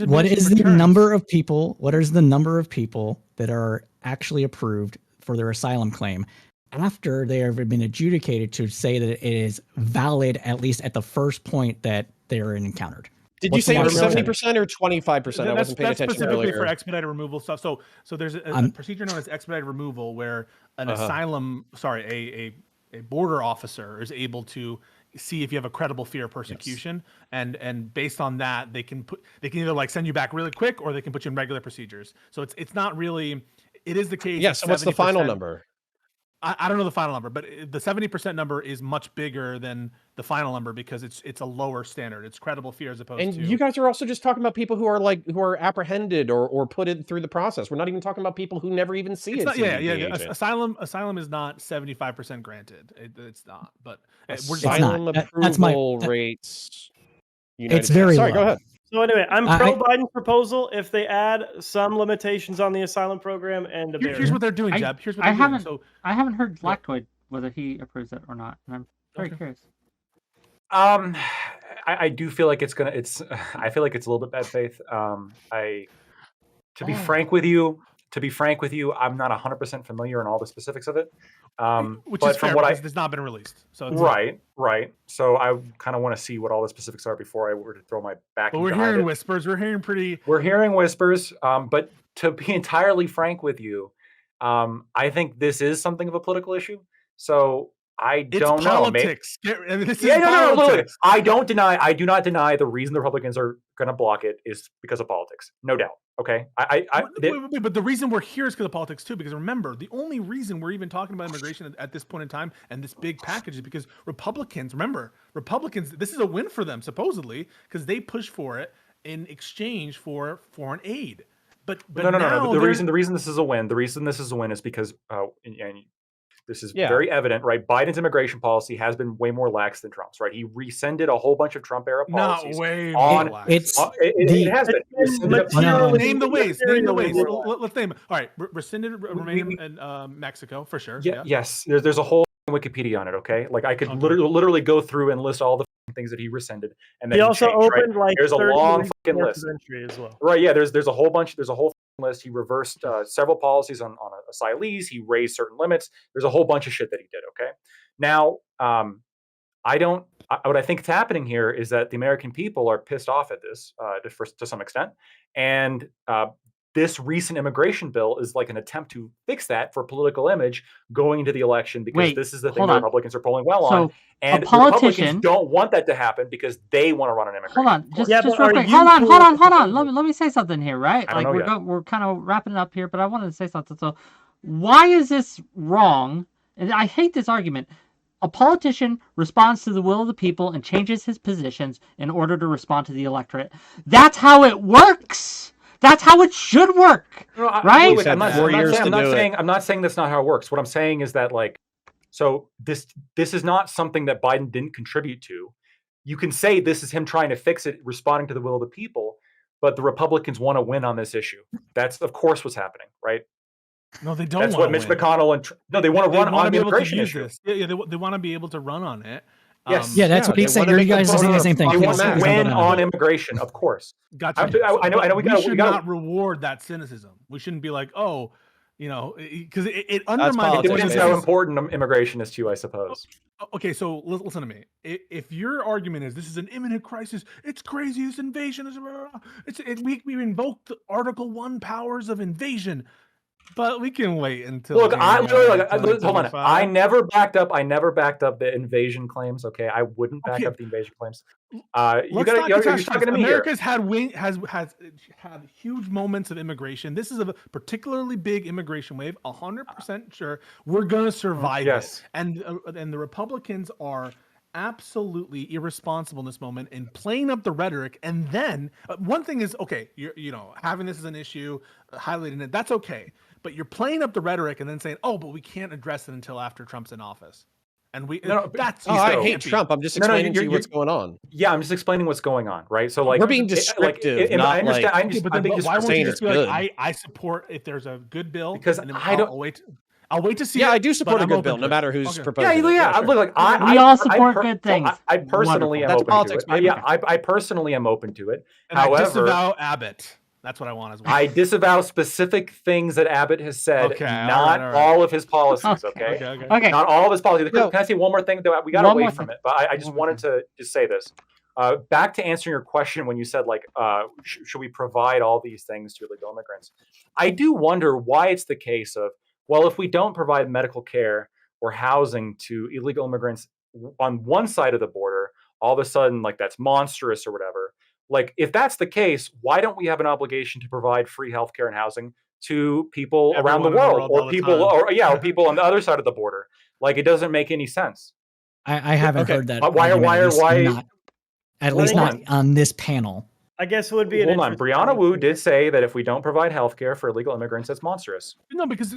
What is the number of people? What is the number of people that are actually approved for their asylum claim after they have been adjudicated to say that it is valid, at least at the first point that they are encountered? Did you say it was 70% or 25%? I wasn't paying attention specifically earlier. For expedited removal stuff. So there's a procedure known as expedited removal where an a border officer is able to see if you have a credible fear of persecution, and based on that, they can either like send you back really quick, or they can put you in regular procedures. So it's not really. It is the case. Yeah. So what's the final number? I don't know the final number, but the 70% number is much bigger than the final number because it's a lower standard. It's credible fear as opposed to. And you guys are also just talking about people who are apprehended or put in through the process. We're not even talking about people who never even see it. Asylum is not 75% granted. It's not. But asylum approval rates. It's very Sorry, low. go ahead. So anyway, I'm pro Biden's proposal if they add some limitations on the asylum program and here's what they're doing, Jeb. Here's what I they're doing. So I haven't heard Lactoid whether he approves it or not, and I'm very curious. I do feel like I feel like it's a little bit bad faith. To be frank with you, I'm not 100% familiar in all the specifics of it. Which but is fair from what because it's not been released. So it's right. So I kind of want to see what all the specifics are before I were to throw my back. But we're hearing whispers. We're hearing whispers. But to be entirely frank with you, I think this is something of a political issue. So I don't know. Politics. No. I do not deny the reason the Republicans are going to block it is because of politics. No doubt. Okay. But the reason we're here is because of politics too. Because remember, the only reason we're even talking about immigration at this point in time and this big package is because Republicans. This is a win for them supposedly because they push for it in exchange for foreign aid. But no. The reason this is a win. The reason this is a win is because and this is very evident, right? Biden's immigration policy has been way more lax than Trump's, right? He rescinded a whole bunch of Trump-era policies. Not way more lax. It has been. Name the ways. Let's name it. All right, rescinded remain in Mexico for sure. Yes, there's a whole Wikipedia on it. Okay, like I could literally go through and list all the things that he rescinded, and then he also opened like there's a long fucking list as well. Right? Yeah, there's a whole bunch. There's a whole list. He reversed several policies on asylees. He raised certain limits. There's a whole bunch of shit that he did. Okay, now what I think is happening here is that the American people are pissed off at this to some extent, and this recent immigration bill is like an attempt to fix that for political image going into the election because this is the thing the Republicans are polling well on. And the Republicans don't want that to happen because they want to run an immigration. Hold on, just real quick. Hold on. Let me say something here, right? Like we're kind of wrapping it up here, but I wanted to say something. So, why is this wrong? And I hate this argument. A politician responds to the will of the people and changes his positions in order to respond to the electorate. That's how it works. That's how it should work, right? I'm not saying that's not how it works. What I'm saying is that so this is not something that Biden didn't contribute to. You can say this is him trying to fix it, responding to the will of the people, but the Republicans want to win on this issue. That's of course what's happening, right? No, they don't. That's what Mitch McConnell they want to run on the immigration issue. Yeah, they want to be able to run on it. Yes. That's what he's saying. You guys are saying the same thing. They want to win on immigration, of course. Gotcha. I know. We should not reward that cynicism. We shouldn't be like, because it undermines. It depends how important immigration is to you, I suppose. Okay, so listen to me. If your argument is this is an imminent crisis, it's crazy. This invasion is. We invoke the Article 1 powers of invasion. But we can wait until. Look, hold on. I never backed up the invasion claims. Okay, I wouldn't back up the invasion claims. You're talking to me here. America's has had huge moments of immigration. This is a particularly big immigration wave. 100% sure we're gonna survive it. And the Republicans are absolutely irresponsible in this moment in playing up the rhetoric. And then one thing is having this as an issue, highlighting it. That's okay. But you're playing up the rhetoric and then saying, "Oh, but we can't address it until after Trump's in office." And I hate Trump. I'm just explaining to you what's going on. Yeah, I'm just explaining what's going on, right? So we're being descriptive. I understand. Why won't you just be like, I support if there's a good bill because I'll wait to see. Yeah, I do support a good bill, no matter who's proposing. Yeah. Look, we all support good things. I personally am open to it. I personally am open to it. And however, I disavow Abbott. That's what I want as well. I disavow specific things that Abbott has said, not all of his policies. Okay. Not all of his policies. Can I say one more thing? We got away from it, but I just wanted to just say this. Back to answering your question when you said should we provide all these things to illegal immigrants? I do wonder why it's the case of, well, if we don't provide medical care or housing to illegal immigrants on one side of the border, all of a sudden, like, that's monstrous or whatever. Like, if that's the case, why don't we have an obligation to provide free healthcare and housing to people around the Everyone in the world, world or all the people, time. or people on the other side of the border? Like, it doesn't make any sense. I haven't Okay. heard that. Why argument, at least Hold not on. on this panel. I guess it would be an Hold on, interesting Brianna Wu conversation. did say that if we don't provide healthcare for illegal immigrants, it's monstrous. No, because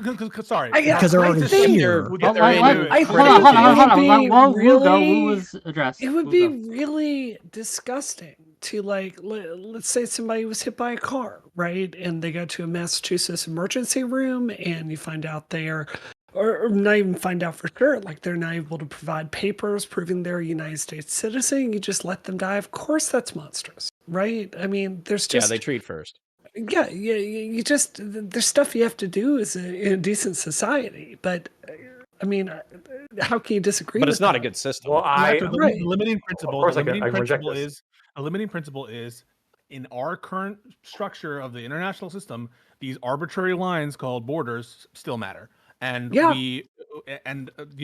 sorry, Because they're already here. We'll Oh, get there. wait, Wait, wait. wait. Hold on, hold on, hold on. It would Whoa, be Wu go. Wu really- was addressed. It would Wu be go. really disgusting to, like, let's say somebody was hit by a car, right? And they go to a Massachusetts emergency room, and you find out they're, or not even find out for sure, like, they're not able to provide papers proving they're a United States citizen. You just let them die. Of course, that's monstrous, right? I mean, there's just, Yeah, they treat first. yeah, you just, there's stuff you have to do as in a decent society. But I mean, how can you disagree? But with it's not that? a good system. Well, The Right. limiting principle. Of course The I can reject principle this. is a limiting principle is in our current structure of the international system. These arbitrary lines called borders still matter, and Yeah. you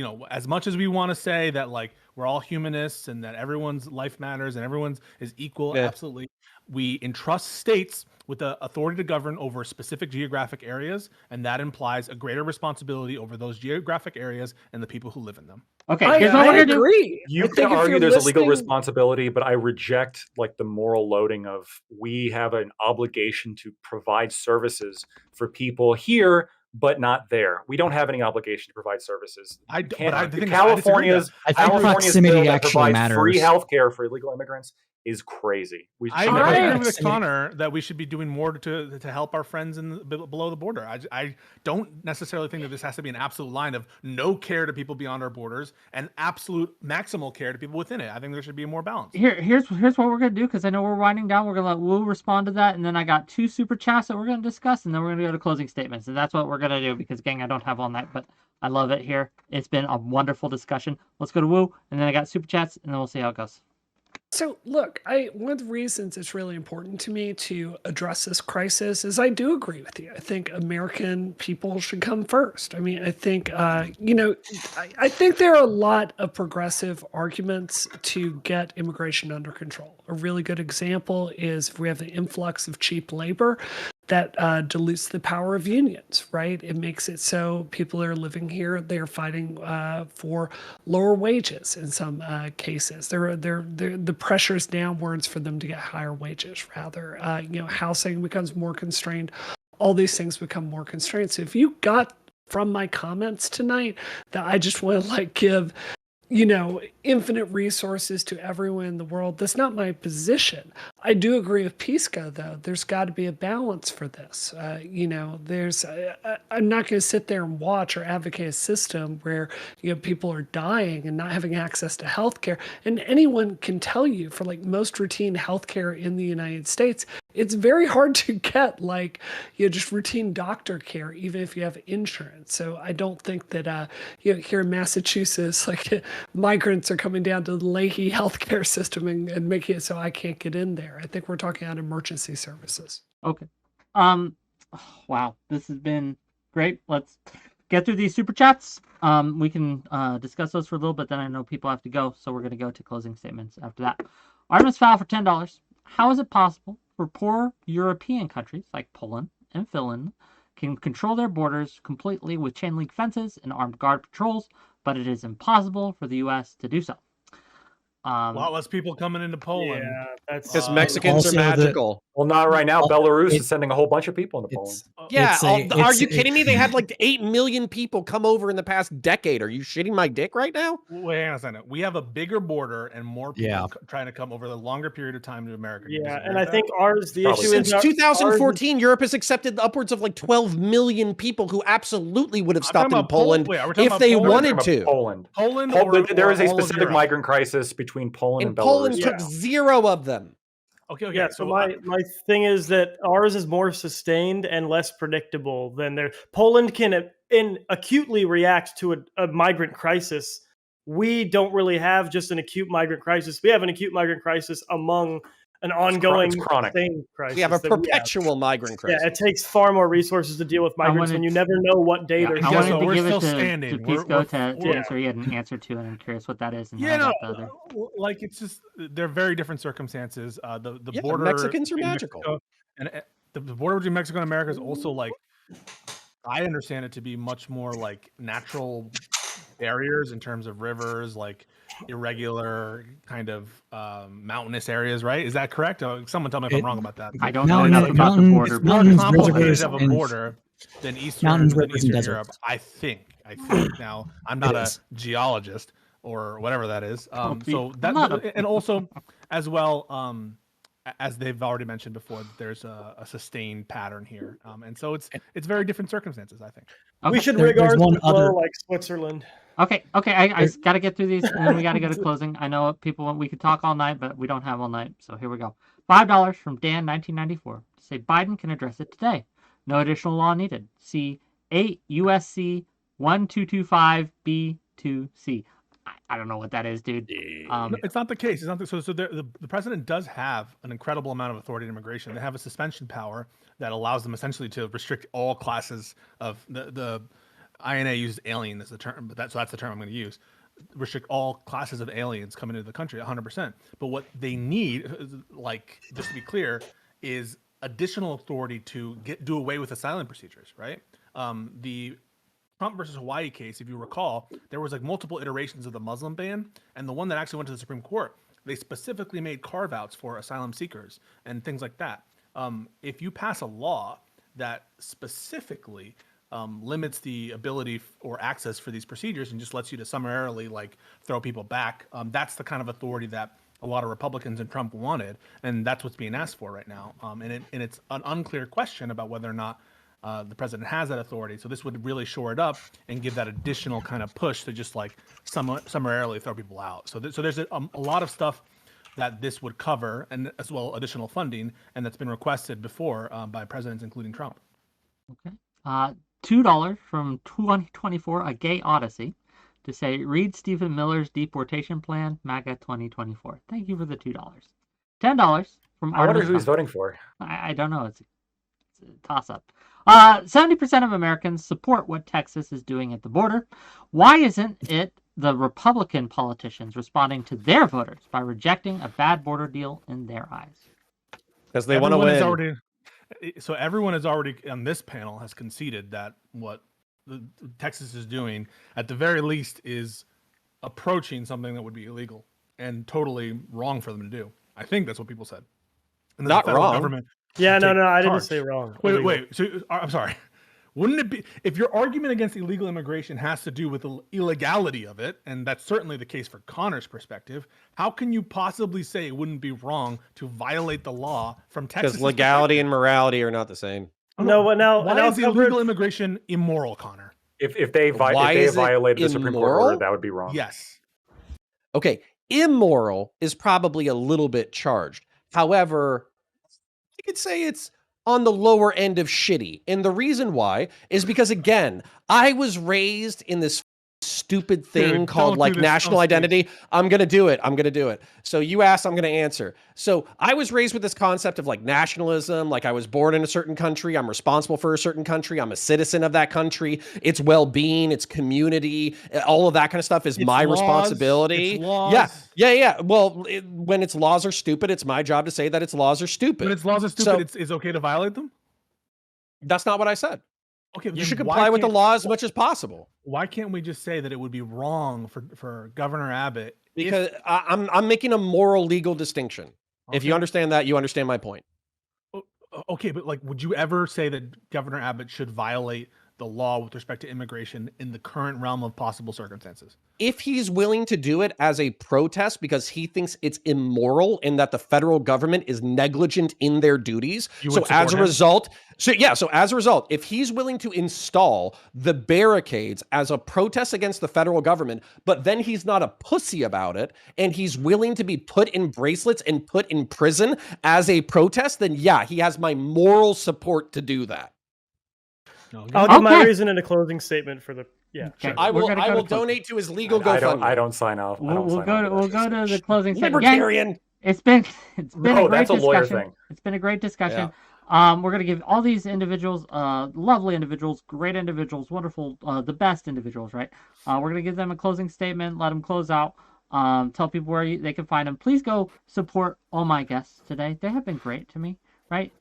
know, as much as we want to say that, like, we're all humanists and that everyone's life matters and everyone's is equal, Yeah. absolutely, we entrust states with the authority to govern over specific geographic areas, and that implies a greater responsibility over those geographic areas and the people who live in them. Okay, here's what I we're gonna do. agree. You I can think if argue you're there's a legal listening- responsibility, but I reject, like, the moral loading of we have an obligation to provide services for people here, but not there. We don't have any obligation to provide services. I d- Can't- but I think California's I think California's proximity bill that actually provides matters. free healthcare for illegal immigrants is crazy. We I should All never right. agree have. with Connor that we should be doing more to help our friends below the border. I don't necessarily think that this has to be an absolute line of no care to people beyond our borders and absolute maximal care to people within it. I think there should be more balance. Here's what we're gonna do, because I know we're winding down. We're gonna let Wu respond to that, and then I got 2 super chats that we're gonna discuss, and then we're gonna go to closing statements, and that's what we're gonna do. Because, gang, I don't have all night, but I love it here. It's been a wonderful discussion. Let's go to Wu, and then I got super chats, and then we'll see how it goes. So look, one of the reasons it's really important to me to address this crisis is I do agree with you. I think American people should come first. I mean, I think I think there are a lot of progressive arguments to get immigration under control. A really good example is if we have an influx of cheap labor, that dilutes the power of unions, right? It makes it so people that are living here, they're fighting for lower wages in some cases. The pressure is downwards for them to get higher wages. Rather, housing becomes more constrained. All these things become more constrained. So if you got from my comments tonight that I just want to, like, give, infinite resources to everyone in the world, that's not my position. I do agree with Pisco, though. There's got to be a balance for this. I'm not going to sit there and watch or advocate a system where people are dying and not having access to healthcare. And anyone can tell you, for like most routine healthcare in the United States, it's very hard to get just routine doctor care, even if you have insurance. So I don't think that here in Massachusetts, like, migrants are coming down to the Leahy healthcare system and making it so I can't get in there. I think we're talking about emergency services. Okay. Wow, this has been great. Let's get through these super chats. We can discuss those for a little bit. Then I know people have to go, so we're going to go to closing statements after that. Artemis Fowl for $10. How is it possible for poor European countries like Poland and Finland can control their borders completely with chain link fences and armed guard patrols, but it is impossible for the U.S. to do so? A lot less people coming into Poland. Yeah, that's Because Mexicans are also magical. Well, not right now. Well, Belarus it- is sending a whole bunch of people into Poland. Yeah, It's are you it's- kidding me? They had like 8 million people come over in the past decade. Are you shitting my dick right now? Wait, hang on a second. We have a bigger border and more people Yeah. trying to come over the longer period of time to America. Do you yeah, disagree and with I that? think the Probably. issue Since is 2014, Europe has accepted upwards of like 12 million people who absolutely would have stopped talking in about Poland. Poland Wait, are we talking if about they Poland? We're wanted talking about to. Poland. Poland, There is a all of specific Europe? migrant crisis between Poland And and Belarus. Poland Yeah. took 0 of them. Okay. Yeah, so my thing is that ours is more sustained and less predictable than their. Poland can acutely react to a migrant crisis. We don't really have just an acute migrant crisis. We have an acute migrant crisis among an ongoing it's chronic. same crisis. We have a that perpetual migrant crisis. Yeah, it takes far more resources to deal with migrants when you never know what day they're I Guess wanted what? to We're give it still to standing. Pisco to we're- answer. He had an answer to, and I'm curious what that is. And Yeah, then I no, got the other. like it's just they're very different circumstances. The Yeah, border Mexicans are in magical. Mexico, and the border between Mexico and America is also like, I understand it to be much more like natural barriers in terms of rivers, like irregular kind of mountainous areas, right? Is that correct? Someone tell me if I'm wrong about that. I don't know Mountains- enough about the mountains- border. It's more mountains, complicated rivers, of a and- border than Eastern, Mountains, than rivers, and Eastern Europe. deserts. I think. Now, I'm not It a is. geologist or whatever that is. Okay. So that, I'm not a- and also as well, as they've already mentioned before, there's a sustained pattern here, and so it's very different circumstances, I think. Okay. We should There's rig ours one to flow other- like Switzerland. Okay, I got to get through these, and then we got to go to closing. I know people we could talk all night, but we don't have all night, so here we go. $5 from Dan, 1994. Say Biden can address it today. No additional law needed. See 8 USC 1225B2C. I don't know what that is, dude. No, it's not the case. It's not the, so the president does have an incredible amount of authority in immigration. They have a suspension power that allows them essentially to restrict all classes of the INA uses alien as the term, but that's the term I'm going to use. Restrict all classes of aliens coming into the country 100%. But what they need, like, just to be clear, is additional authority to do away with asylum procedures, right? The Trump versus Hawaii case, if you recall, there was like multiple iterations of the Muslim ban, and the one that actually went to the Supreme Court, they specifically made carve-outs for asylum seekers and things like that. If you pass a law that specifically limits the ability or access for these procedures and just lets you to summarily like throw people back, that's the kind of authority that a lot of Republicans and Trump wanted, and that's what's being asked for right now. And it's an unclear question about whether or not the president has that authority. So this would really shore it up and give that additional kind of push to just like summarily throw people out. So there's a lot of stuff that this would cover, and as well additional funding, and that's been requested before by presidents, including Trump. Okay. $2 from 2024, A Gay Odyssey, to say, read Stephen Miller's deportation plan, MAGA 2024. Thank you for the $2. $10 from I wonder Artemis who he's Fowl. voting for. I don't know. It's a toss-up. 70% of Americans support what Texas is doing at the border. Why isn't it the Republican politicians responding to their voters by rejecting a bad border deal in their eyes? Because they want to win. So everyone is already on this panel has conceded that what Texas is doing, at the very least, is approaching something that would be illegal and totally wrong for them to do. I think that's what people said. And Not the federal wrong. government Yeah, no, take I didn't charge. say wrong. Wait. So I'm sorry. Wouldn't it be, if your argument against illegal immigration has to do with the illegality of it, and that's certainly the case for Connor's perspective, how can you possibly say it wouldn't be wrong to violate the law from Texas? Because legality and morality are not the same. No, but now Why is illegal immigration immoral, Connor? If they Why is it violated the Supreme Court immoral? order, that would be wrong. Yes. Okay, immoral is probably a little bit charged. However, I could say it's on the lower end of shitty. And the reason why is because, again, I was raised in this stupid thing Dude, called don't like do this. national Don't identity. I'm going to do it. So you asked, I'm going to answer. So I was raised with this concept of like nationalism, like I was born in a certain country. I'm responsible for a certain country. I'm a citizen of that country. Its well-being, its community, all of that kind of stuff is my responsibility. It's laws. Yeah. Well, when its laws are stupid, it's my job to say that its laws are stupid. When its laws are stupid, it's okay to violate them? That's not what I said. Okay, You then should why comply with the can't- law as much as possible. Why can't we just say that it would be wrong for Governor Abbott? Because I'm making a moral legal distinction. If you understand that, you understand my point. Okay, but like, would you ever say that Governor Abbott should violate the law with respect to immigration in the current realm of possible circumstances? If he's willing to do it as a protest because he thinks it's immoral and that the federal government is negligent in their duties. So as a result, if he's willing to install the barricades as a protest against the federal government, but then he's not a pussy about it and he's willing to be put in bracelets and put in prison as a protest, then yeah, he has my moral support to do that. I'll give my reason in a closing statement for the Okay. I We're will gonna go to donate to his legal I GoFundMe. don't sign off. We'll go to the closing segment. Libertarian. It's been it's been a No, great that's a lawyer discussion. thing. It's been a great discussion. Yeah. We're gonna give all these individuals, lovely individuals, great individuals, wonderful, the best individuals, right? We're gonna give them a closing statement, let them close out, tell people where they can find them. Please go support all my guests today. They have been great to me, right?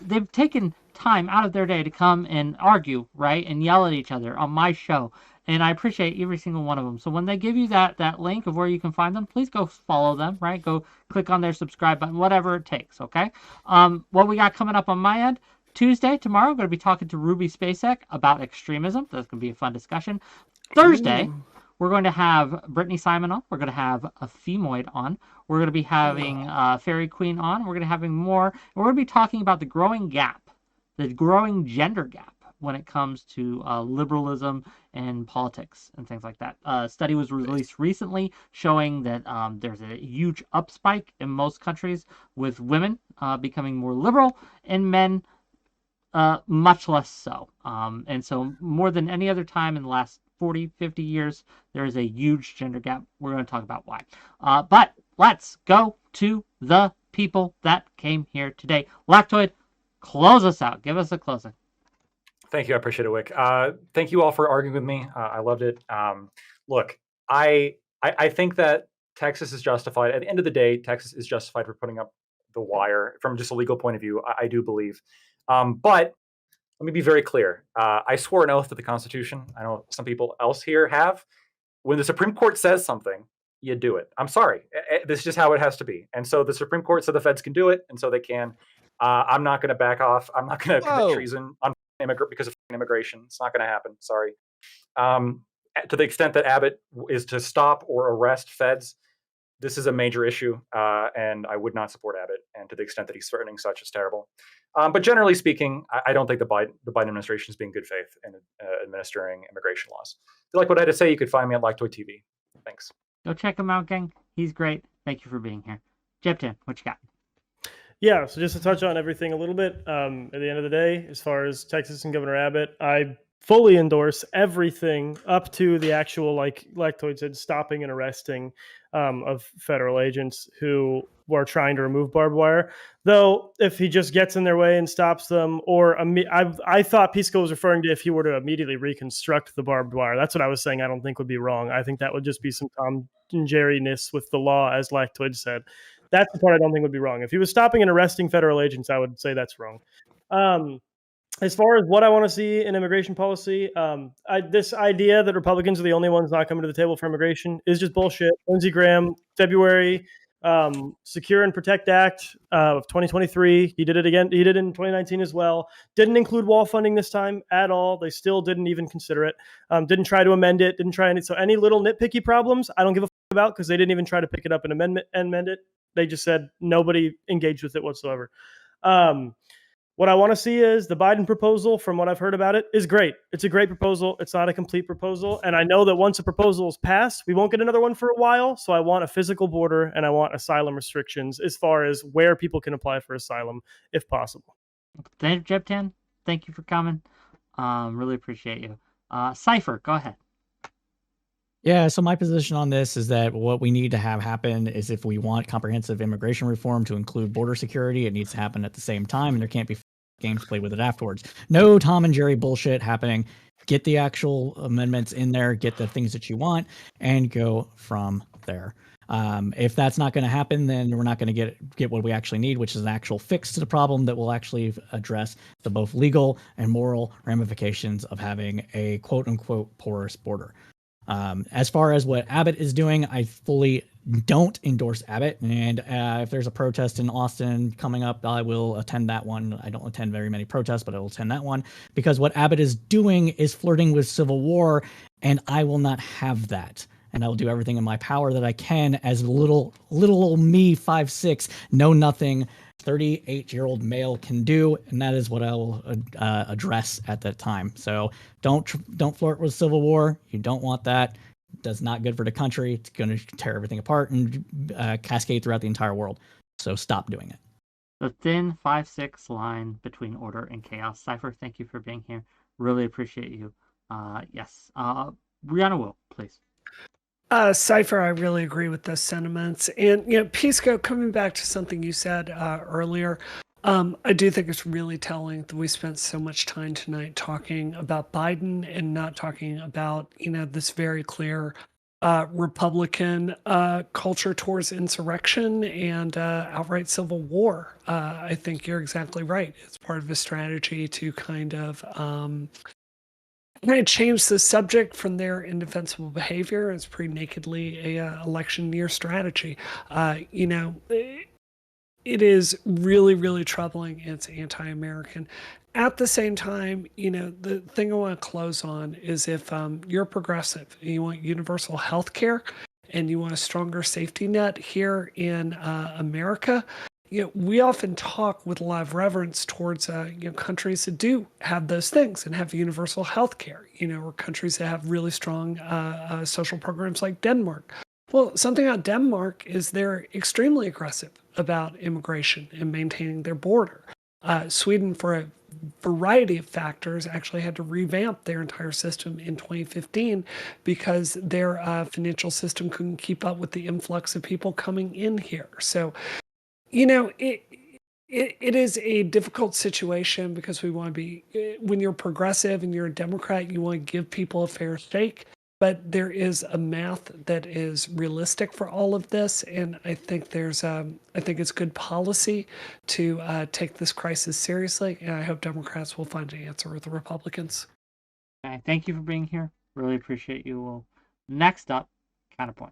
They've taken time out of their day to come and argue, right, and yell at each other on my show. And I appreciate every single one of them. So when they give you that link of where you can find them, please go follow them, right? Go click on their subscribe button, whatever it takes, okay? What we got coming up on my end, Tuesday, tomorrow, I'm going to be talking to Ruby Spacek about extremism. That's going to be a fun discussion. Thursday, we're going to have Brittany Simon on. We're going to have a Femoid on. We're going to be having Fairy Queen on. We're going to having more. And we're going to be talking about the growing gap, the growing gender gap when it comes to liberalism and politics and things like that. A study was released recently showing that there's a huge upspike in most countries with women becoming more liberal and men much less so. And so more than any other time in the last 40, 50 years, there is a huge gender gap. We're going to talk about why. But let's go to the people that came here today. Lactoid, close us out. Give us a closing. Thank you. I appreciate it, Wick. Thank you all for arguing with me. I loved it. Look, I think that Texas is justified. At the end of the day, Texas is justified for putting up the wire from just a legal point of view. I do believe. But let me be very clear. I swore an oath to the Constitution. I know some people else here have. When the Supreme Court says something, you do it. I'm sorry. This is just how it has to be. And so the Supreme Court said the feds can do it, and so they can. I'm not going to back off. I'm not going to commit treason on because of immigration. It's not going to happen. Sorry. To the extent that Abbott is to stop or arrest feds, this is a major issue, and I would not support Abbott. And to the extent that he's threatening such, is terrible. But generally speaking, I don't think the Biden administration is being good faith in administering immigration laws. If you like what I had to say, you could find me at Lactoid TV. Thanks. Go check him out, gang. He's great. Thank you for being here. Jepton, what you got? Yeah, so just to touch on everything a little bit, at the end of the day, as far as Texas and Governor Abbott, I fully endorse everything up to the actual, like Lactoid said, stopping and arresting of federal agents who were trying to remove barbed wire. Though, if he just gets in their way and stops them, or I thought Pisco was referring to if he were to immediately reconstruct the barbed wire. That's what I was saying. I don't think would be wrong. I think that would just be some Tom and Jerry-ness with the law, as Lactoid said. That's the part I don't think would be wrong. If he was stopping and arresting federal agents, I would say that's wrong. As far as what I want to see in immigration policy, this idea that Republicans are the only ones not coming to the table for immigration is just bullshit. Lindsey Graham, February, Secure and Protect Act of 2023. He did it again. He did it in 2019 as well. Didn't include wall funding this time at all. They still didn't even consider it. Didn't try to amend it. Didn't try any. So any little nitpicky problems, I don't give a about because they didn't even try to pick it up and amend it. They just said nobody engaged with it whatsoever. What I want to see is the Biden proposal, from what I've heard about it, is great. It's a great proposal. It's not a complete proposal. And I know that once a proposal is passed, we won't get another one for a while. So I want a physical border and I want asylum restrictions as far as where people can apply for asylum, if possible. Thank you, Jeptan. Thank you for coming. Really appreciate you. Cypher, go ahead. Yeah, so my position on this is that what we need to have happen is if we want comprehensive immigration reform to include border security, it needs to happen at the same time, and there can't be games played with it afterwards. No Tom and Jerry bullshit happening. Get the actual amendments in there, get the things that you want, and go from there. If that's not going to happen, then we're not going to get what we actually need, which is an actual fix to the problem that will actually address the both legal and moral ramifications of having a quote-unquote porous border. As far as what Abbott is doing, I fully don't endorse Abbott. And if there's a protest in Austin coming up, I will attend that one. I don't attend very many protests, but I will attend that one because what Abbott is doing is flirting with civil war, and I will not have that. And I will do everything in my power that I can as little old me, 5'6", know nothing, 38-year-old male can do, and that is what I will address at that time. So don't flirt with civil war. You don't want that. That's not good for the country. It's going to tear everything apart and cascade throughout the entire world. So stop doing it. The thin 5-6 line between order and chaos. Cypher, thank you for being here. Really appreciate you. Yes. Brianna Will, please. Cypher, I really agree with those sentiments. And, Pisco, coming back to something you said earlier, I do think it's really telling that we spent so much time tonight talking about Biden and not talking about, this very clear Republican culture towards insurrection and outright civil war. I think you're exactly right. It's part of a strategy to kind of change the subject from their indefensible behavior. It's pretty nakedly a election year strategy. It is really, really troubling. It's anti-American. At the same time, the thing I want to close on is if you're progressive and you want universal health care and you want a stronger safety net here in America, we often talk with a lot of reverence towards countries that do have those things and have universal health care, or countries that have really strong social programs like Denmark. Well, something about Denmark is they're extremely aggressive about immigration and maintaining their border. Sweden, for a variety of factors, actually had to revamp their entire system in 2015 because their financial system couldn't keep up with the influx of people coming in here. So, it is a difficult situation because we want to be, when you're progressive and you're a Democrat, you want to give people a fair shake. But there is a math that is realistic for all of this, and I think I think it's good policy to take this crisis seriously, and I hope Democrats will find an answer with the Republicans. Okay, thank you for being here. Really appreciate you. Well, next up, counterpoints.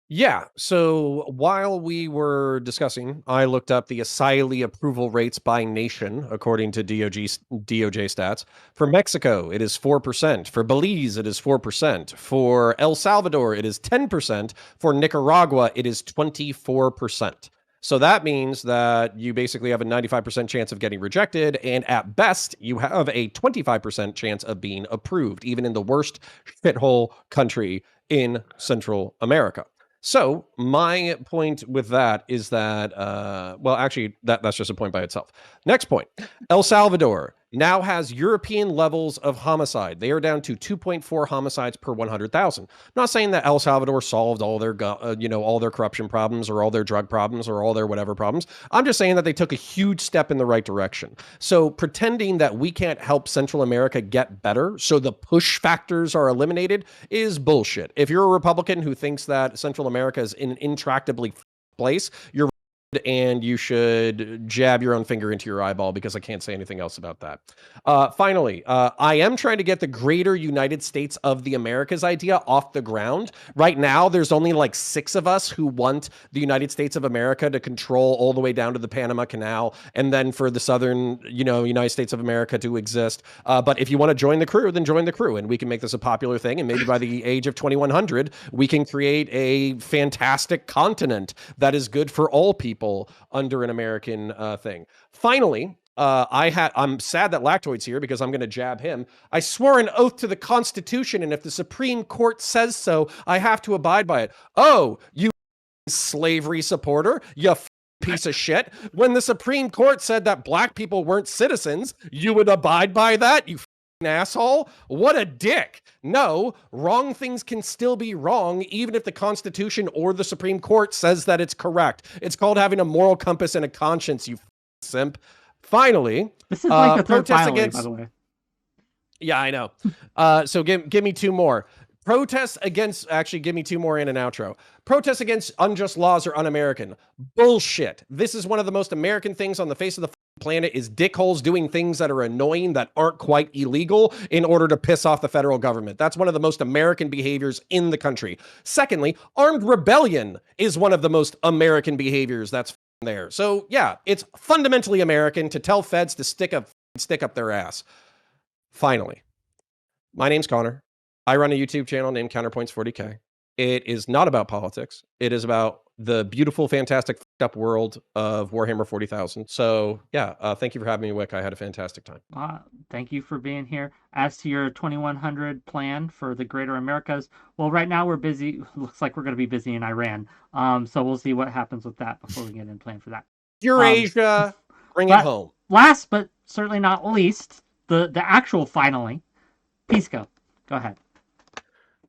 Yeah. So while we were discussing, I looked up the asylee approval rates by nation according to DOJ stats. For Mexico, it is 4%. For Belize, it is 4%. For El Salvador, it is 10%. For Nicaragua, it is 24%. So that means that you basically have a 95% chance of getting rejected, and at best, you have a 25% chance of being approved, even in the worst shithole country in Central America. So my point with that is that, well, actually, that's just a point by itself. Next point, El Salvador now has European levels of homicide. They are down to 2.4 homicides per 100,000. I'm not saying that El Salvador solved all their, all their corruption problems or all their drug problems or all their whatever problems. I'm just saying that they took a huge step in the right direction. So pretending that we can't help Central America get better so the push factors are eliminated is bullshit. If you're a Republican who thinks that Central America is in an intractably place, you're and you should jab your own finger into your eyeball because I can't say anything else about that. Finally, I am trying to get the greater United States of the Americas idea off the ground. Right now, there's only like 6 of us who want the United States of America to control all the way down to the Panama Canal, and then for the southern, United States of America to exist. But if you want to join the crew, then join the crew, and we can make this a popular thing. And maybe by the age of 2100, we can create a fantastic continent that is good for all people under an American thing. Finally, I'm sad that Lactoid's here because I'm going to jab him. I swore an oath to the Constitution, and if the Supreme Court says so, I have to abide by it. Oh, you slavery supporter, you piece of shit. When the Supreme Court said that black people weren't citizens, you would abide by that, you asshole? What a dick. No, wrong things can still be wrong, even if the Constitution or the Supreme Court says that it's correct. It's called having a moral compass and a conscience, you simp. Finally, this is like the third protest finally, against... by the way. Yeah, I know. So give me 2 more. Protests against, actually, give me 2 more in an outro. Protests against unjust laws are un-American. Bullshit. This is one of the most American things on the face of the planet, is dickholes doing things that are annoying that aren't quite illegal in order to piss off the federal government. That's one of the most American behaviors in the country. Secondly, armed rebellion is one of the most American behaviors that's there. So yeah, it's fundamentally American to tell feds to stick up their ass. Finally, my name's Connor. I run a YouTube channel named Counterpoints 40K. It is not about politics. It is about the beautiful, fantastic, up world of Warhammer 40,000. So yeah, thank you for having me, Whick. I had a fantastic time. Thank you for being here. As to your 2100 plan for the Greater Americas, well, right now we're busy. Looks like we're going to be busy in Iran. So we'll see what happens with that before we get in plan for that. Eurasia, bring it home. Last but certainly not least, the actual finally, Pisco. Go ahead.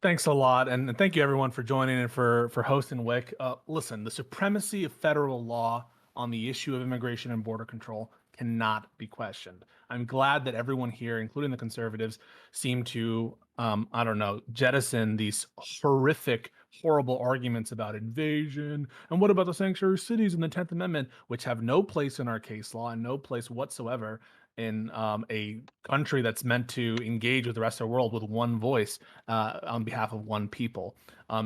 Thanks a lot, and thank you everyone for joining and for hosting Whick. Listen, the supremacy of federal law on the issue of immigration and border control cannot be questioned. I'm glad that everyone here, including the conservatives, seem to, I don't know, jettison these horrific, horrible arguments about invasion and what about the sanctuary cities and the 10th Amendment, which have no place in our case law and no place whatsoever in a country that's meant to engage with the rest of the world with one voice on behalf of one people.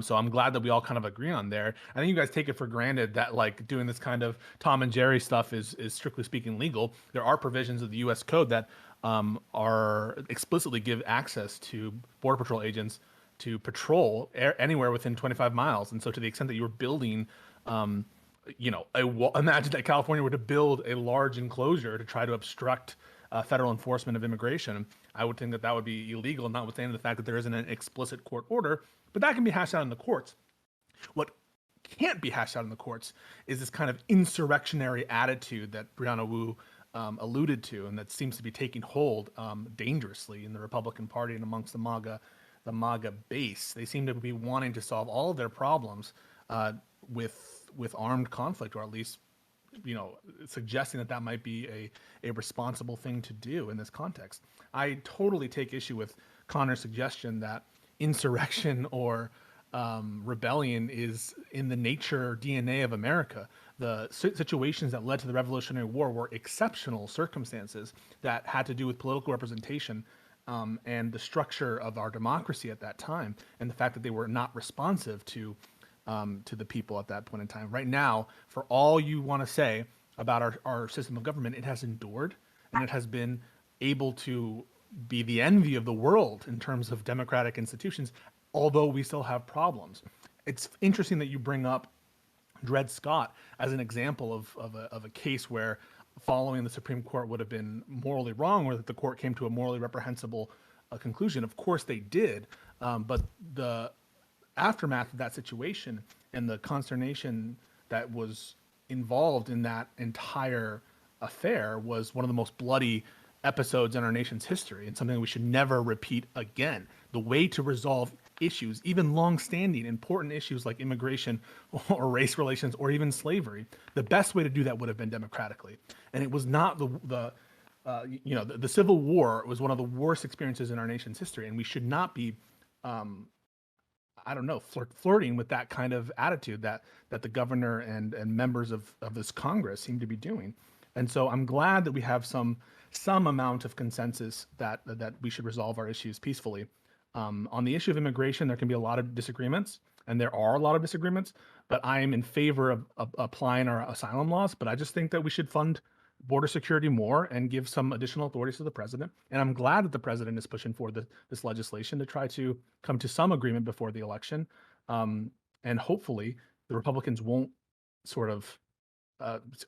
So I'm glad that we all kind of agree on there. I think you guys take it for granted that like doing this kind of Tom and Jerry stuff is strictly speaking legal. There are provisions of the U.S. Code that are explicitly give access to Border Patrol agents to patrol anywhere within 25 miles. And so to the extent that you're building imagine that California were to build a large enclosure to try to obstruct federal enforcement of immigration. I would think that that would be illegal, notwithstanding the fact that there isn't an explicit court order, but that can be hashed out in the courts. What can't be hashed out in the courts is this kind of insurrectionary attitude that Brianna Wu alluded to, and that seems to be taking hold dangerously in the Republican Party and amongst the MAGA base. They seem to be wanting to solve all of their problems with armed conflict, or at least, suggesting that that might be a responsible thing to do in this context. I totally take issue with Connor's suggestion that insurrection or rebellion is in the nature DNA of America. The situations that led to the Revolutionary War were exceptional circumstances that had to do with political representation and the structure of our democracy at that time, and the fact that they were not responsive to the people at that point in time. Right now, for all you want to say about our system of government, it has endured and it has been able to be the envy of the world in terms of democratic institutions, although we still have problems. It's interesting that you bring up Dred Scott as an example of a case where following the Supreme Court would have been morally wrong, or that the court came to a morally reprehensible conclusion. Of course they did, but the aftermath of that situation and the consternation that was involved in that entire affair was one of the most bloody episodes in our nation's history, and something we should never repeat again. The way to resolve issues, even long-standing important issues like immigration or race relations or even slavery, the best way to do that would have been democratically. And it was not the Civil War was one of the worst experiences in our nation's history, and we should not be flirting with that kind of attitude that the governor and members of this Congress seem to be doing. And so I'm glad that we have some amount of consensus that we should resolve our issues peacefully. On the issue of immigration, there can be a lot of disagreements, and there are a lot of disagreements, but I am in favor of applying our asylum laws. But I just think that we should fund border security more and give some additional authorities to the president. And I'm glad that the president is pushing forward this legislation to try to come to some agreement before the election. And hopefully the Republicans won't sort of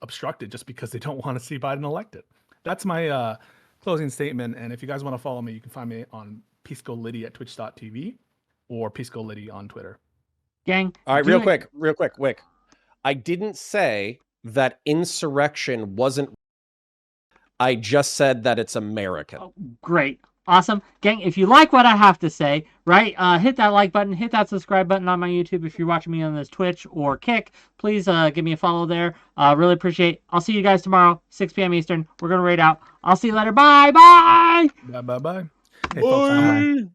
obstruct it just because they don't want to see Biden elected. That's my closing statement. And if you guys want to follow me, you can find me on Pisco Liddy at twitch.tv or Pisco Liddy on Twitter. Gang. All right, real quick, Whick. I didn't say that insurrection wasn't. I just said that it's American. Oh, great. Awesome. Gang, if you like what I have to say, right, hit that like button, hit that subscribe button on my YouTube. If you're watching me on this Twitch or Kick, please give me a follow there. Really appreciate it. I'll see you guys tomorrow, 6 p.m. Eastern. We're going to raid out. I'll see you later. Bye. Bye. Bye. Hey, Bye. folks,